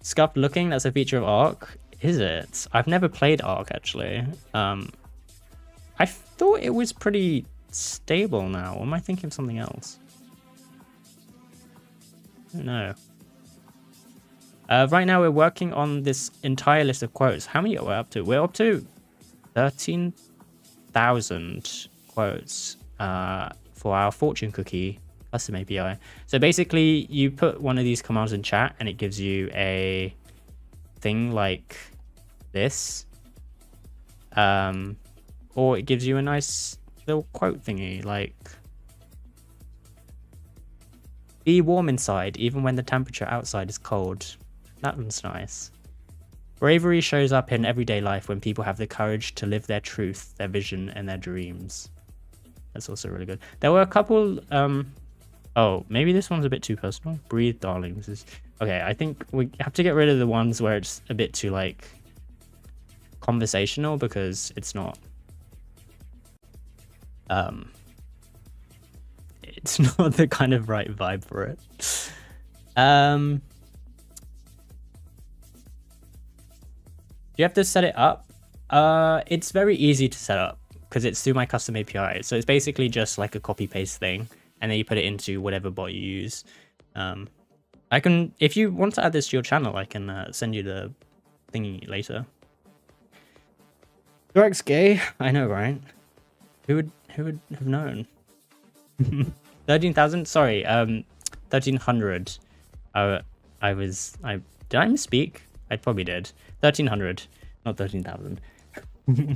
Speaker 2: Scuffed looking, that's a feature of Ark. Is it? I've never played Ark actually. I thought it was pretty stable now. Or am I thinking of something else? I don't know. Right now we're working on this entire list of quotes. How many are we up to? We're up to 13,000 quotes for our fortune cookie custom API. So basically you put one of these commands in chat and it gives you a thing like this, or it gives you a nice little quote thingy like, be warm inside even when the temperature outside is cold. That one's nice. Bravery shows up in everyday life when people have the courage to live their truth, their vision, and their dreams. That's also really good. There were a couple oh, maybe this one's a bit too personal. Breathe, darling. This is okay. I think we have to get rid of the ones where it's a bit too like conversational because it's not it's not the kind of right vibe for it. Do you have to set it up? It's very easy to set up because it's through my custom API. So it's basically just like a copy paste thing. And then you put it into whatever bot you use. I can, if you want to add this to your channel, I can send you the thingy later. Greg's gay. I know, right? Who would have known? 13,000? Sorry, 1,300. Did I misspeak? I probably did. 1,300, not 13,000.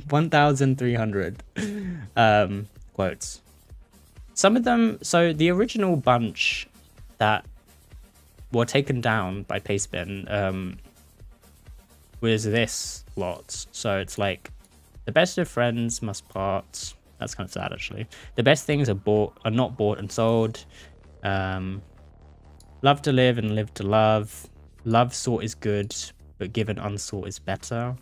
Speaker 2: 1,300 quotes. Some of them, so the original bunch that were taken down by Pastebin was this lot. So it's like, the best of friends must part. That's kind of sad actually. The best things are not bought and sold. Love to live and live to love. Love sought is good, but given unsought is better.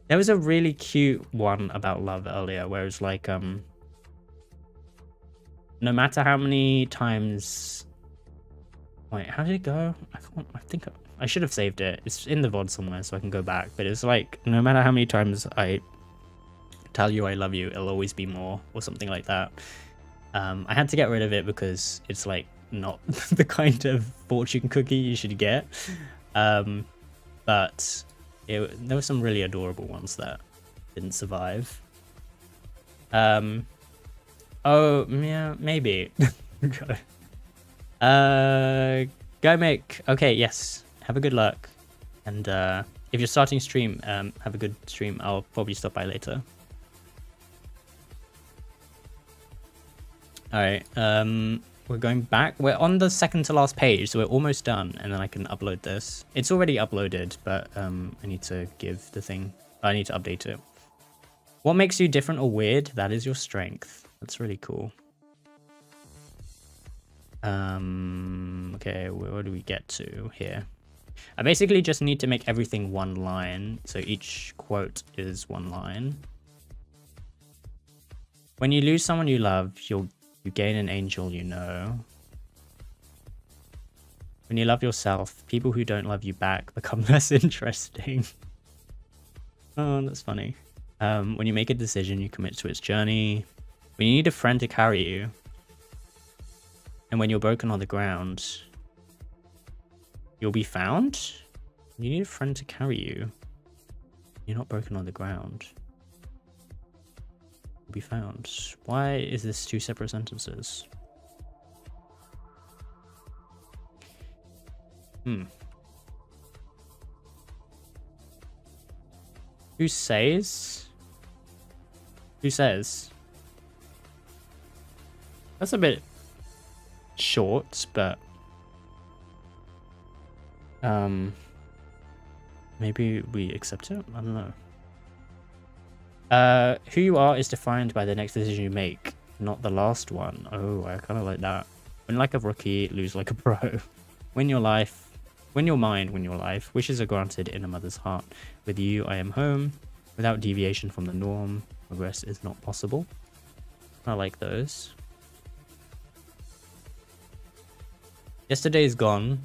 Speaker 2: There was a really cute one about love earlier where it was like, no matter how many times... Wait, how did it go? I think I should have saved it. It's in the VOD somewhere so I can go back. But it's like, no matter how many times I tell you I love you, it'll always be more, or something like that. I had to get rid of it because it's like not the kind of fortune cookie you should get. But there were some really adorable ones that didn't survive. Oh, yeah, maybe. Go make... Okay, yes. Have a good luck. And if you're starting stream, have a good stream. I'll probably stop by later. Alright, we're going back. We're on the second to last page, so we're almost done. And then I can upload this. It's already uploaded, but I need to give the thing... I need to update it. What makes you different or weird? That is your strength. That's really cool. Okay, where do we get to here? I basically just need to make everything one line, so each quote is one line. When you lose someone you love, you gain an angel you know. When you love yourself, people who don't love you back become less interesting. Oh, that's funny. When you make a decision, you commit to its journey. When you need a friend to carry you. And when you're broken on the ground, you'll be found? You need a friend to carry you. You're not broken on the ground. You'll be found. Why is this two separate sentences? Who says? Who says? That's a bit short, but maybe we accept it? I don't know. Who you are is defined by the next decision you make, not the last one. Oh, I kind of like that. Win like a rookie, lose like a pro. Win your life. Win your mind, win your life. Wishes are granted in a mother's heart. With you, I am home. Without deviation from the norm, progress is not possible. I like those. Yesterday is gone.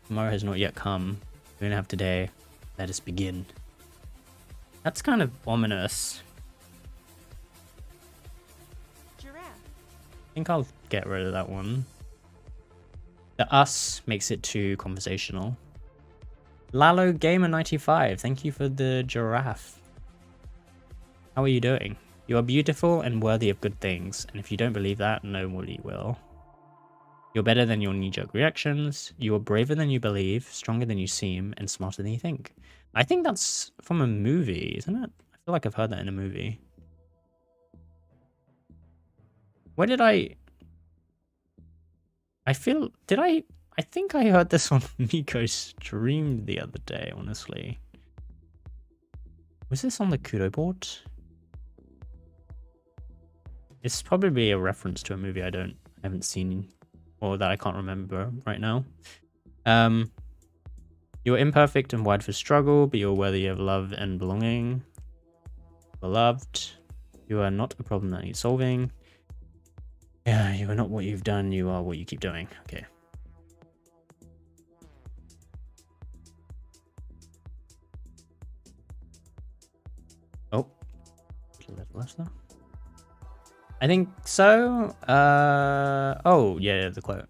Speaker 2: Tomorrow has not yet come. We don't have today. Let us begin. That's kind of ominous.
Speaker 8: Giraffe.
Speaker 2: I think I'll get rid of that one. The us makes it too conversational. Lalo Gamer 95, thank you for the giraffe. How are you doing? You are beautiful and worthy of good things, and if you don't believe that, nobody will. You're better than your knee-jerk reactions. You are braver than you believe, stronger than you seem, and smarter than you think. I think that's from a movie, isn't it? I feel like I've heard that in a movie. Where did I think I heard this on Miko's stream the other day, honestly. Was this on the Kudo board? It's probably a reference to a movie I haven't seen, or that I can't remember right now. You're imperfect and wide for struggle, but you're worthy of love and belonging. Beloved, you are not a problem that needs solving. Yeah, you are not what you've done, you are what you keep doing. Okay. Oh. A little less though. I think so. Oh, yeah, the quote.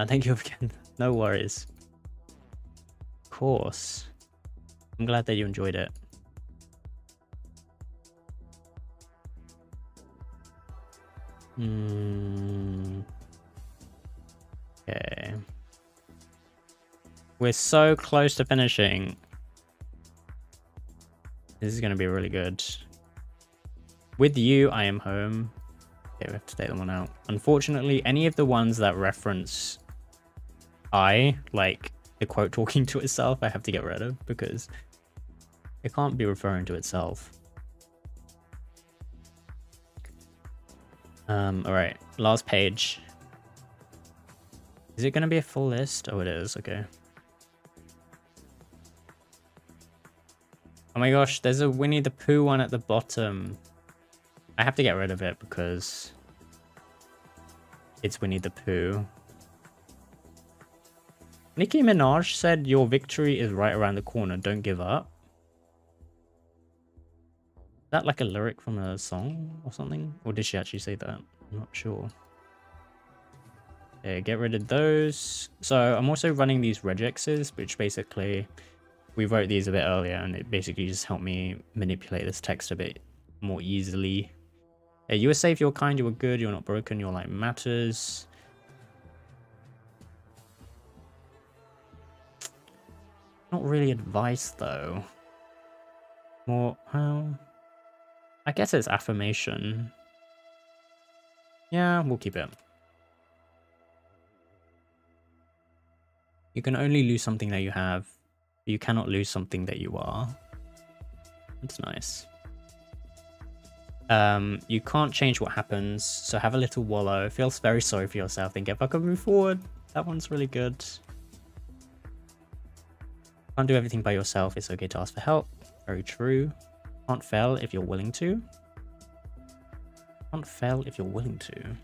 Speaker 2: Thank you again. No worries. Of course. I'm glad that you enjoyed it. Okay. We're so close to finishing. This is going to be really good. With you, I am home. Okay, we have to take that one out. Unfortunately, any of the ones that reference I, like the quote talking to itself, I have to get rid of because it can't be referring to itself. Alright, last page. Is it going to be a full list? Oh, it is. Okay. Oh my gosh, there's a Winnie the Pooh one at the bottom. I have to get rid of it because it's Winnie the Pooh. Nicki Minaj said, "Your victory is right around the corner. Don't give up." Is that like a lyric from a song or something? Or did she actually say that? I'm not sure. Okay, get rid of those. So I'm also running these regexes, which basically we wrote these a bit earlier, and it basically just helped me manipulate this text a bit more easily. Hey, you were safe, you're kind, you were good, you're not broken, your life matters. Not really advice though. More, well, I guess it's affirmation. Yeah, we'll keep it. You can only lose something that you have. You cannot lose something that you are. That's nice. You can't change what happens, so have a little wallow. Feel very sorry for yourself, then get back and move forward. That one's really good. Can't do everything by yourself. It's okay to ask for help. Very true. Can't fail if you're willing to. Can't fail if you're willing to.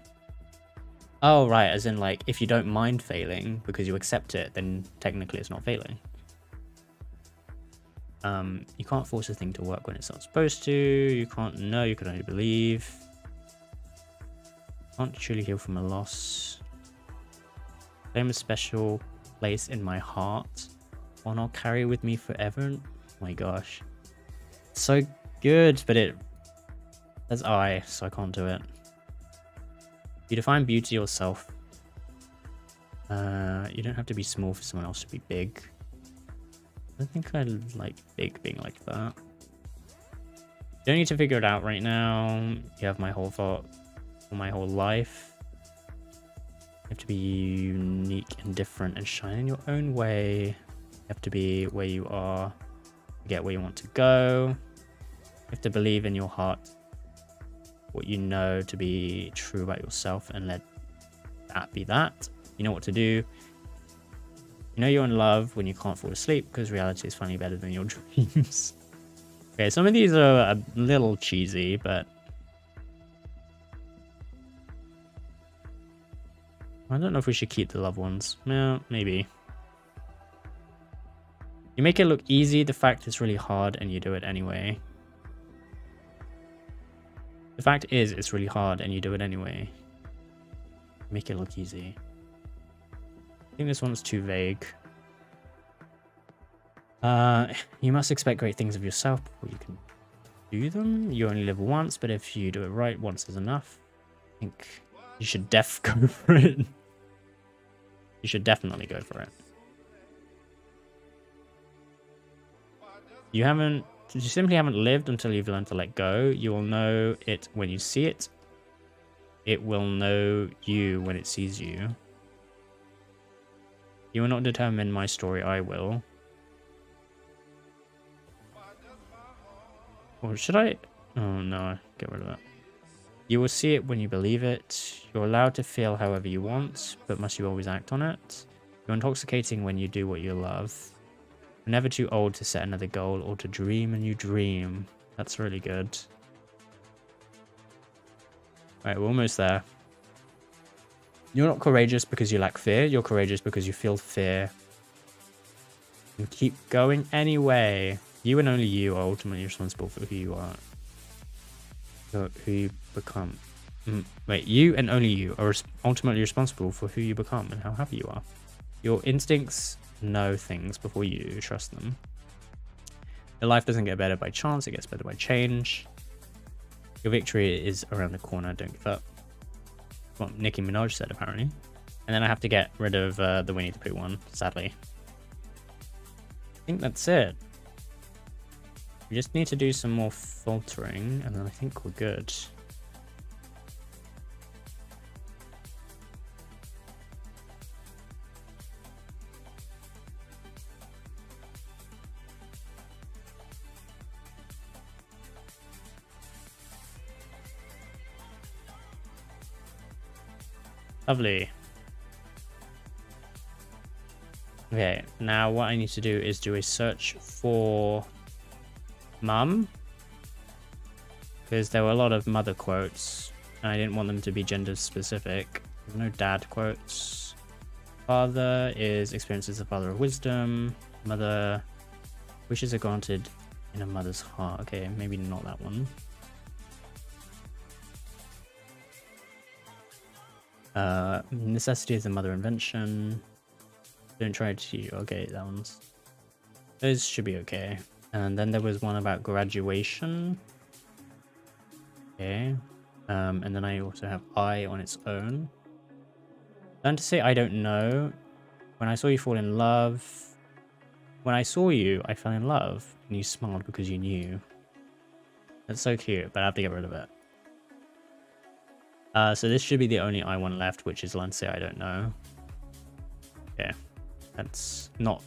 Speaker 2: Oh, right. As in, like, if you don't mind failing because you accept it, then technically it's not failing. You can't force a thing to work when it's not supposed to. You can't know. You can only believe. Can't truly heal from a loss. Claim a special place in my heart. One I'll carry with me forever. Oh my gosh. So good, but it says I, so I can't do it. You define beauty yourself. You don't have to be small for someone else to be big. I don't think I like big being like that. You don't need to figure it out right now. You have my whole thought, my whole life. You have to be unique and different and shine in your own way. You have to be where you are, get where you want to go. You have to believe in your heart what you know to be true about yourself and let that be that. You know what to do. You know you're in love when you can't fall asleep because reality is finally better than your dreams. Okay, some of these are a little cheesy, but I don't know if we should keep the loved ones. No, maybe. You make it look easy. The fact it's really hard and you do it anyway. The fact is it's really hard and you do it anyway. Make it look easy. I think this one's too vague. You must expect great things of yourself before you can do them. You only live once, but if you do it right, once is enough. I think you should go for it. You should definitely go for it. You simply haven't lived until you've learned to let go. You will know it when you see it. It will know you when it sees you. You will not determine my story, I will. Or should I? Oh no, get rid of that. You will see it when you believe it. You're allowed to feel however you want, but must you always act on it? You're intoxicating when you do what you love. You're never too old to set another goal or to dream a new dream. That's really good. Right, we're almost there. You're not courageous because you lack fear. You're courageous because you feel fear. And keep going anyway. You and only you are ultimately responsible for who you are. Who you become. Wait, you and only you are ultimately responsible for who you become and how happy you are. Your instincts know things before you trust them. Your life doesn't get better by chance, it gets better by change. Your victory is around the corner, don't give up. What Nicki Minaj said, apparently. And then I have to get rid of the Winnie the Pooh one, sadly. I think that's it. We just need to do some more filtering, and then I think we're good. Lovely. Okay, now what I need to do is do a search for mum, because there were a lot of mother quotes and I didn't want them to be gender specific. There's no dad quotes. Father is experiences the father of wisdom. Mother wishes are granted in a mother's heart. Okay, maybe not that one. Necessity is a mother invention. Don't try to teach. Okay, that one's. Those should be okay. And then there was one about graduation. Okay. And then I also have I on its own. Learn to say I don't know. When I saw you fall in love. When I saw you, I fell in love. And you smiled because you knew. That's so cute, but I have to get rid of it. So this should be the only I one left, which is learn to say I don't know. Okay. That's not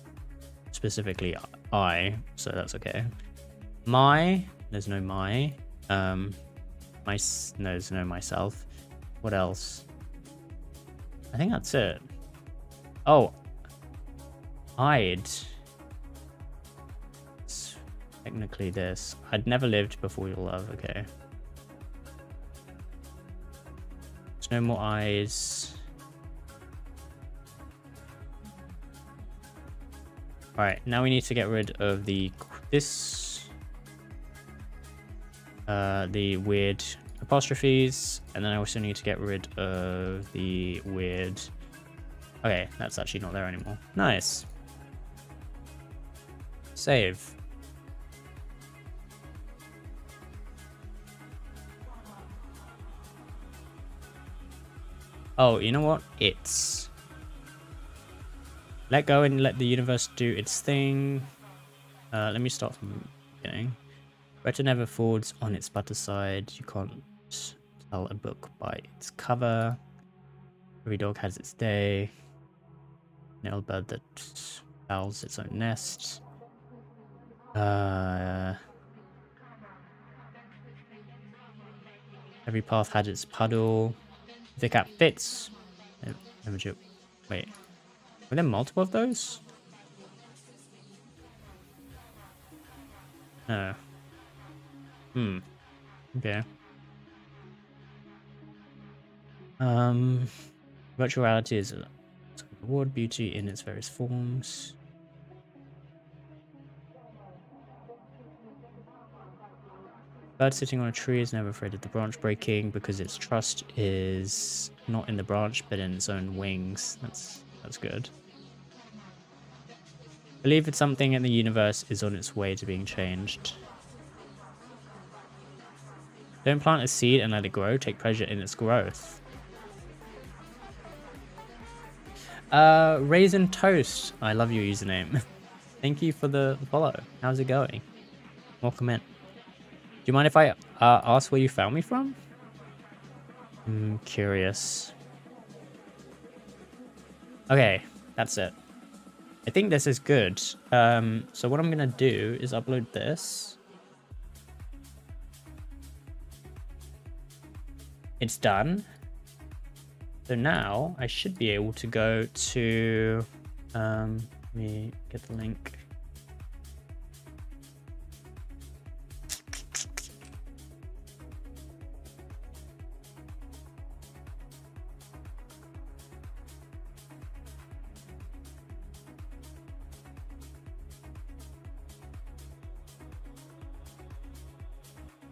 Speaker 2: specifically I, so that's okay. My, there's no my. No, there's no myself. What else? I think that's it. Oh. I'd. It's technically this. I'd never lived before your love, okay. There's no more eyes. Alright, now we need to get rid of the the weird apostrophes, and then I also need to get rid of the weird. Okay, that's actually not there anymore. Nice. Save. Oh, you know what? It's let go and let the universe do its thing. Let me start from the beginning. Better never falls on its butter side. You can't tell a book by its cover. Every dog has its day. Nail bird that fouls its own nest. Every path had its puddle. If the cat fits. Wait. Were there multiple of those? No. Okay. Virtual reality is a reward beauty in its various forms. Bird sitting on a tree is never afraid of the branch breaking because its trust is not in the branch but in its own wings. That's good. Believe that something in the universe is on its way to being changed. Don't plant a seed and let it grow. Take pleasure in its growth. Raisin Toast. I love your username. Thank you for the follow. How's it going? Welcome in. Do you mind if I ask where you found me from? I'm curious. Okay, that's it. I think this is good. So what I'm gonna do is upload this. It's done. So now I should be able to go to, let me get the link.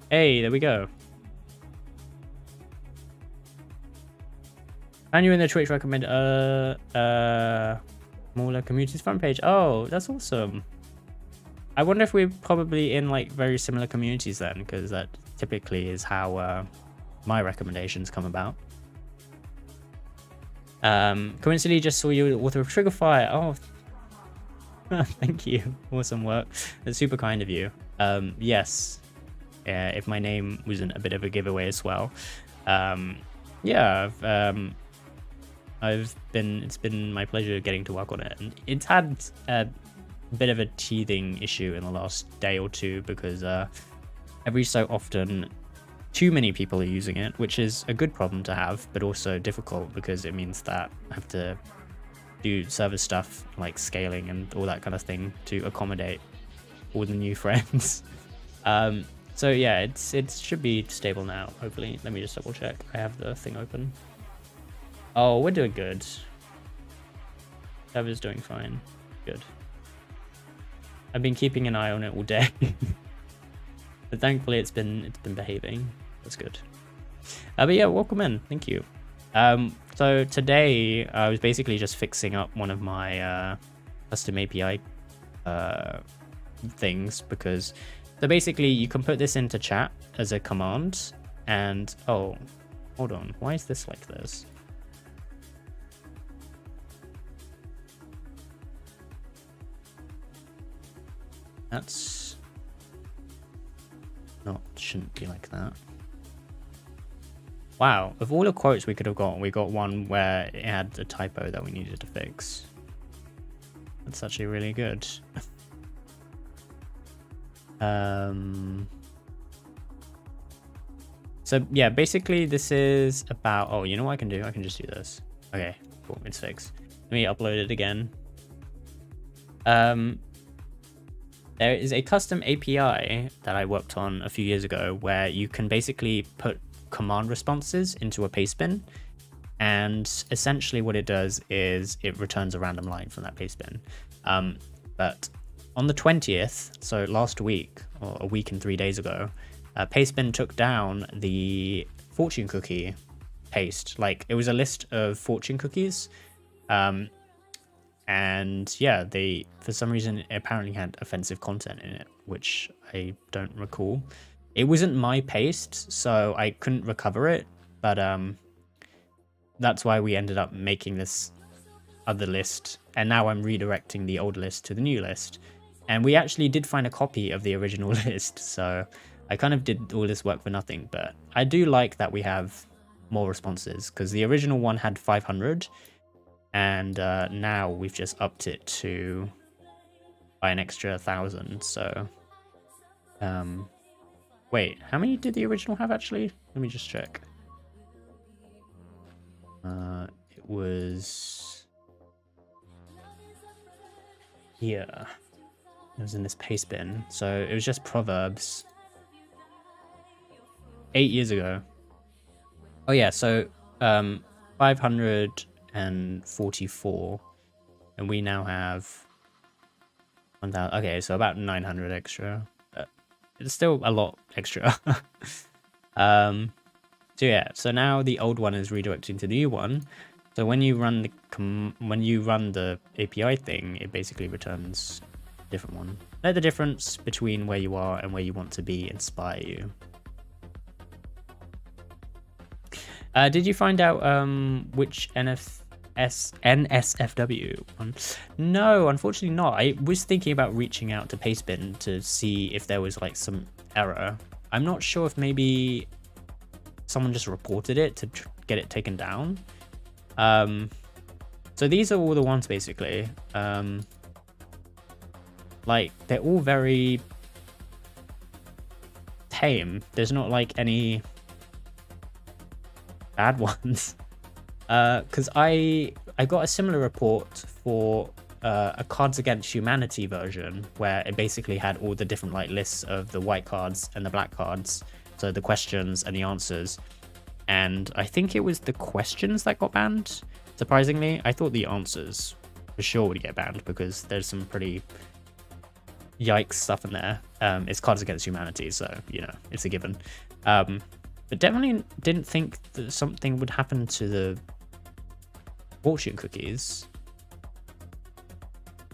Speaker 2: Hey, there we go. And you in the Twitch recommend smaller communities front page. Oh, that's awesome. I wonder if we're probably in like very similar communities then, because that typically is how my recommendations come about. Coincidentally just saw you author of Triggerfire. Oh, thank you. Awesome work. That's super kind of you. Yes. If my name wasn't a bit of a giveaway as well. Yeah, it's been my pleasure getting to work on it, and it's had a bit of a teething issue in the last day or two because every so often too many people are using it, which is a good problem to have, but also difficult because it means that I have to do server stuff like scaling and all that kind of thing to accommodate all the new friends. So yeah, it should be stable now, hopefully. Let me just double check. I have the thing open. Oh, we're doing good. Server's doing fine. Good. I've been keeping an eye on it all day. But thankfully it's been behaving. That's good. But yeah, welcome in. Thank you. So today I was basically just fixing up one of my custom API things because so basically you can put this into chat as a command and oh, hold on, why is this like this? That's not, shouldn't be like that. Wow, of all the quotes we could have got, we got one where it had a typo that we needed to fix. That's actually really good. So yeah, basically this is about, oh, you know what I can do? I can just do this. Okay, cool, it's fixed. Let me upload it again. There is a custom API that I worked on a few years ago where you can basically put command responses into a pastebin, and essentially what it does is it returns a random line from that pastebin. But on the 20th, so last week, or a week and 3 days ago, Pastebin took down the fortune cookie paste. Like, it was a list of fortune cookies, and yeah, they, for some reason, it apparently had offensive content in it, which I don't recall. It wasn't my paste, so I couldn't recover it, but that's why we ended up making this other list, and now I'm redirecting the old list to the new list. And we actually did find a copy of the original list, so I kind of did all this work for nothing. But I do like that we have more responses, because the original one had 500, and now we've just upped it to by an extra 1,000. So wait, how many did the original have actually? Let me just check. It was here. It was in this pastebin. So it was just Proverbs 8 years ago. Oh yeah, so 544, and we now have 1,000. Okay, so about 900 extra. It's still a lot extra. So yeah, so now the old one is redirecting to the new one. So when you run the API thing, it basically returns a different one. Let the difference between where you are and where you want to be inspire you. Did you find out which NSFW one? No, unfortunately not. I was thinking about reaching out to Pastebin to see if there was like some error. I'm not sure if maybe someone just reported it to get it taken down. So these are all the ones basically. Like, they're all very tame. There's not like any bad ones. Because I got a similar report for a Cards Against Humanity version, where it basically had all the different like lists of the white cards and the black cards, so the questions and the answers. And I think it was the questions that got banned. Surprisingly, I thought the answers for sure would get banned because there's some pretty yikes stuff in there. It's Cards Against Humanity, so you know it's a given. But definitely didn't think that something would happen to the fortune cookies.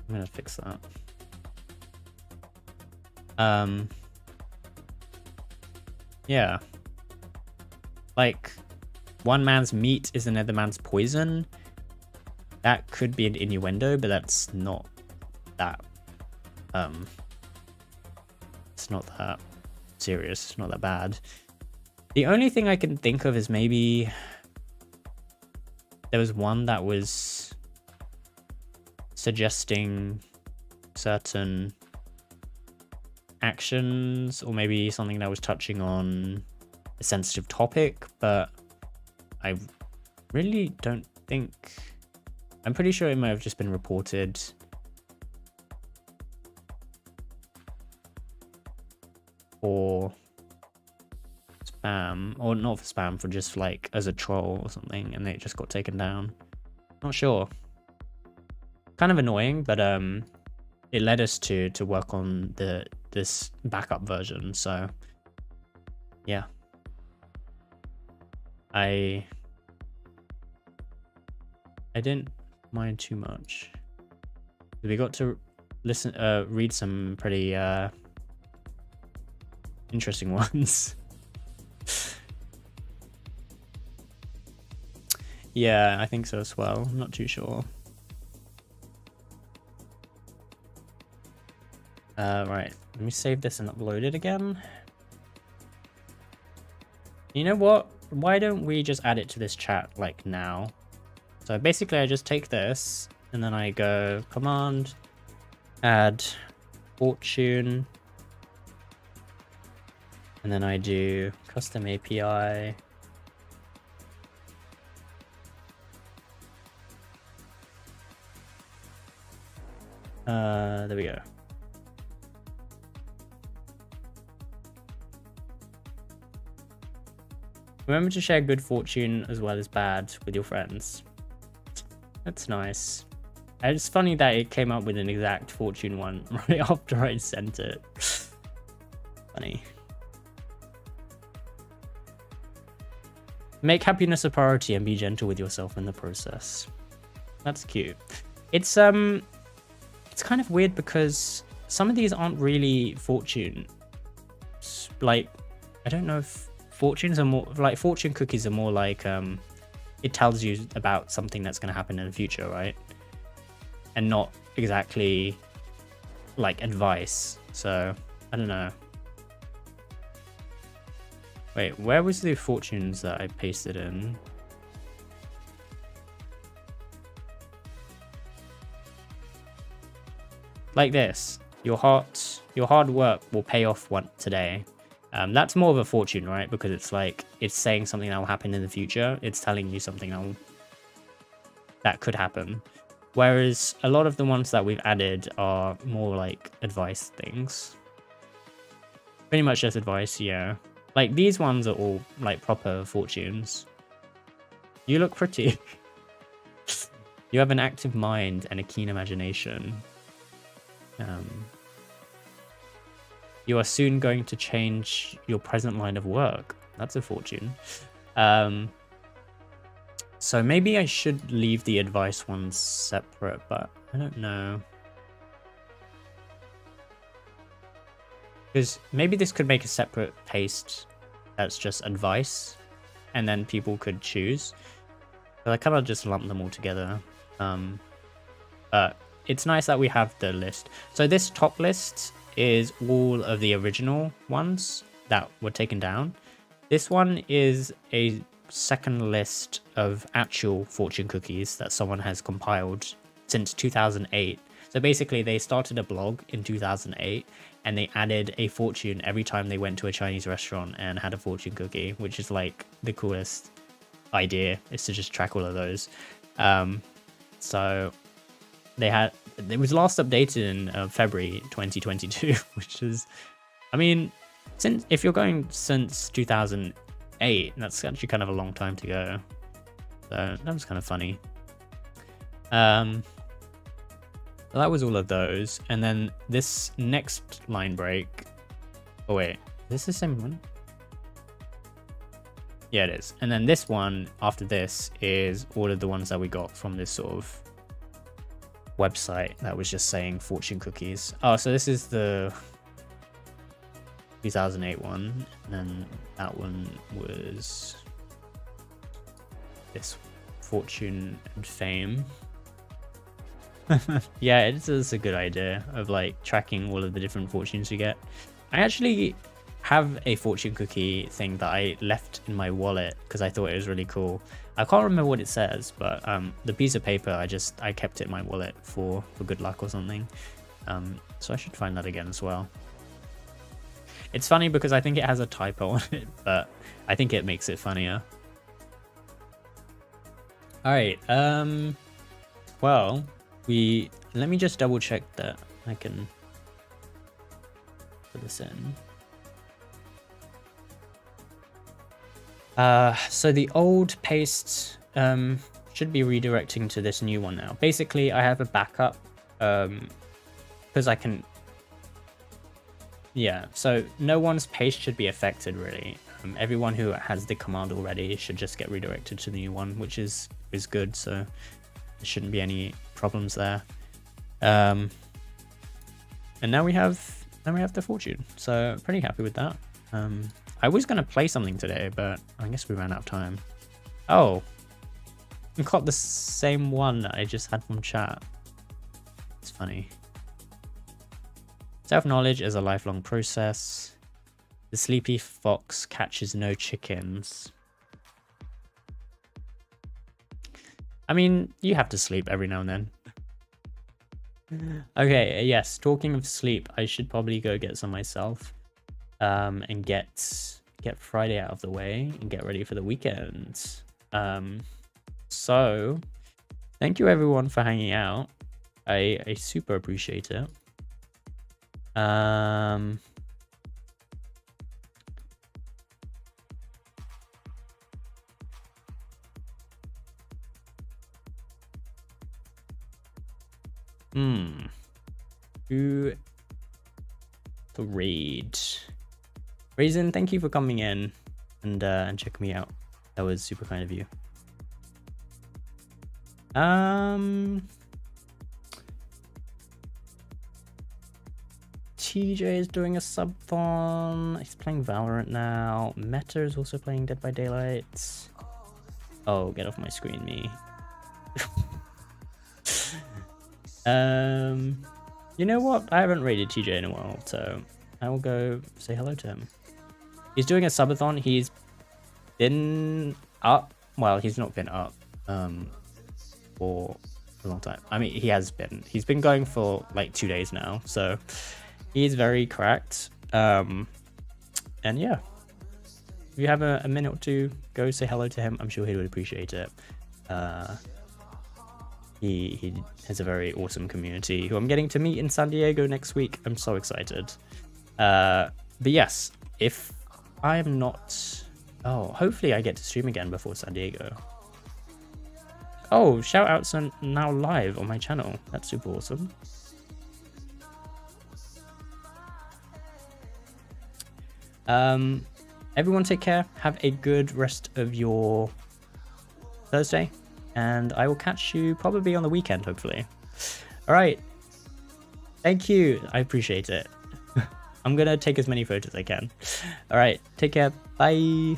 Speaker 2: I'm gonna fix that. Yeah. Like, one man's meat is another man's poison. That could be an innuendo, but that's not that. It's not that serious. It's not that bad. The only thing I can think of is maybe there was one that was suggesting certain actions, or maybe something that was touching on a sensitive topic, but I really don't think... I'm pretty sure it might have just been reported for spam, or not for spam, for just like as a troll or something, and it just got taken down. Not sure. Kind of annoying, but it led us to work on this backup version, so yeah. I didn't mind too much. We got to read some pretty interesting ones. Yeah, I think so as well. I'm not too sure. Right, let me save this and upload it again. You know what? Why don't we just add it to this chat like now? So basically I just take this and then I go command add fortune, and then I do custom API. There we go. Remember to share good fortune as well as bad with your friends. That's nice. And it's funny that it came up with an exact fortune one right after I sent it. Funny. Make happiness a priority and be gentle with yourself in the process. That's cute. It's kind of weird because some of these aren't really fortune. Like, I don't know if fortunes are more like fortune cookies are more like it tells you about something that's going to happen in the future, right? And not exactly like advice. So I don't know. Wait, where was the fortunes that I pasted in? Like this. Your hard work will pay off one today. That's more of a fortune, right? Because it's like it's saying something that will happen in the future. It's telling you something that could happen. Whereas a lot of the ones that we've added are more like advice things. Pretty much just advice, yeah. Like these ones are all like proper fortunes. You look pretty. You have an active mind and a keen imagination. You are soon going to change your present line of work. That's a fortune. So maybe I should leave the advice ones separate, but I don't know. Because maybe this could make a separate paste that's just advice, and then people could choose. But I kind of just lump them all together. But it's nice that we have the list. So this top list is all of the original ones that were taken down. This one is a second list of actual fortune cookies that someone has compiled since 2008. So basically they started a blog in 2008 and they added a fortune every time they went to a Chinese restaurant and had a fortune cookie, which is like the coolest idea, is to just track all of those. So it was last updated in February 2022, which is, I mean, if you're going since 2008, that's actually kind of a long time to go. So that was kind of funny. So that was all of those. And then this next line break. Oh wait, is this the same one? Yeah, it is. And then this one after this is all of the ones that we got from this sort of website that was just saying fortune cookies. Oh, so this is the 2008 one, and then that one was this fortune and fame. Yeah, it's a good idea of like tracking all of the different fortunes you get. I actually have a fortune cookie thing that I left in my wallet because I thought it was really cool. I can't remember what it says, but the piece of paper I kept it in my wallet for good luck or something. So I should find that again as well. It's funny because I think it has a typo on it, but I think it makes it funnier. All right. Well, let me just double check that I can put this in. So the old paste should be redirecting to this new one now. Basically, I have a backup because I can. Yeah, so no one's paste should be affected really. Everyone who has the command already should just get redirected to the new one, which is good. So there shouldn't be any problems there. And now we have the fortune. So pretty happy with that. I was going to play something today, but I guess we ran out of time. Oh, I got the same one that I just had from chat. It's funny. Self-knowledge is a lifelong process. The sleepy fox catches no chickens. I mean, you have to sleep every now and then. Okay, yes, talking of sleep, I should probably go get some myself. And get Friday out of the way and get ready for the weekend. So thank you everyone for hanging out. I super appreciate it. Who to read? Raisin, thank you for coming in and checking me out. That was super kind of you. TJ is doing a subathon. He's playing Valorant now. Meta is also playing Dead by Daylight. Oh, get off my screen, me. You know what? I haven't raided TJ in a while, so I will go say hello to him. He's doing a subathon. He's been up. Well, he's not been up for a long time. I mean, he has been. He's been going for like 2 days now, so he's very cracked. And yeah, if you have a minute or two, go say hello to him. I'm sure he would appreciate it. He has a very awesome community who I'm getting to meet in San Diego next week. I'm so excited. But yes, if I'm not... Oh, hopefully I get to stream again before San Diego. Oh, shout outs are now live on my channel. That's super awesome. Everyone take care. Have a good rest of your Thursday. And I will catch you probably on the weekend, hopefully. All right. Thank you. I appreciate it. I'm going to take as many photos as I can. All right. Take care. Bye.